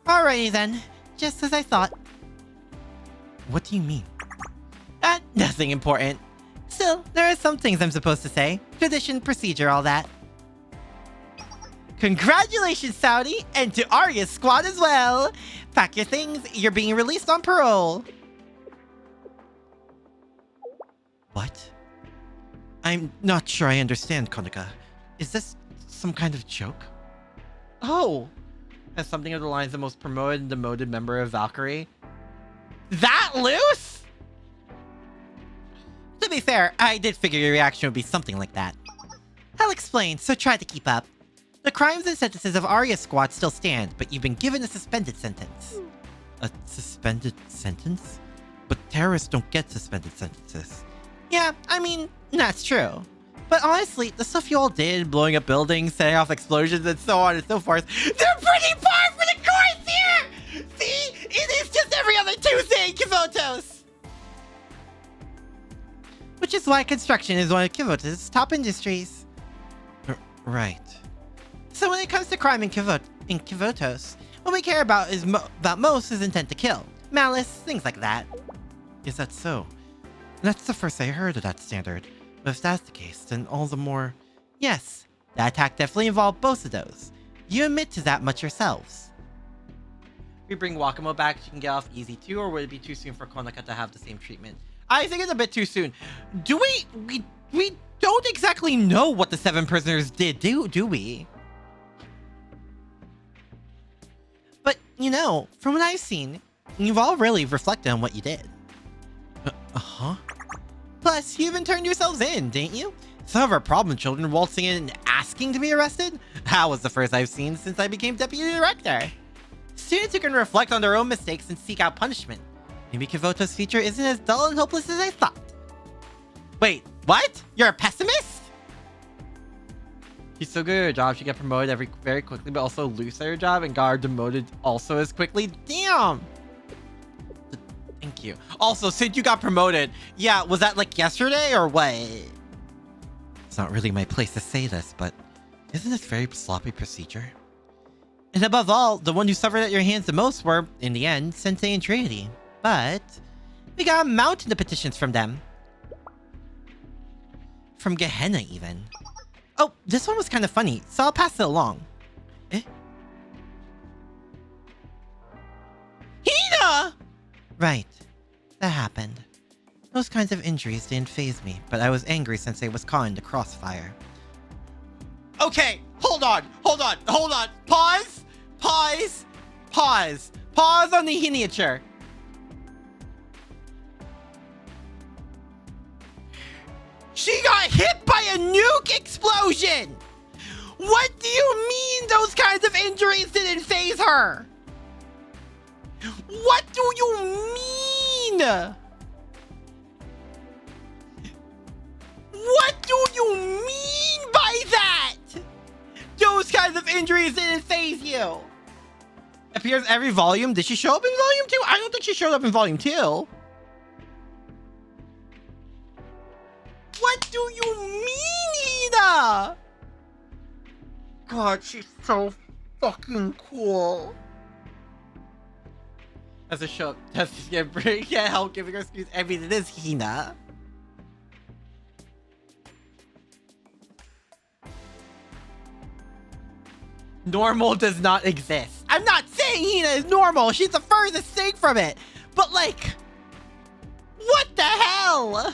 Alrighty then, just as I thought. What do you mean? Nothing important. Still, there are some things I'm supposed to say. Tradition, procedure, all that. Congratulations, Saudi, and to Arius squad as well. Pack your things, you're being released on parole. What? I'm not sure I understand, Konoka. Is this some kind of joke? Oh, as something of the lines the most promoted and demoted member of Valkyrie. That loose? To be fair, I did figure your reaction would be something like that. I'll explain, so try to keep up. The crimes and sentences of Arius squad still stand, but you've been given a suspended sentence. A suspended sentence? But terrorists don't get suspended sentences. Yeah, I mean, that's true. But honestly, the stuff you all did, blowing up buildings, setting off explosions, and so on and so forth, they're pretty par for the course here! See? It is just every other Tuesday in Kivotos! Which is why construction is one of Kivotos' top industries. Right. So when it comes to crime in Kivotos, what we care about most is intent to kill, malice, things like that. Is that so? That's the first I heard of that standard. But if that's the case, then all the more... Yes, that attack definitely involved both of those. You admit to that much yourselves. We bring Wakamo back, she can get off easy too, or would it be too soon for Konaka to have the same treatment? I think it's a bit too soon. Do we don't exactly know what the 7 prisoners did, do we? But, you know, from what I've seen, you've all really reflected on what you did. Uh-huh. Plus, you even turned yourselves in, didn't you? Some of our problem children waltzing in and asking to be arrested? That was the first I've seen since I became deputy director. Students who can reflect on their own mistakes and seek out punishment. Maybe Kivoto's future isn't as dull and hopeless as I thought. Wait, what? You're a pessimist? She's so good at her job, she got promoted very quickly, but also loose at her job and got her demoted also as quickly. Damn! Thank you. Also, since you got promoted, yeah, was that like yesterday or what? It's not really my place to say this, but isn't this very sloppy procedure? And above all, the one who suffered at your hands the most were, in the end, Sensei and Trinity. But we got a mountain of petitions from them. From Gehenna, even. Oh, this one was kind of funny, so I'll pass it along. Eh? Hina! Right. That happened. Those kinds of injuries didn't faze me, but I was angry since I was caught in the crossfire. Okay, hold on. Pause on the miniature. She got hit by a nuke explosion! What do you mean those kinds of injuries didn't faze her? What do you mean? What do you mean by that? Those kinds of injuries didn't faze you. Appears every volume. Did she show up in volume 2? I don't think she showed up in volume 2. What do you mean, Hina? God, she's so fucking cool. As a show, can't help giving her excuse. I mean, it is Hina. Normal does not exist. I'm not saying Hina is normal. She's the furthest thing from it. But like, what the hell?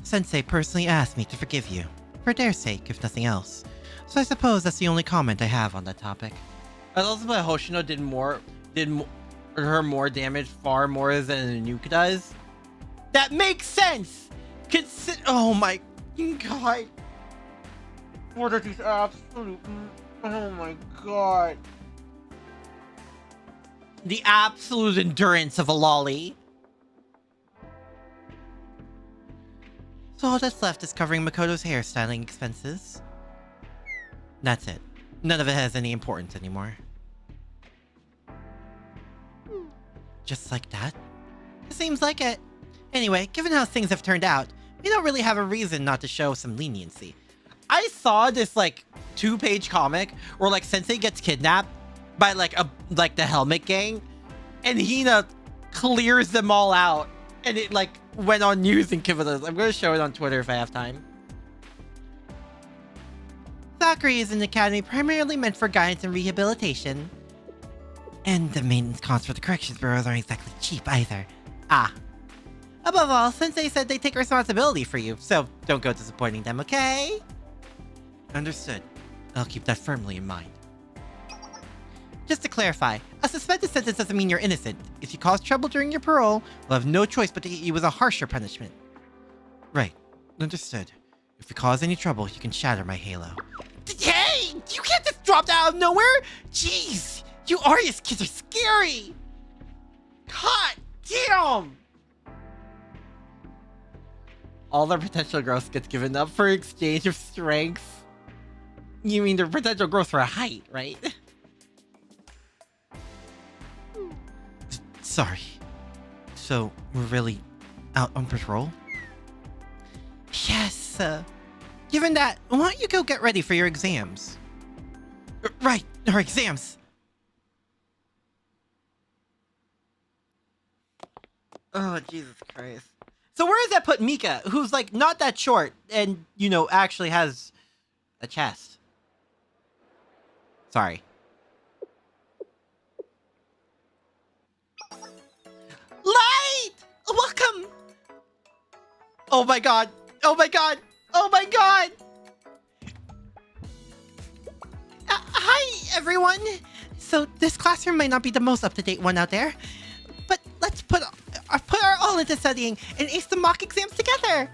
Sensei personally asked me to forgive you, for their sake, if nothing else. So I suppose that's the only comment I have on that topic. I also thought Hoshino did her more damage, far more than a nuke does. That makes sense. Oh my god. What are these absolute? Oh my god. The absolute endurance of a lolly. So all that's left is covering Makoto's hairstyling expenses. That's it. None of it has any importance anymore. Just like that? It seems like it. Anyway, given how things have turned out, we don't really have a reason not to show some leniency. I saw this like 2-page comic where like Sensei gets kidnapped by like the Helmet Gang, and Hina clears them all out, and it like went on news in Kivotos. I'm gonna show it on Twitter if I have time. Zachary is an academy primarily meant for guidance and rehabilitation. And the maintenance costs for the corrections bureaus aren't exactly cheap either. Ah. Above all, Sensei said they take responsibility for you, so don't go disappointing them, okay? Understood. I'll keep that firmly in mind. Just to clarify, a suspended sentence doesn't mean you're innocent. If you cause trouble during your parole, we'll have no choice but to hit you with a harsher punishment. Right. Understood. If we cause any trouble, you can shatter my halo. Hey! You can't just drop that out of nowhere! Jeez! You Arius kids are scary! God damn! All their potential growth gets given up for exchange of strength. You mean their potential growth for a height, right? Sorry. So, we're really out on patrol? Yes, given that, why don't you go get ready for your exams? Right, our exams! Oh, Jesus Christ. So where does that put Mika, who's like not that short and, you know, actually has a chest? Sorry. Light! Welcome! Oh my god! Oh my god! Oh my god! Hi, everyone! So, this classroom might not be the most up-to-date one out there, but let's put our all into studying and ace the mock exams together!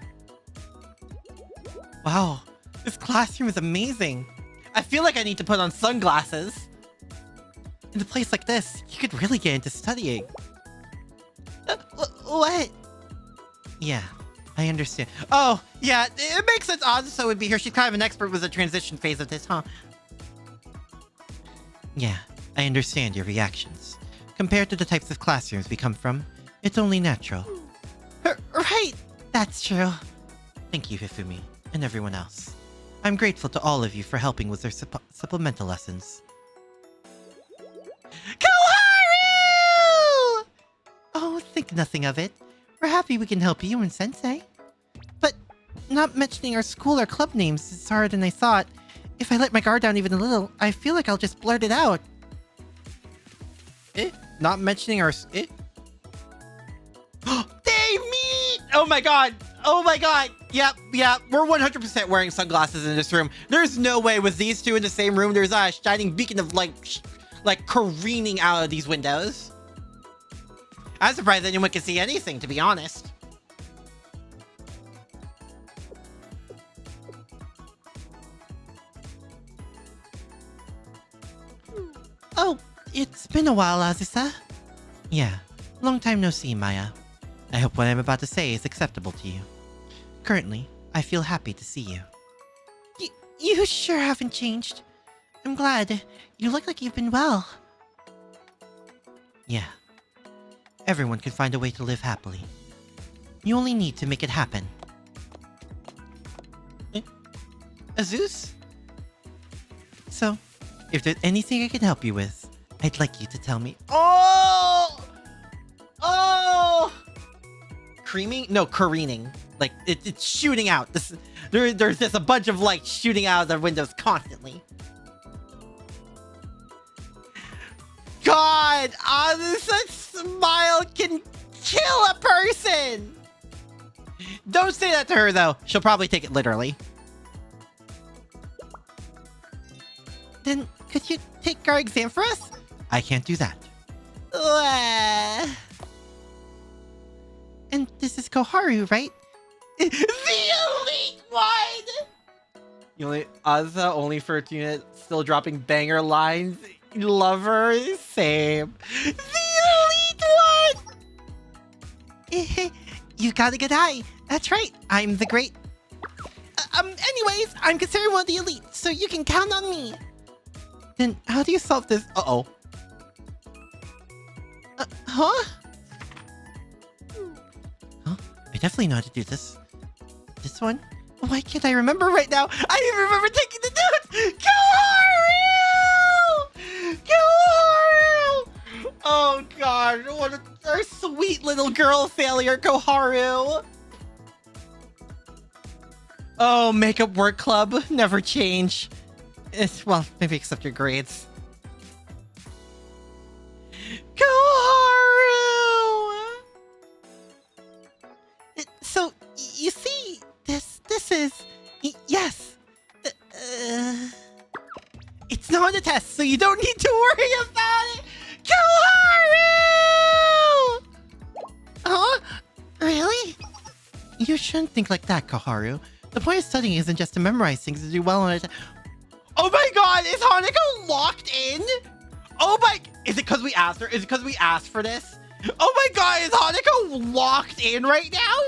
Wow, this classroom is amazing. I feel like I need to put on sunglasses. In a place like this, you could really get into studying. What? Yeah, I understand. Oh, yeah, it makes sense. Azusa would be here. She's kind of an expert with the transition phase of this, huh? Yeah, I understand your reactions. Compared to the types of classrooms we come from, it's only natural. Right! That's true. Thank you, Hifumi, and everyone else. I'm grateful to all of you for helping with their supplemental lessons. Koharu! Oh, think nothing of it. We're happy we can help you and Sensei. But not mentioning our school or club names is harder than I thought. If I let my guard down even a little, I feel like I'll just blurt it out. Not mentioning our... They meet! Oh my god! Oh my god! Yep, we're 100% wearing sunglasses in this room. There's no way with these two in the same room there's a shining beacon of like careening out of these windows. I'm surprised anyone can see anything, to be honest. Oh, it's been a while, Azusa. Yeah, long time no see, Maya. I hope what I'm about to say is acceptable to you. Currently, I feel happy to see you. You sure haven't changed. I'm glad. You look like you've been well. Yeah. Everyone can find a way to live happily. You only need to make it happen. Azus? So, if there's anything I can help you with, I'd like you to tell me. Oh! Oh! Creaming? No, careening. Like, it's shooting out. There's just a bunch of light shooting out of the windows constantly. God! Such smile can kill a person! Don't say that to her, though. She'll probably take it literally. Then, could you take our exam for us? I can't do that. And this is Koharu, right? The elite one! Azusa, only for a unit, still dropping banger lines. Love her, same. The elite one! You got a good eye. That's right, I'm the great... anyways, I'm considered one of the elite, so you can count on me. Then how do you solve this? Uh-oh. Huh? Huh? I definitely know how to do this. This one? Why can't I remember right now? I even remember taking the notes! Koharu! Oh god, what a sweet little girl failure, Koharu! Oh, makeup work club, never change. Well, maybe except your grades. Koharu! So, you see, this is... Yes. It's not a test, so you don't need to worry about it! Koharu! Huh? Really? You shouldn't think like that, Koharu. The point of studying isn't just to memorize things to do well on it. Oh my god, is Hanako locked in? Oh my, is it because we asked her? Is it because we asked for this? Oh my god, is Hanako locked in right now?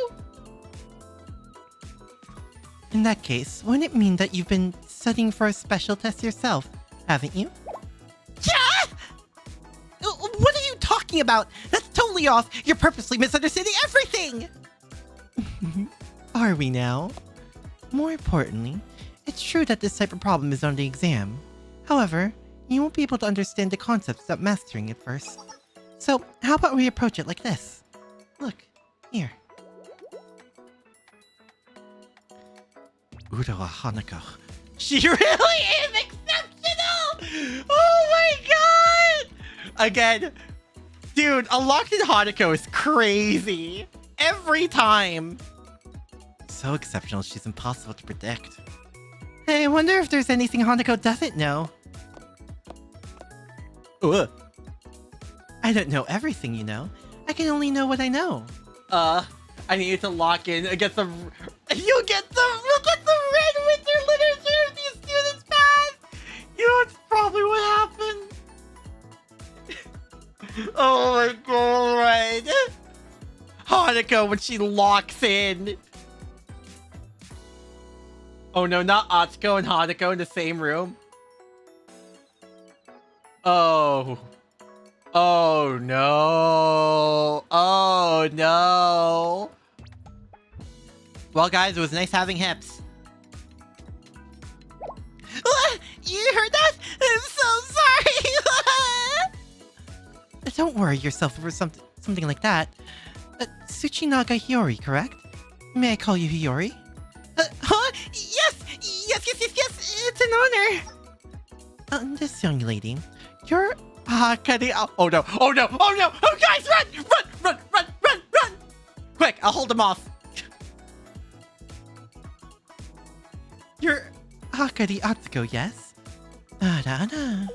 In that case, wouldn't it mean that you've been studying for a special test yourself, haven't you? Yeah! What are you talking about? That's totally off. You're purposely misunderstanding everything. Are we now? More importantly, it's true that this type of problem is on the exam. However, you won't be able to understand the concepts without mastering it first. So, how about we approach it like this? Look, here. Urawa Hanako. She really is exceptional! Oh my god! Again, dude, a locked in Hanako is crazy. Every time. So exceptional, she's impossible to predict. Hey, I wonder if there's anything Hanako doesn't know. Ugh. I don't know everything, you know. I can only know what I know. I need you to lock in against the. You'll get the red winter literature if these students pass. You know, it's probably what happened. Oh my god, right? Hanako when she locks in. Oh no, not Atsuko and Hanako in the same room. Oh. Oh no. Oh no. Well guys, it was nice having hips. You heard that? I'm so sorry. Don't worry yourself over something like that. Tsuchinaga Hiyori, correct? May I call you Hiyori? Huh? Yes! It's an honor! This young lady, you're... Akari... Oh no, oh no, oh no! Oh guys, run! Quick, I'll hold them off. You're Akari Atsuko, yes? Arana.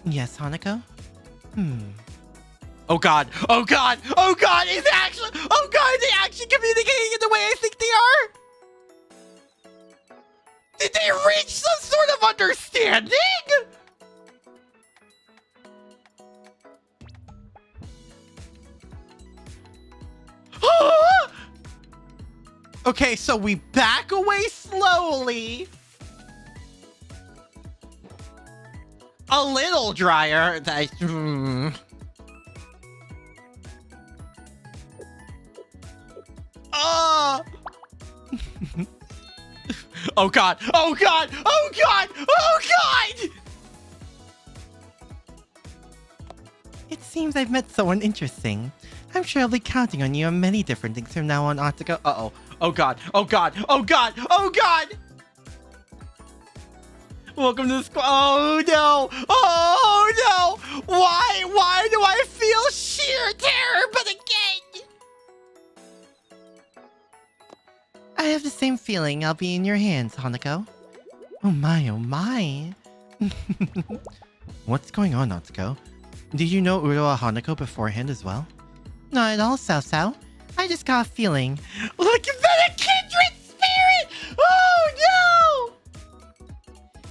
Yes, Hanako? Oh god, oh god, oh god, is it actually... Oh god, are they actually communicating in the way I think they are? Did they reach some sort of understanding? Okay, so we back away slowly. A little drier. Oh god! Oh god! Oh god! Oh god! It seems I've met someone interesting. I'm sure I'll be counting on you on many different things from now on, Atsuko. Uh-oh. Oh god. Oh god. Oh god. Oh god! Welcome to the squad. Oh no! Oh no! Why do I feel sheer terror but again? I have the same feeling I'll be in your hands, Hanako. Oh my, oh my. What's going on, Atsuko? Did you know Urawa Hanako beforehand as well? Not at all, Sao. I just got a feeling. Look at that, a kindred spirit! Oh no!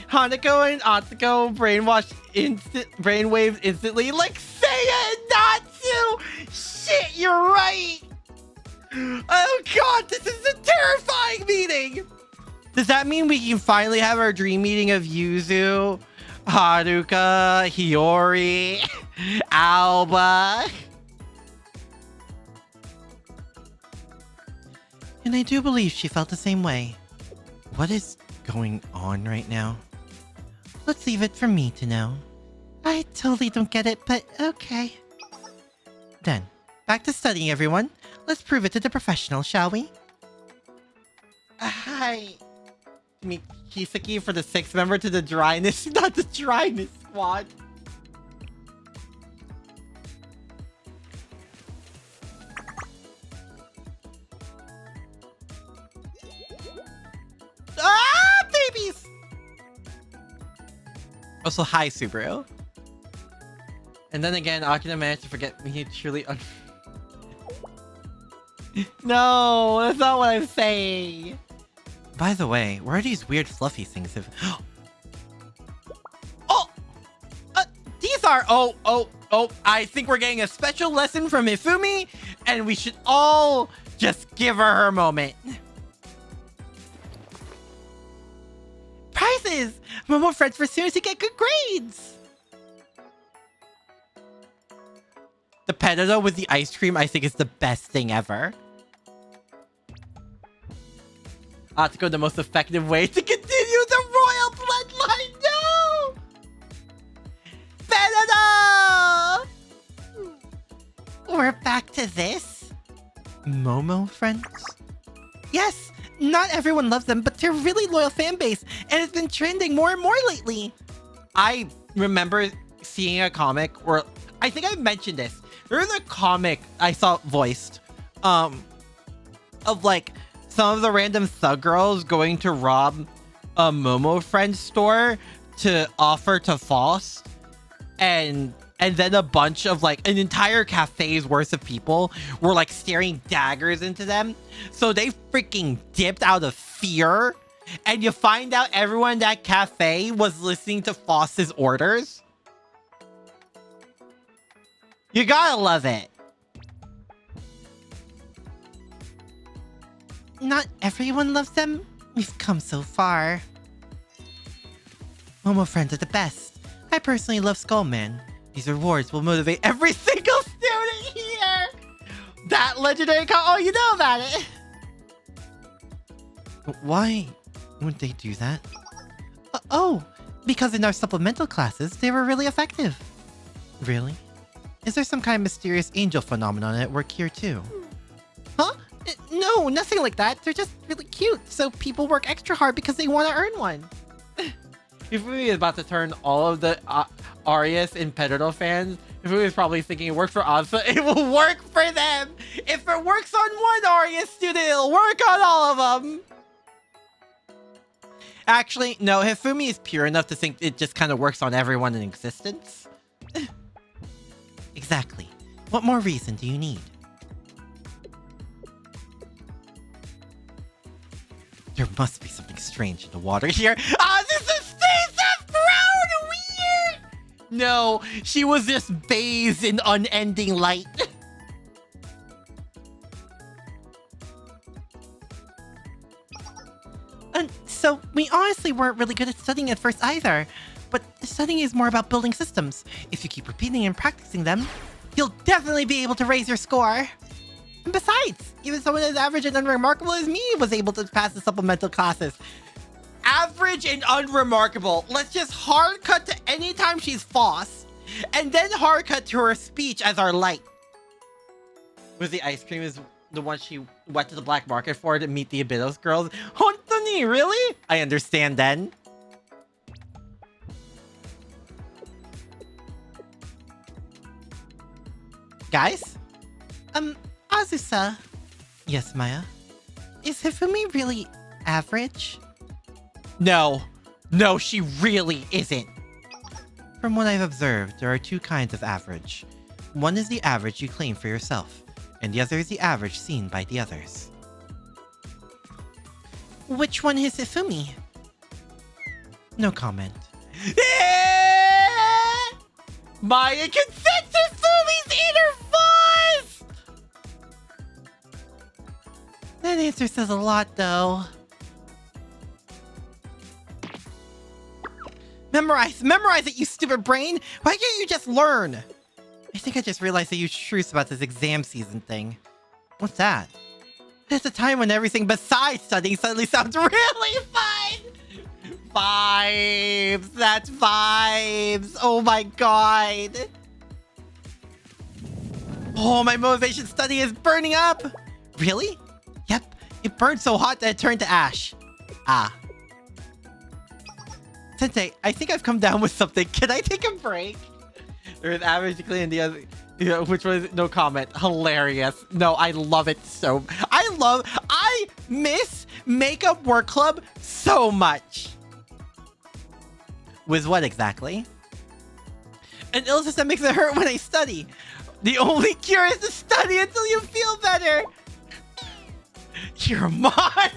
Hanako and Atsuko brainwave instantly like Seiya and Natsu! Shit, you're right! Oh god, this is a terrifying meeting! Does that mean we can finally have our dream meeting of Yuzu, Haruka, Hiyori, Alba? And I do believe she felt the same way. What is going on right now? Let's leave it for me to know. I totally don't get it, but okay. Then, back to studying, everyone. Let's prove it to the professionals, shall we? Hi. Me, Kisaki for the 6th member to the dryness, not the dryness squad. Ah, babies! Also, hi, Subaru. And then again, Akina managed to forget me truly No, that's not what I'm saying. By the way, where are these weird fluffy things? Oh! are. Oh, I think we're getting a special lesson from Hifumi, and we should all just give her moment. Prizes! Momo friends for students to get good grades! The pedo with the ice cream, I think, is the best thing ever. Atsuko, the most effective way to continue the royal bloodline. No! Pedo! We're back to this? Momo friends? Yes! Not everyone loves them, but they're a really loyal fan base, and it's been trending more and more lately. I remember seeing a comic where I think I mentioned this. There was a comic I saw voiced of like some of the random thug girls going to rob a Momo friend store to offer to Faust, and then a bunch of like an entire cafe's worth of people were like staring daggers into them. So they freaking dipped out of fear. And you find out everyone in that cafe was listening to Faust's orders. You gotta love it. Not everyone loves them. We've come so far. Momo friends are the best. I personally love Skullman. These rewards will motivate Every single student here. That legendary oh, you know about it. Why would they do that? Oh, because in our supplemental classes, they were really effective. Really? Is there some kind of mysterious angel phenomenon at work here too? Huh? No, nothing like that. They're just really cute, so people work extra hard because they want to earn one. Hifumi is about to turn all of the Arius and Pedro fans. Hifumi is probably thinking it worked for Asa. It will work for them. If it works on one Arius student, it'll work on all of them. Actually, no, Hifumi is pure enough to think it just kind of works on everyone in existence. Exactly. What more reason do you need? There must be something strange in the water here. This is so brown weird! No, she was just bathed in unending light. And so, we honestly weren't really good at studying at first either. But studying is more about building systems. If you keep repeating and practicing them, you'll definitely be able to raise your score. And besides, even someone as average and unremarkable as me was able to pass the supplemental classes. Average and unremarkable. Let's just hard cut to any time she's Foss, and then hard cut to her speech as our light. Was the ice cream is the one she went to the black market for to meet the Abydos girls? Hontoni, really? I understand then. Guys? Azusa. Yes, Maya? Is Hifumi really average? No, she really isn't. From what I've observed, there are two kinds of average. One is the average you claim for yourself, and the other is the average seen by the others. Which one is Hifumi? No comment. Maya can sense Hifumi's inner voice! That answer says a lot, though. Memorize it, you stupid brain! Why can't you just learn? I think I just realized that you truth about this exam season thing. What's that? It's a time when everything besides studying suddenly sounds really fun! Vibes! That's vibes! Oh my god! Oh, my motivation to study is burning up! Really? Yep, it burned so hot that it turned to ash. Ah. Sensei, I think I've come down with something. Can I take a break? There is average clean and the other, which was no comment. Hilarious. No, I love it so. I miss Makeup Work Club so much. With what exactly? An illness that makes it hurt when I study. The only cure is to study until you feel better. You're a monster.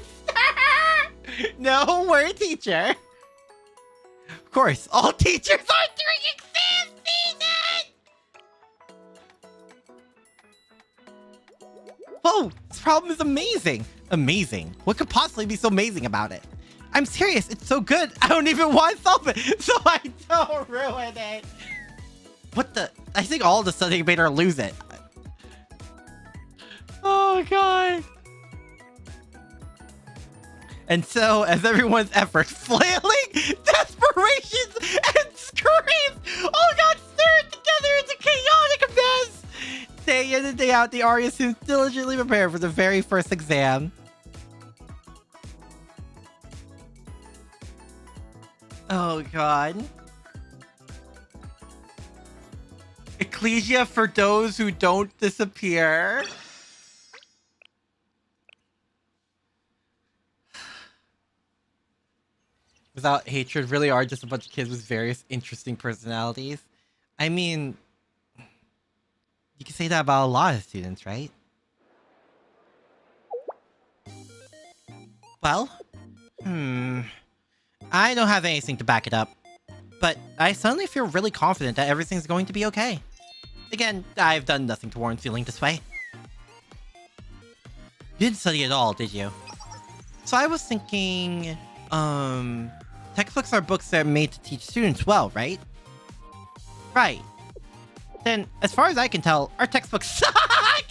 No, we're a teacher. Of course, all teachers are doing exam season! Whoa, this problem is amazing. Amazing? What could possibly be so amazing about it? I'm serious, it's so good. I don't even want to solve it, so I don't ruin it. What the? I think all of the sudden made her lose it. Oh, God. And so, as everyone's efforts, flailing, desperations, and screams all got stirred together into chaotic mess. Day in and day out, the Arius seems diligently prepared for the very first exam. Oh, God. Ecclesia for those who don't disappear. Without hatred, really are just a bunch of kids with various interesting personalities. I mean, you can say that about a lot of students, right? Well, I don't have anything to back it up, but I suddenly feel really confident that everything's going to be okay. Again, I've done nothing to warrant feeling this way. You didn't study at all, did you? So I was thinking, textbooks are books that are made to teach students well, right? Right. Then, as far as I can tell, our textbooks suck!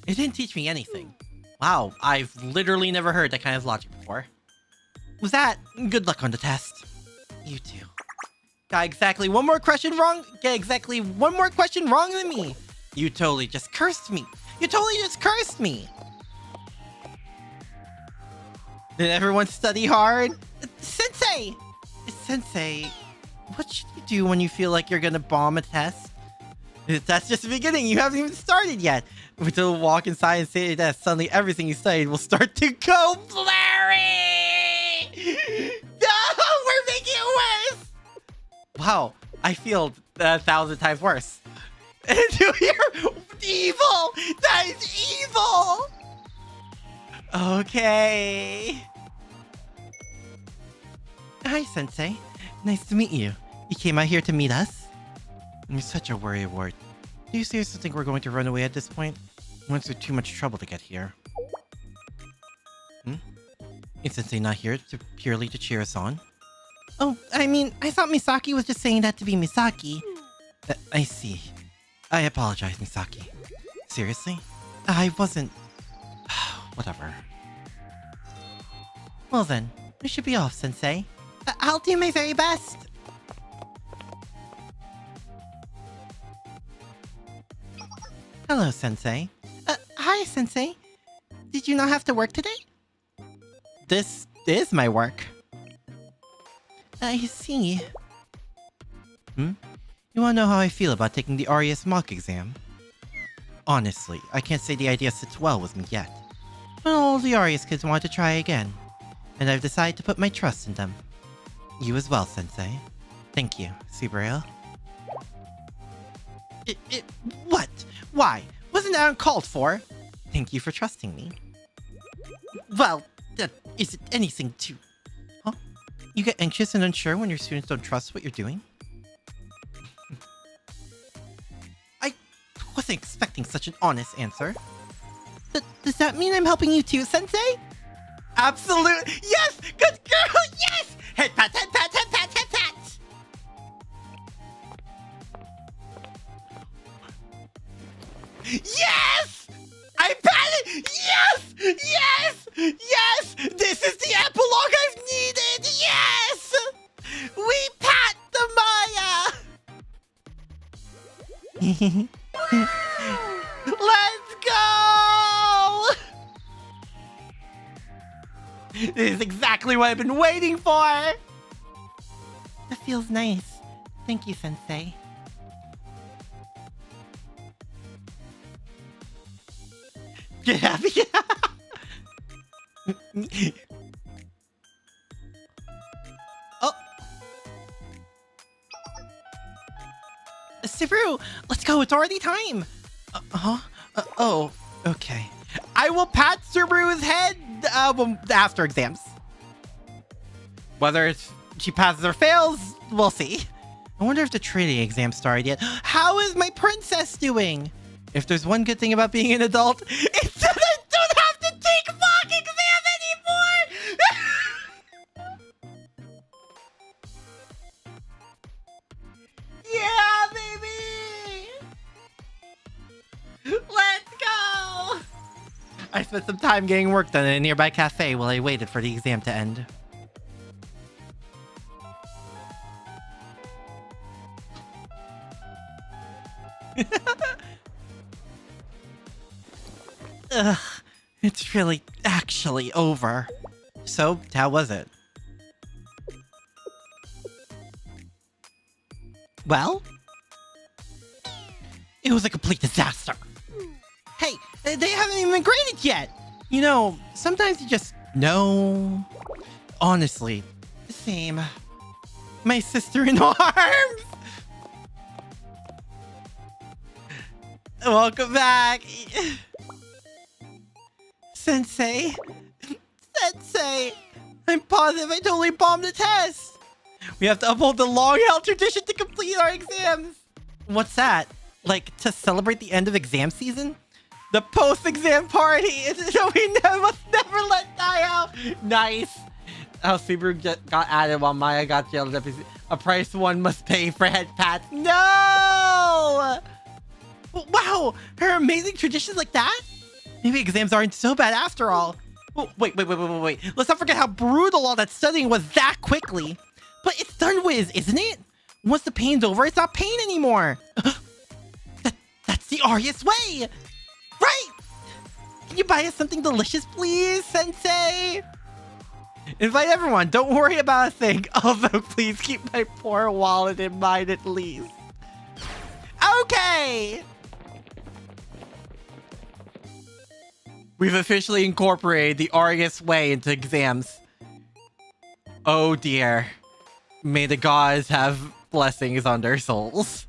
It didn't teach me anything. Wow, I've literally never heard that kind of logic before. Was that? Good luck on the test. You too. Got exactly one more question wrong? Get exactly one more question wrong than me. You totally just cursed me. You totally just cursed me. Did everyone study hard? Sensei! Sensei, what should you do when you feel like you're gonna bomb a test? That's just the beginning. You haven't even started yet. Until walk inside and say that suddenly everything you studied will start to go blurry! No! We're making it worse! Wow, I feel 1,000 times worse. You're evil! That is evil! Okay. Hi, Sensei. Nice to meet you. You came out here to meet us? You're such a worrywart. Do you seriously think we're going to run away at this point? Once through too much trouble to get here. Is Sensei not here purely to cheer us on? Oh, I mean, I thought Misaki was just saying that to be Misaki. I see. I apologize, Misaki. Seriously? I wasn't... Whatever. Well then, we should be off, Sensei. I'll do my very best. Hello, Sensei. Hi, Sensei. Did you not have to work today? This is my work. I see. You wanna know how I feel about taking the Arius mock exam? Honestly, I can't say the idea sits well with me yet. But all the Arius kids want to try again. And I've decided to put my trust in them. You as well, Sensei. Thank you, VTuberEN. What? Why? Wasn't that uncalled for? Thank you for trusting me. Well, that isn't anything to... Huh? You get anxious and unsure when your students don't trust what you're doing? I wasn't expecting such an honest answer. Does that mean I'm helping you too, Sensei? Absolutely! Yes! Good girl! Yes! Head pat, head pat, head pat, head pat! Yes! I patted! Yes! Yes! Yes! This is the epilogue I've needed! Yes! We pat the Maya! Let's go! This is exactly what I've been waiting for! That feels nice. Thank you, Sensei. Get happy. Oh. Subaru, let's go. It's already time. Oh, okay. I will pat Subaru's head after exams. Whether she passes or fails, we'll see. I wonder if the trading exam started yet. How is my princess doing? If there's one good thing about being an adult, it's that I don't have to take mock exam anymore! Yeah, baby! Let's go! I spent some time getting work done in a nearby cafe while I waited for the exam to end. Ugh, it's really actually over. So, how was it? Well, it was a complete disaster. Hey, they haven't even graded yet. You know, sometimes you just know. Honestly, same. My sister in arms. Welcome back. Sensei. Sensei. I'm positive I totally bombed the test. We have to uphold the long-held tradition to complete our exams. What's that? Like, to celebrate the end of exam season? The post-exam party is so we must never let die out. Nice. How Subaru got added while Maya got jailed. A price one must pay for head pats. No! Wow, her amazing traditions like that? Maybe exams aren't so bad after all. Oh, wait. Let's not forget how brutal all that studying was that quickly. But it's done with, isn't it? Once the pain's over, it's not pain anymore. That's the Arius way! Right! Can you buy us something delicious, please, Sensei? Invite everyone. Don't worry about a thing. Although, please keep my poor wallet in mind at least. Okay! We've officially incorporated the Arius way into exams. Oh dear. May the gods have blessings on their souls.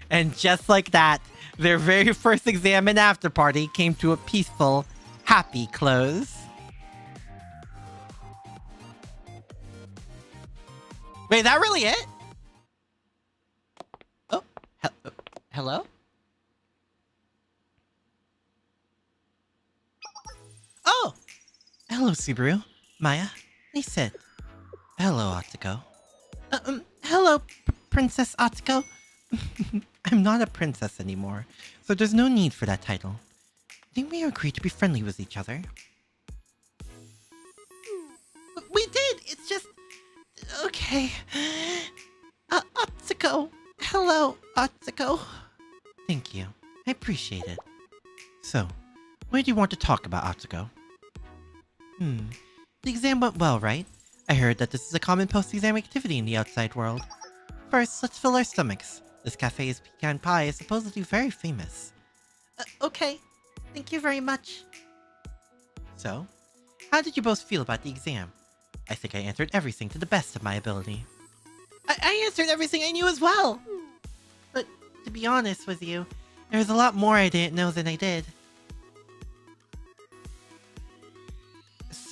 And just like that, their very first exam and after party came to a peaceful, happy close. Wait, is that really it? Oh, hello? Oh! Hello, Subaru. Maya, please sit. Hello, Atsuko. Hello, Princess Atsuko. I'm not a princess anymore, so there's no need for that title. Didn't we agree to be friendly with each other? We did! It's just... Okay. Atsuko. Hello, Atsuko. Thank you. I appreciate it. So, what do you want to talk about, Atsuko? The exam went well, right? I heard that this is a common post-exam activity in the outside world. First, let's fill our stomachs. This cafe's pecan pie is supposedly very famous. Okay. Thank you very much. So, how did you both feel about the exam? I think I answered everything to the best of my ability. I answered everything I knew as well! But, to be honest with you, there's a lot more I didn't know than I did.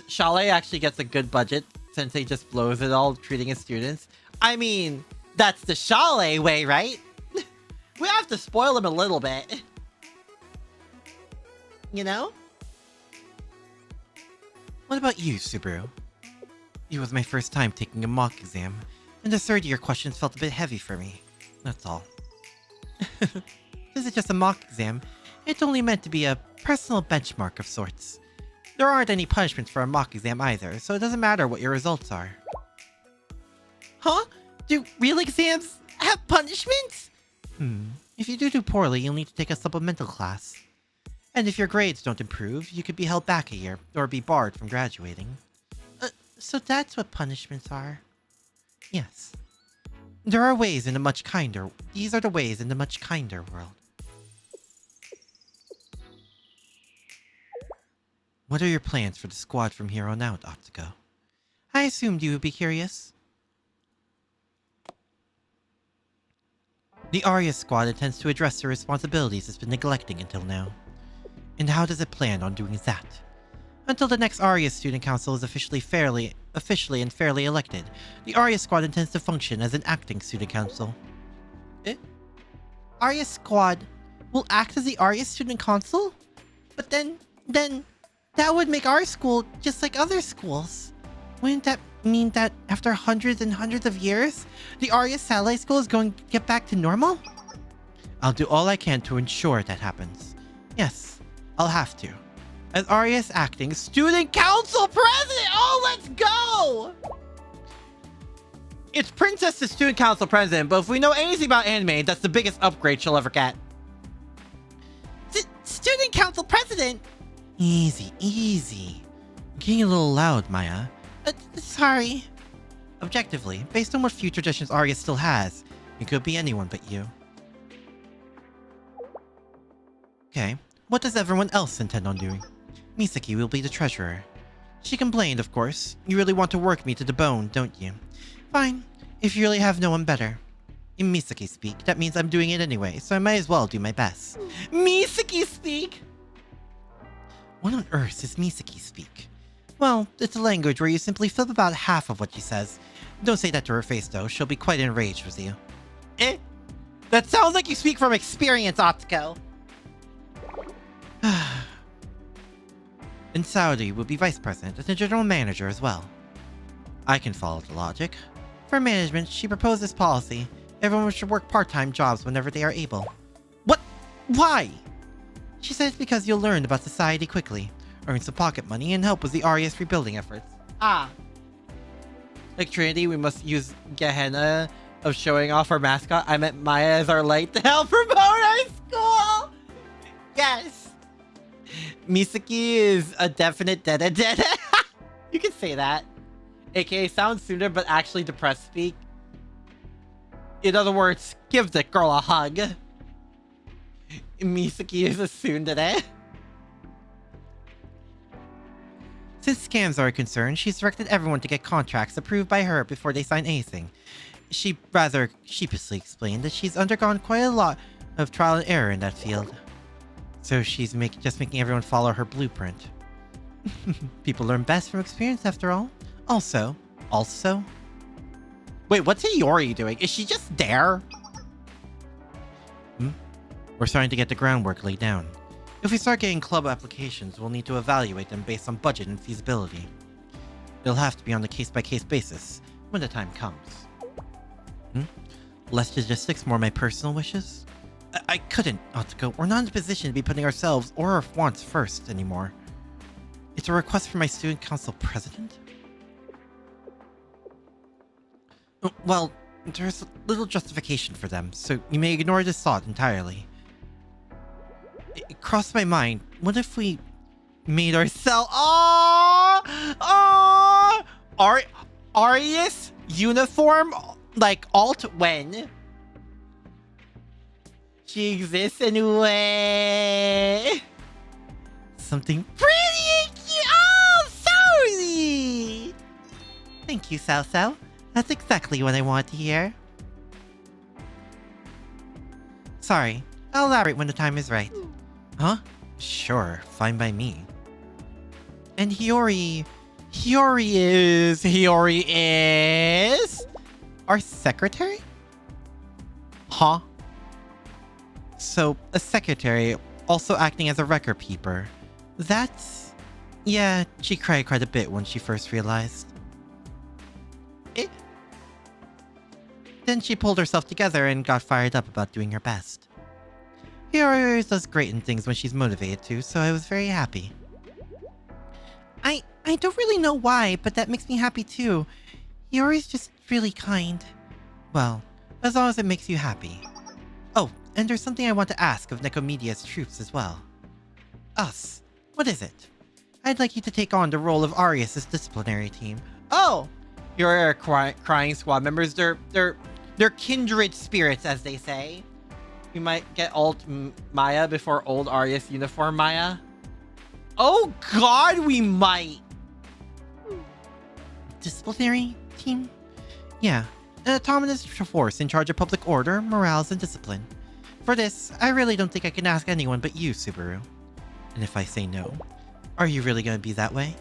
Chalet actually gets a good budget since he just blows it all treating his students. I mean, that's the Chalet way, right? We have to spoil him a little bit. You know? What about you, Subaru? It was my first time taking a mock exam, and the third-year questions felt a bit heavy for me. That's all. This is just a mock exam. It's only meant to be a personal benchmark of sorts. There aren't any punishments for a mock exam either, so it doesn't matter what your results are. Huh? Do real exams have punishments? If you do poorly, you'll need to take a supplemental class. And if your grades don't improve, you could be held back a year, or be barred from graduating. So that's what punishments are? Yes. There are ways in a much kinder... These are the ways in the much kinder world. What are your plans for the squad from here on out, Atsuko? I assumed you would be curious. The Arius squad intends to address the responsibilities it's been neglecting until now. And how does it plan on doing that? Until the next Arius Student Council is officially officially and fairly elected, the Arius Squad intends to function as an acting student council. Arius Squad will act as the Arius Student Council? But then, that would make our school just like other schools. Wouldn't that mean that after hundreds and hundreds of years, the Arius Satellite School is going to get back to normal? I'll do all I can to ensure that happens. Yes, I'll have to. As Arius Acting Student Council President! Oh, let's go! It's Princess to Student Council President, but if we know anything about anime, that's the biggest upgrade she'll ever get. Student Council President? Easy, easy. I'm getting a little loud, Maya. Sorry. Objectively, based on what few traditions Arius still has, it could be anyone but you. Okay, what does everyone else intend on doing? Misaki will be the treasurer. She complained, of course. You really want to work me to the bone, don't you? Fine, if you really have no one better. In Misaki speak, that means I'm doing it anyway, so I might as well do my best. Misaki speak? What on earth is Misaki speak? Well, it's a language where you simply flip about half of what she says. Don't say that to her face though, she'll be quite enraged with you. That sounds like you speak from experience, Atsuko. And Saudi will be vice president and the general manager as well. I can follow the logic. For management, she proposed this policy. Everyone should work part-time jobs whenever they are able. What? Why? She said it's because you'll learn about society quickly, earn some pocket money, and help with the Arius rebuilding efforts. Like Trinity, we must use Gehenna of showing off our mascot. I meant Maya as our light to help promote our school! Yes! Misaki is a definite deda. You can say that. AKA sounds sooner, but actually depressed speak. In other words, give the girl a hug. Misaki is a tsundere. Since scams are a concern, she's directed everyone to get contracts approved by her before they sign anything. She rather sheepishly explained that she's undergone quite a lot of trial and error in that field. So she's just making everyone follow her blueprint. People learn best from experience after all. Also... Wait, what's Hiyori doing? Is she just there? We're starting to get the groundwork laid down. If we start getting club applications, we'll need to evaluate them based on budget and feasibility. It'll have to be on a case-by-case basis when the time comes. Less logistics, more my personal wishes? I couldn't, Atsuko. We're not in a position to be putting ourselves or our wants first anymore. It's a request from my student council president? Well, there's little justification for them, so you may ignore this thought entirely. It crossed my mind, what if we made ourselves... Arius uniform? Like alt when? She exists anyway. Something pretty cute. Oh, sorry. Thank you, Sao Sao. That's exactly what I want to hear. Sorry, I'll elaborate when the time is right. Huh? Sure, fine by me. And Hiyori is... our secretary? Huh? So, a secretary, also acting as a record keeper. That's... yeah, she cried quite a bit when she first realized. Then she pulled herself together and got fired up about doing her best. Hiyori always does great in things when she's motivated to, so I was very happy. I don't really know why, but that makes me happy too. Hiyori's just really kind. Well, as long as it makes you happy. Oh, and there's something I want to ask of Necomedia's troops as well. Us. What is it? I'd like you to take on the role of Arius' disciplinary team. Oh! Your crying squad members, they're kindred spirits, as they say. We might get alt Maya before old Arius uniform Maya. Oh god, we might! Disciplinary team? Yeah, an autonomous force in charge of public order, morals, and discipline. For this, I really don't think I can ask anyone but you, Subaru. And if I say no, are you really gonna be that way?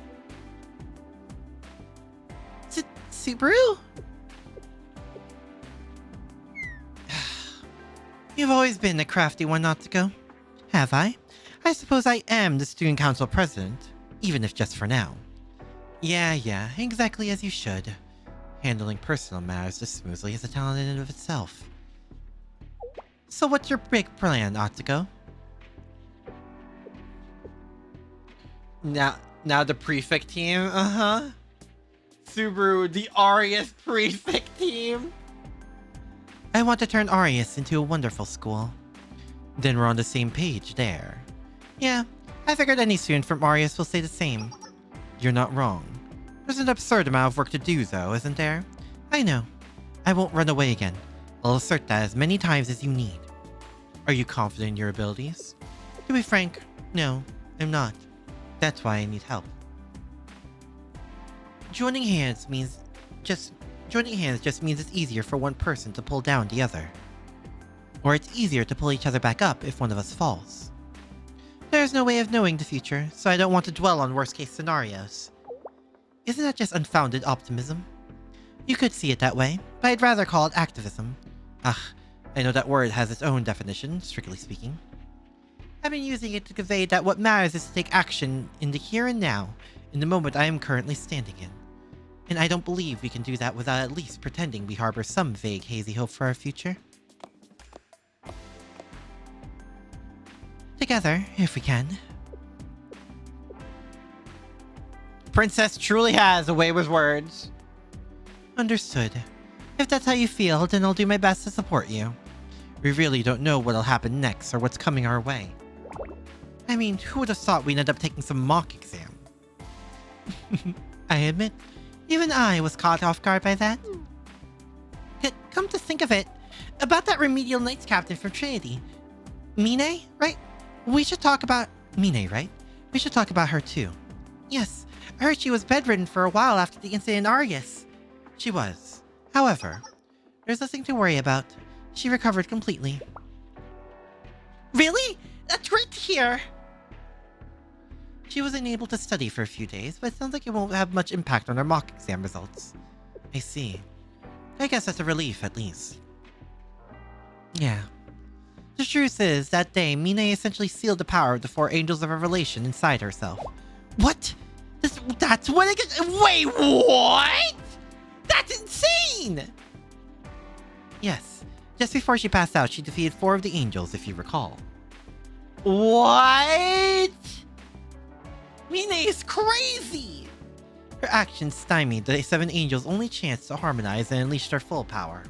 Subaru? You've always been a crafty one, Natsuko. Have I? I suppose I am the student council president, even if just for now. Yeah, exactly as you should. Handling personal matters as smoothly is a talent in and of itself. So what's your big plan, Natsuko? Now the prefect team, Subaru, the Arius prefect team. I want to turn Arius into a wonderful school. Then we're on the same page there. Yeah, I figured any student from Arius will say the same. You're not wrong. There's an absurd amount of work to do though, isn't there? I know. I won't run away again. I'll assert that as many times as you need. Are you confident in your abilities? To be frank, no, I'm not. That's why I need help. Joining hands just means it's easier for one person to pull down the other. Or it's easier to pull each other back up if one of us falls. There's no way of knowing the future, so I don't want to dwell on worst-case scenarios. Isn't that just unfounded optimism? You could see it that way, but I'd rather call it activism. I know that word has its own definition, strictly speaking. I've been using it to convey that what matters is to take action in the here and now, in the moment I am currently standing in. And I don't believe we can do that without at least pretending we harbor some vague, hazy hope for our future. Together, if we can. Princess truly has a way with words. Understood. If that's how you feel, then I'll do my best to support you. We really don't know what'll happen next or what's coming our way. I mean, who would have thought we'd end up taking some mock exam? I admit, even I was caught off guard by that. Come to think of it, about that remedial Knights captain from Trinity. Mine, right? We should talk about... Mine, right? We should talk about her too. Yes, I heard she was bedridden for a while after the incident in Arius. She was. However, there's nothing to worry about. She recovered completely. Really? That's great to hear! She wasn't able to study for a few days, but it sounds like it won't have much impact on her mock exam results. I see. I guess that's a relief, at least. Yeah. The truth is, that day, Mine essentially sealed the power of the 4 angels of revelation inside herself. What? That's what it gets— Wait, what? That's insane! Yes. Just before she passed out, she defeated 4 of the angels, if you recall. What? Mine is crazy! Her actions stymied the 7 angels' only chance to harmonize and unleash their full power.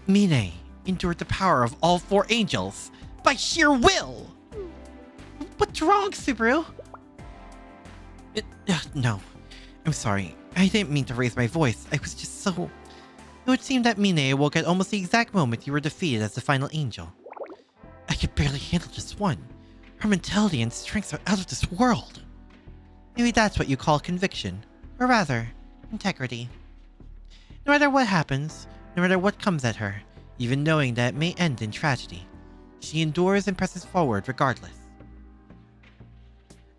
Mine endured the power of all 4 angels by sheer will! What's wrong, Subaru? No. I'm sorry. I didn't mean to raise my voice. I was just so... It would seem that Mine awoke at almost the exact moment you were defeated as the final angel. I could barely handle just one. Her mentality and strengths are out of this world. Maybe that's what you call conviction. Or rather, integrity. No matter what happens, no matter what comes at her, even knowing that it may end in tragedy, she endures and presses forward regardless.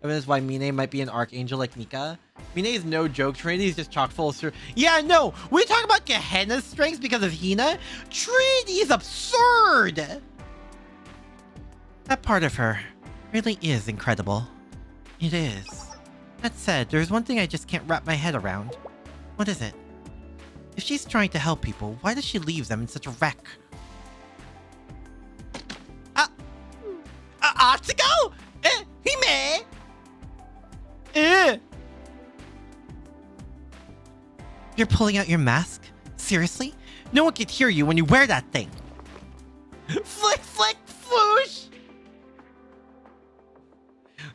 Evidence why Mine might be an archangel like Nika. Mine is no joke. Trinity is just chock full of... Yeah, no! We talk about Gehenna's strengths because of Hina? Trinity is absurd! That part of her really is incredible. It is. That said, there's one thing I just can't wrap my head around. What is it? If she's trying to help people, why does she leave them in such a wreck? Atsuko? Hime? You're pulling out your mask? Seriously? No one can hear you when you wear that thing. Flick, flick, floosh!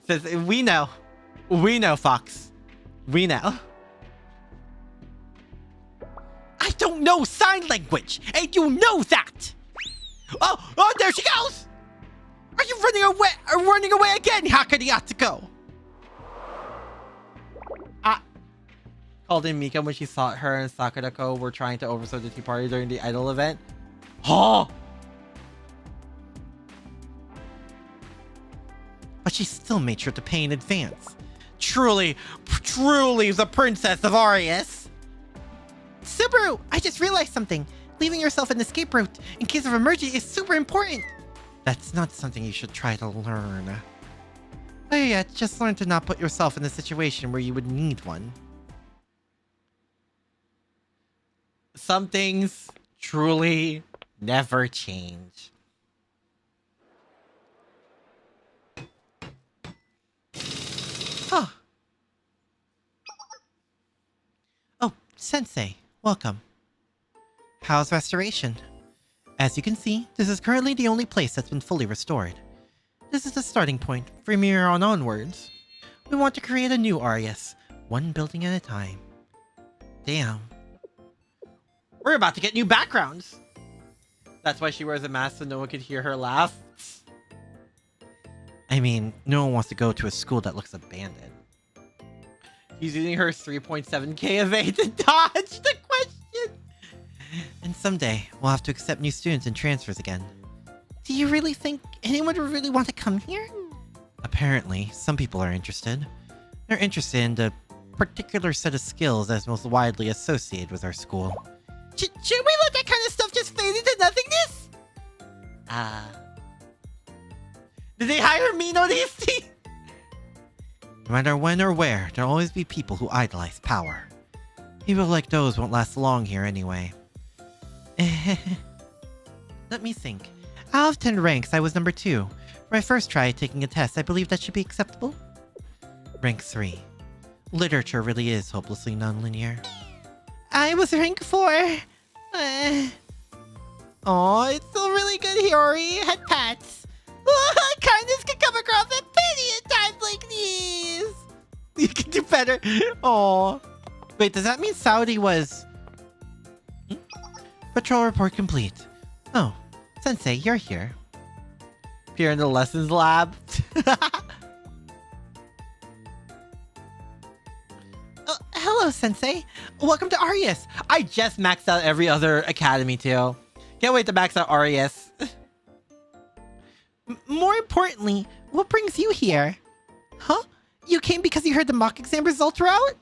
Says, we know. We know, Fox. We know. I don't know sign language, and you know that! Oh, there she goes! Are you running away again, Hakari Atsuko? Called in Mika when she thought her and Sakurako were trying to overthrow the Tea Party during the idol event. Huh? But she still made sure to pay in advance. Truly the princess of Arius. Subaru! I just realized something. Leaving yourself an escape route in case of emergency is super important. That's not something you should try to learn. Oh yeah, just learn to not put yourself in a situation where you would need one. Some things truly never change. Oh. Oh, Sensei, welcome. How's restoration? As you can see, this is currently the only place that's been fully restored. This is the starting point. From here on onwards, we want to create a new Arius, one building at a time. Damn. We're about to get new backgrounds. That's why she wears a mask so no one could hear her laugh. I mean, no one wants to go to a school that looks abandoned. She's using her 3.7k of A to dodge the question. And someday, we'll have to accept new students and transfers again. Do you really think anyone would really want to come here? Apparently, some people are interested. They're interested in the particular set of skills that's most widely associated with our school. Should we let that kind of stuff just fade into nothingness? Did they hire me, no DC? No matter when or where, there'll always be people who idolize power. People like those won't last long here anyway. Let me think. Out of 10 ranks, I was number 2. For my first try at taking a test, I believe that should be acceptable. Rank 3. Literature really is hopelessly nonlinear. I was rank 4. Oh, it's still really good, Hiyori. Head pats. Kindness can come across as pity at times like these. You can do better. Oh. Wait, does that mean Saudi was... Patrol report complete. Oh, Sensei, you're here. Appear in the lessons lab. Hello, Sensei. Welcome to Arius. I just maxed out every other academy too. Can't wait to max out Arius. More importantly, what brings you here? Huh? You came because you heard the mock exam results were out?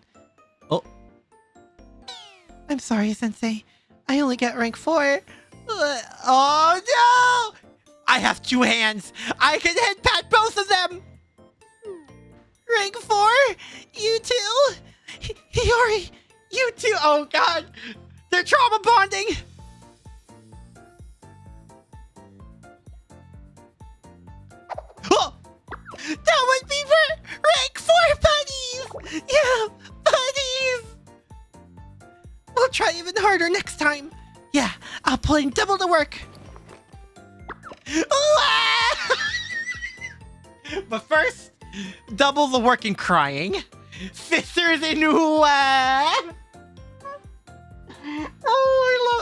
Oh. I'm sorry, Sensei. I only got rank 4. Oh no! I have 2 hands. I can head pat both of them. Rank 4? You too? Hiyori, You too. Oh god. They're trauma bonding. Oh! That would be for rank 4 buddies! Yeah, buddies! We'll try even harder next time. Yeah, I'll put in double the work. But first, double the work in crying. Sisters in Oh,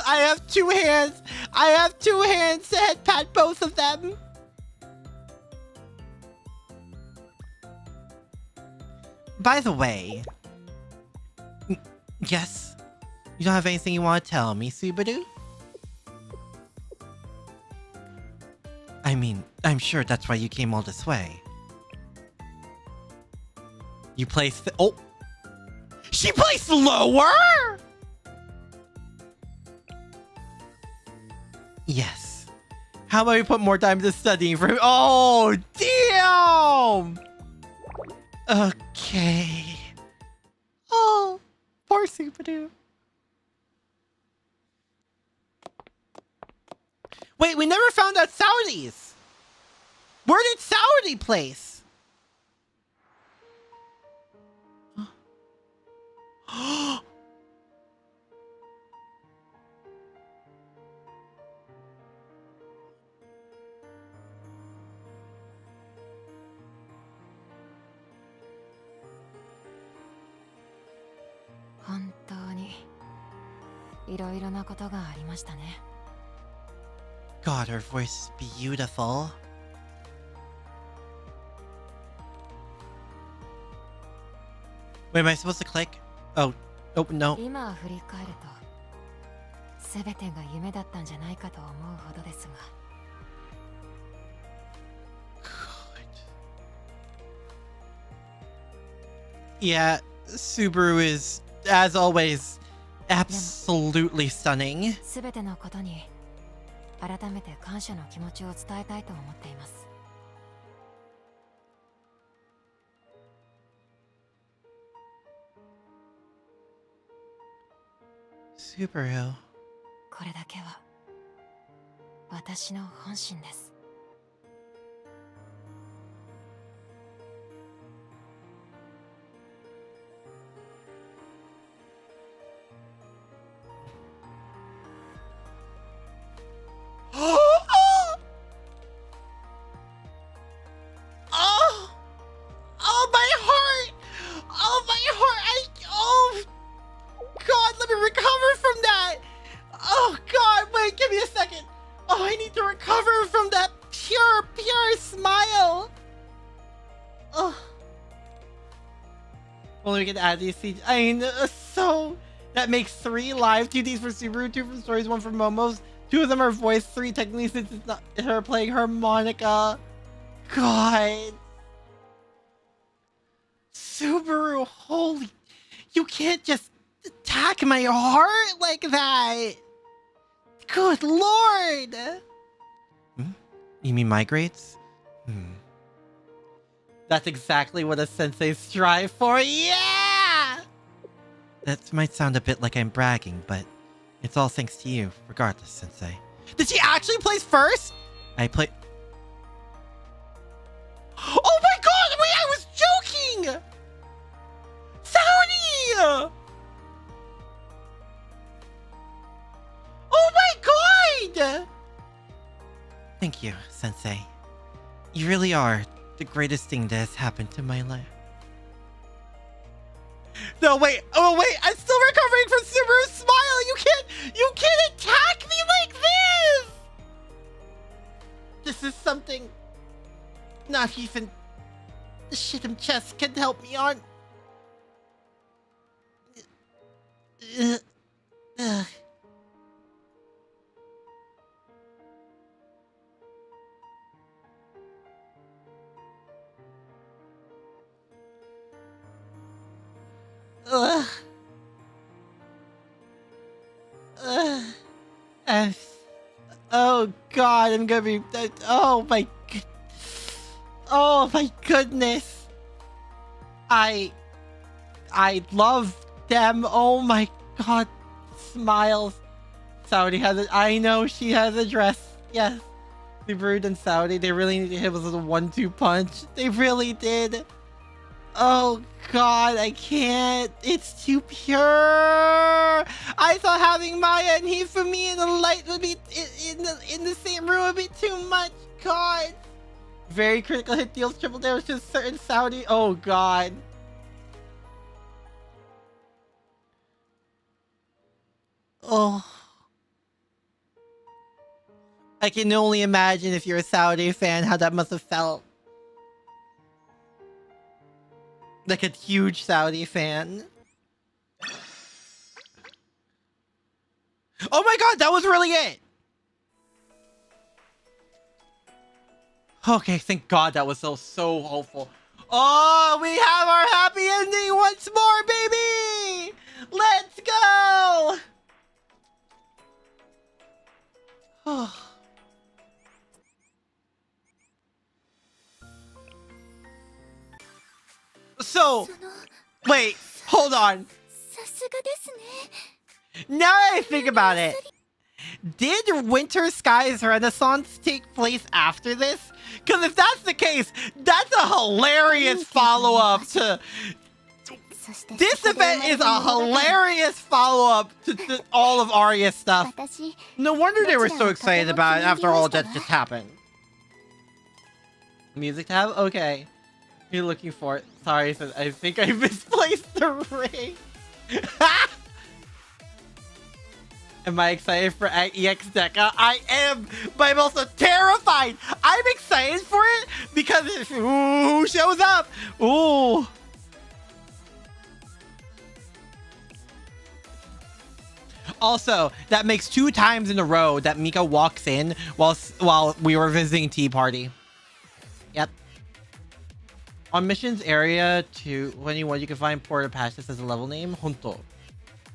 I have 2 hands. I have 2 hands to head pat both of them. By the way... Yes? You don't have anything you want to tell me, Subaru? I mean, I'm sure that's why you came all this way. You placed... Oh! She placed lower?! Yes. How about we put more time into studying for... Oh, damn! Okay. Oh, poor Subaru. Wait, we never found out Saudi's. Where did Saudi place? God, her voice is beautiful. Wait, am I supposed to click? Oh, no. 今振り返ると全てが夢だったんじゃないかと思うほどですが Yeah, Subaru is, as always, Absolutely stunning. すべてのことに改めて感謝の気持ちを伝えたいと思っています。Subaru. これだけは私の本心です。Oh, my heart! Oh, my heart! Oh, God, let me recover from that! Oh, God, wait, give me a second. Oh, I need to recover from that pure smile. Oh. Well, we can add these scenes. I mean, so that makes 3 live 2Ds for Subaru, 2 for stories, 1 for Momos. 2 of them are voiced, 3 technically since it's not her playing harmonica. God. Subaru, holy... You can't just attack my heart like that. Good lord. You mean migrates? That's exactly what a sensei strive for. Yeah! That might sound a bit like I'm bragging, but it's all thanks to you, regardless, Sensei. Did she actually place first? I play... Oh my god! Wait, I was joking! Saudi! Oh my god! Thank you, Sensei. You really are the greatest thing that has happened to my life. No, wait. Oh, wait. I'm still recovering from Subaru's smile. You can't attack me like this. This is something not even the Shit'em chest can help me on. Oh god, I'm gonna be... Oh my goodness. I love them. Oh my god. Smiles. Saudi has it. I know she has a dress. Yes. Subaru and Saudi, they really need to hit us with a 1-2 punch. They really did. Oh god, I can't. It's too pure. I thought having Maya and Hifumi in the light would be in the same room would be too much. God. Very critical hit deals triple damage to a certain Saudi. Oh god. Oh. I can only imagine if you're a Saudi fan how that must have felt. Like a huge Saudi fan. Oh my god, that was really it! Okay, thank god that was so hopeful. Oh, we have our happy ending once more, baby! Let's go! Oh. So, wait, hold on. Now that I think about it, did Winter Skies Renaissance take place after this? Because if that's the case, that's a hilarious follow-up to... This event is a hilarious follow-up to all of Arius stuff. No wonder they were so excited about it after all that just happened. Music tab? Okay. You're looking for it. Sorry, I think I misplaced the ring. Am I excited for EX Deca? I am, but I'm also terrified. I'm excited for it because who shows up? Ooh. Also, that makes 2 times in a row that Mika walks in while we were visiting Tea Party. Yep. On missions area 21, you can find Porta Patches as a level name. Honto.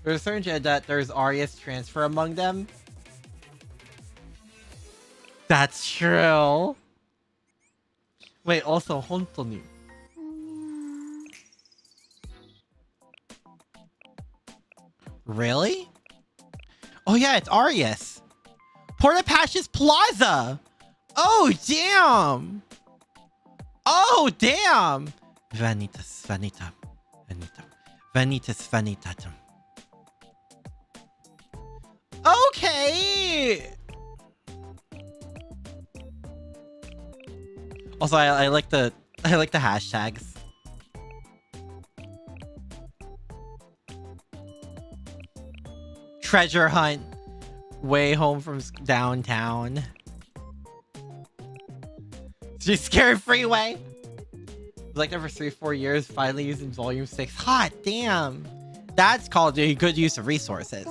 There's a certain chance that there's Arius transfer among them. That's true. Wait, also, Hontoni. Really? Oh yeah, it's Arius. Portapash's Plaza. Oh damn. Oh damn. Vanitas vanita. Vanita. Vanitas vanitatum. Okay. Also, I like the hashtags. Treasure hunt. Way home from downtown. She's scared freeway. Like there for 3-4 years, finally using volume 6. Hot damn. That's called a good use of resources.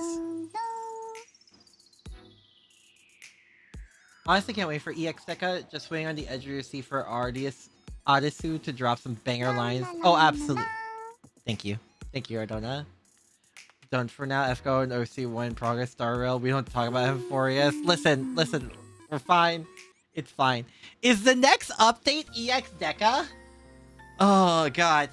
Honestly, can't wait for EX Deca. Just waiting on the edge of your seat for Arius Odyssey to drop some banger lines. Oh, absolutely. Thank you. Thank you, Ardona. Done for now. FGO and OC1 progress Star Rail. We don't talk about him for yes. Listen. We're fine. It's fine. Is the next update EX Deca? Oh god.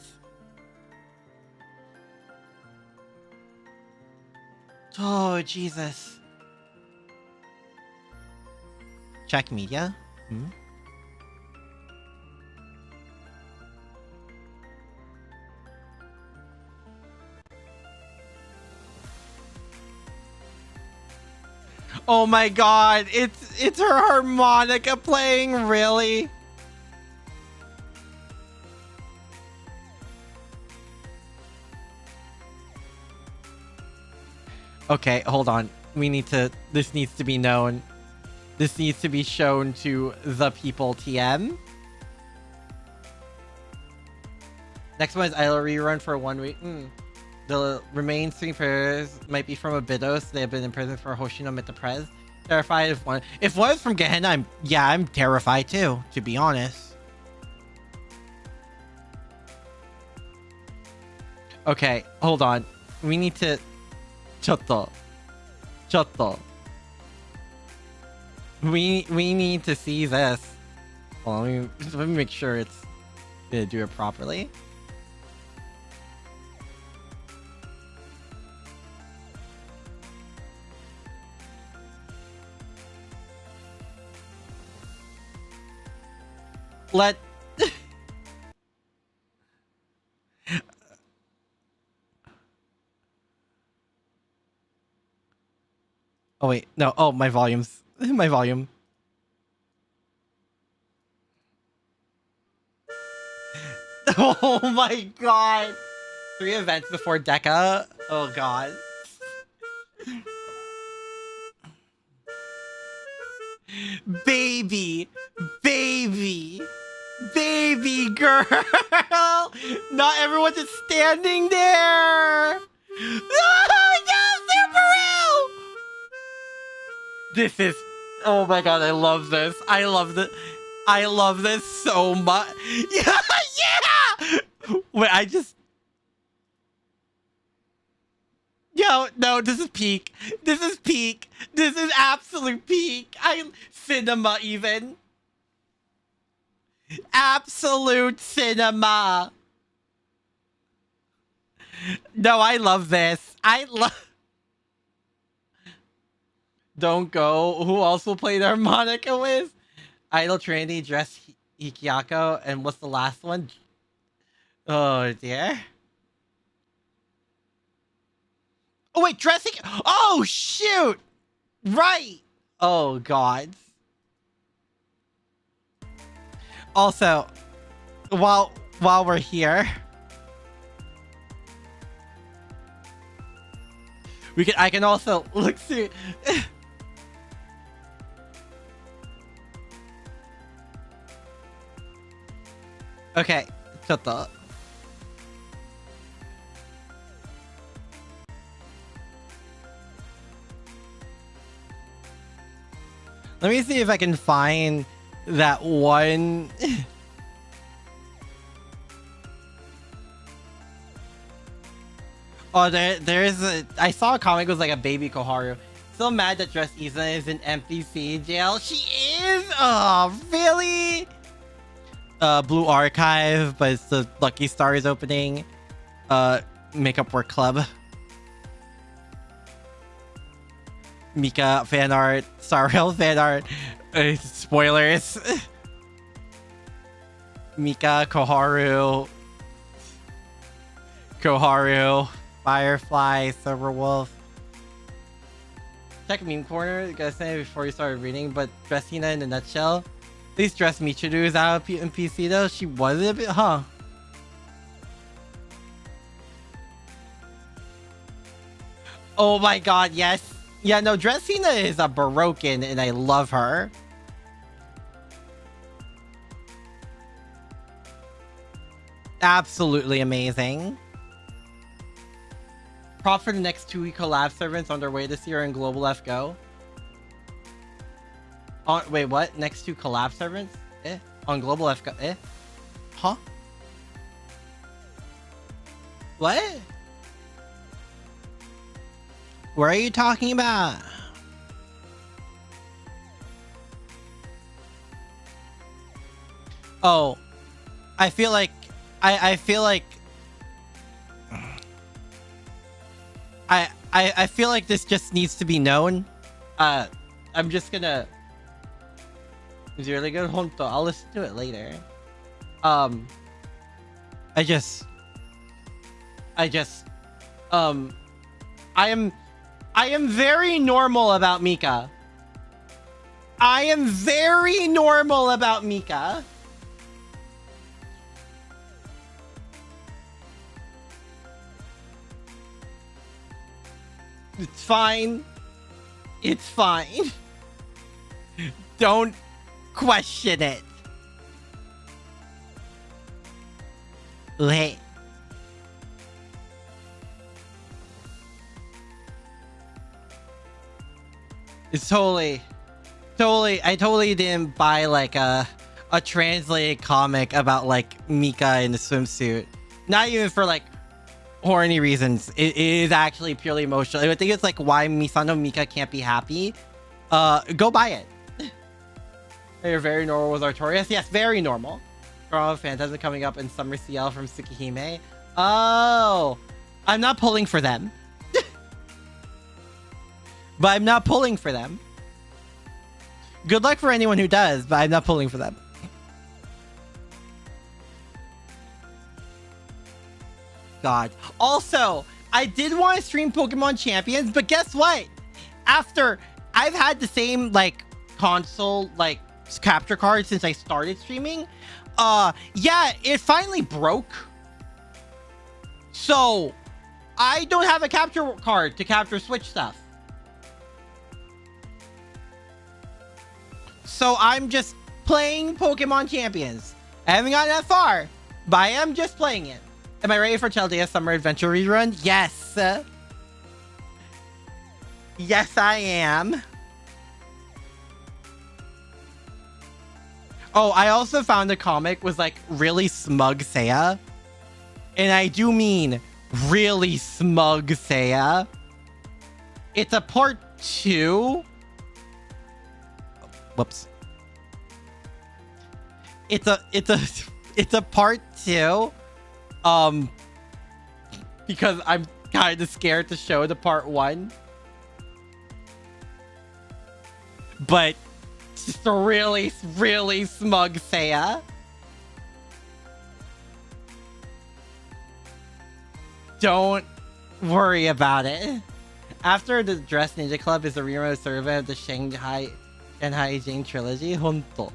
Oh Jesus. Check media. Hmm? Oh my god, it's her harmonica playing, really? Okay, hold on. This needs to be known. This needs to be shown to the people TM. Next one is Idle rerun for 1 week. The remaining 3 players might be from Abydos. They have been in prison for Hoshino Mitaprez. Terrified if one is from Gehenna, I'm terrified too, to be honest. Okay, hold on. We need to... Chotto. We need to see this. Well, let me make sure it's gonna do it properly. Oh wait, no. Oh, my volumes. My volume. Oh my god. 3 events before Deca. Oh god. Baby girl. Not everyone just standing there. Oh, no, Super Real. This is... Oh my god, I love this. I love this so much. Yeah! Wait, Yo, no, this is peak. This is absolute peak. Cinema even. Absolute cinema. No, I love this. Don't go. Who else will play the harmonica with? Idol Trinity, Dress Hikiyako, and what's the last one? Oh dear. Oh wait, Dress Oh shoot! Right! Oh god. Also, while we're here, I can also look through. Okay, ちょっと。Let me see if I can find that one. Oh, there's a... I saw a comic was like a baby Koharu. Still mad that Dress Isa is in NPC jail. She is? Oh, really? Blue Archive, but it's the Lucky Stars opening. Makeup Work Club. Mika fan art. Star Rail fan art. Spoilers. Mika, Koharu. Firefly, Silverwolf. Check Meme Corner. Gotta say before you started reading, but Dressina in a nutshell. At least Dress Michiru is out of NPC though. She was a bit, huh? Oh my god, yes. Yeah, no, Dressina is a Baroque and I love her. Absolutely amazing. Prop for the next 2-week collab servants on their way this year in Global F Go. Wait, what? Next 2 collab servants? On Global F Go? Huh? What? What are you talking about? Oh, I feel like I feel like this just needs to be known. I'm just gonna. It's really good. Honto. I'll listen to it later. I am very normal about Mika. I am very normal about Mika. It's fine. It's fine. Don't question it. Wait. It's totally, I totally didn't buy like a translated comic about like Mika in the swimsuit. Not even for like horny reasons. It is actually purely emotional. I think it's like why Misano Mika can't be happy. Go buy it. You're very normal with Artorias. Yes, very normal. Girl Phantasm coming up in Summer CL from Tsukihime. Oh, I'm not pulling for them. But I'm not pulling for them. Good luck for anyone who does, but I'm not pulling for them. God. Also, I did want to stream Pokemon Champions, but guess what? After I've had the same like console like capture card since I started streaming, yeah, it finally broke. So I don't have a capture card to capture Switch stuff. So I'm just playing Pokemon Champions. I haven't gotten that far, but I am just playing it. Am I ready for Chaldea's Summer Adventure rerun? Yes. Yes, I am. Oh, I also found a comic was like really smug Seiya. And I do mean really smug Seiya. It's a part 2. Whoops. It's a part 2. Because I'm kind of scared to show the part 1. But just a really, really smug Seiya. Don't worry about it. After the Dress Ninja Club is the remote survey of the Shanghai Jing trilogy. Honto.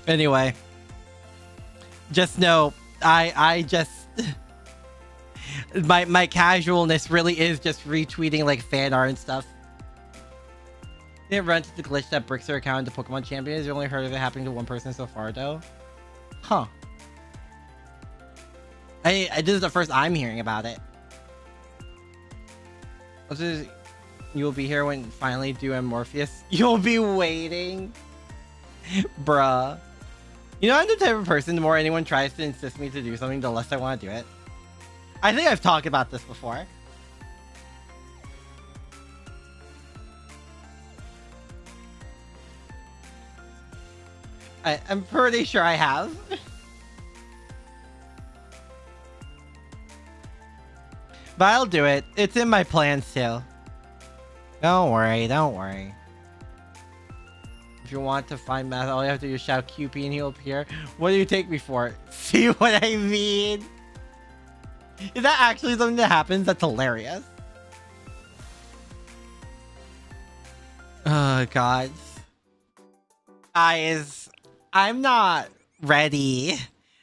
Anyway, just know I just my casualness really is just retweeting like fan art and stuff. Didn't run into the glitch that bricks her account into Pokemon Champions. You only heard of it happening to one person so far though. Huh. This is the first I'm hearing about it. You will be here when finally do Morpheus. You'll be waiting. Bruh. You know, I'm the type of person, the more anyone tries to insist me to do something, the less I want to do it. I think I've talked about this before. I'm pretty sure I have. But I'll do it. It's in my plans too. Don't worry, don't worry. If you want to find Math, all you have to do is shout QP and he'll appear. What do you take me for? See what I mean? Is that actually something that happens? That's hilarious. Oh, God. Guys, I'm not ready.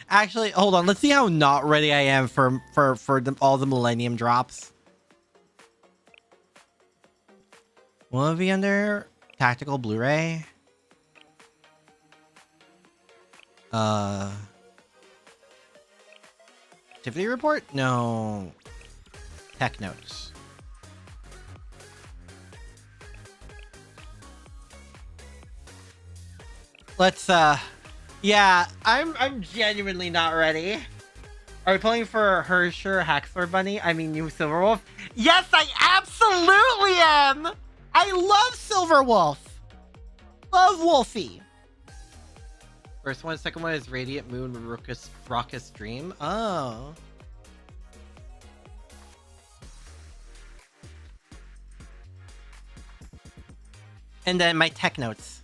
Actually, hold on. Let's see how not ready I am for all the Millennium drops. Will it be under Tactical Blu-ray? Activity report? No. Tech notes. Let's yeah, I'm genuinely not ready. Are we playing for Hersher Haxor Bunny? I mean, you Silverwolf? Yes, I absolutely am! I love Silverwolf! Love Wolfie! First one, second one is Radiant Moon Raucous Dream. Oh. And then my tech notes.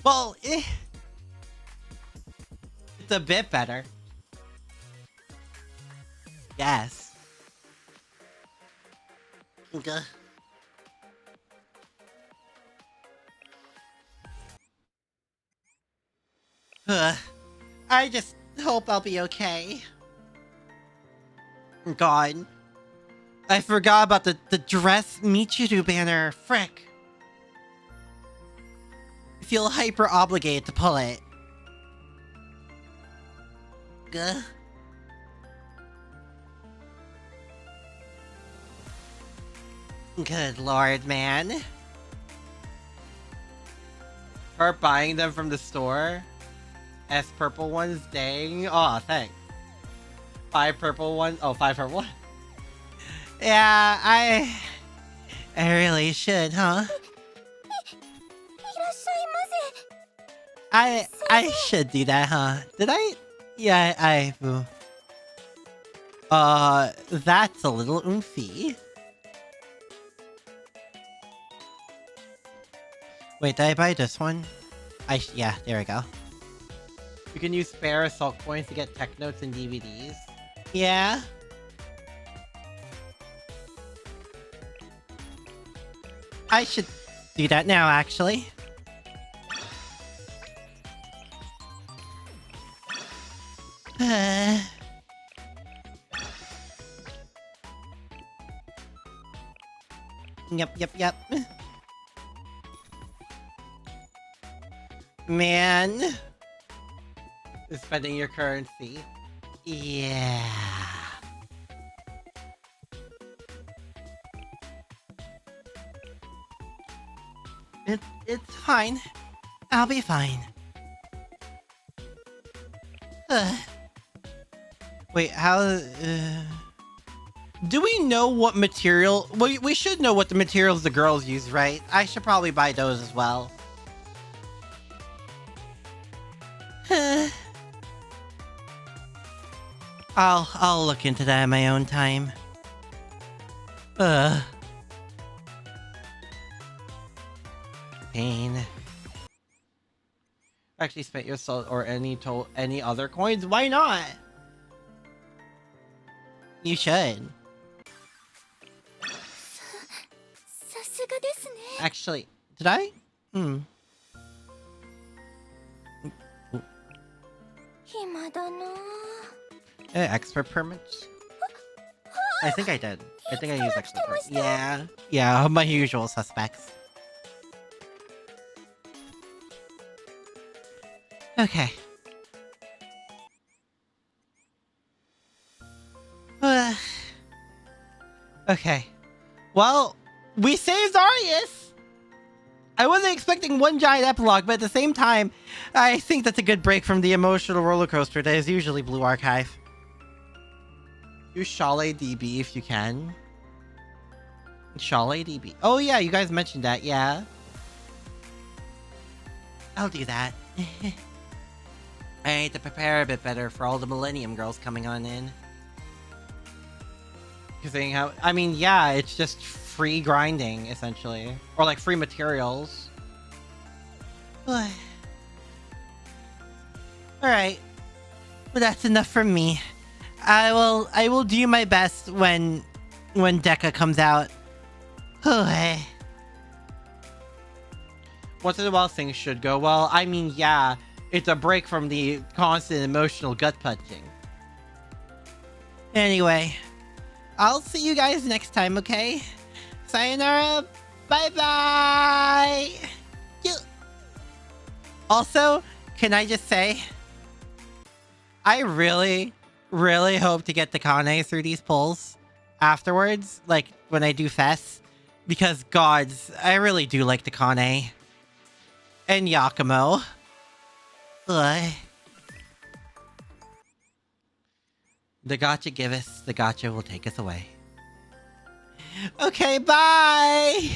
Well, it's a bit better. Yes. Okay. I just hope I'll be okay. God. I forgot about the dress Michiru banner. Frick. I feel hyper obligated to pull it. Gah. Good lord, man. Start buying them from the store. S purple ones, dang. Oh, thanks. 5 purple ones. Oh, 5 purple ones. Yeah, I really should, huh? I should do that, huh? Did I? Yeah, that's a little oomphy. Wait, did I buy this one? Yeah, there we go. You can use spare assault coins to get tech notes and DVDs. Yeah. I should do that now, actually. Yep. Man. Spending your currency. Yeah. It's fine. I'll be fine. Wait, how... do we know what material... We should know what the materials the girls use, right? I should probably buy those as well. I'll look into that in my own time. Pain. Actually spent your soul or any other coins? Why not? You should. Actually, did I? Expert permits? I think I did. I think I used expert permits. Yeah, my usual suspects. Okay. Okay. Well, we saved Arius! I wasn't expecting one giant epilogue, but at the same time, I think that's a good break from the emotional roller coaster that is usually Blue Archive. Use Chalet DB if you can. Chalet DB. Oh yeah, you guys mentioned that, yeah. I'll do that. I need to prepare a bit better for all the Millennium Girls coming on in. Because how, I mean, yeah, it's just free grinding, essentially. Or like free materials. Alright. Well, that's enough from me. I will do my best when Deca comes out. Once in a while, things should go well. I mean, yeah, it's a break from the constant emotional gut punching. Anyway, I'll see you guys next time, okay? Sayonara. Bye-bye. Also, can I just say, I really, really hope to get the Kane through these pulls afterwards, like when I do Fest, because gods, I really do like the Kane. And Yakumo. Ugh. The gacha give us, the gacha will take us away. Okay, bye!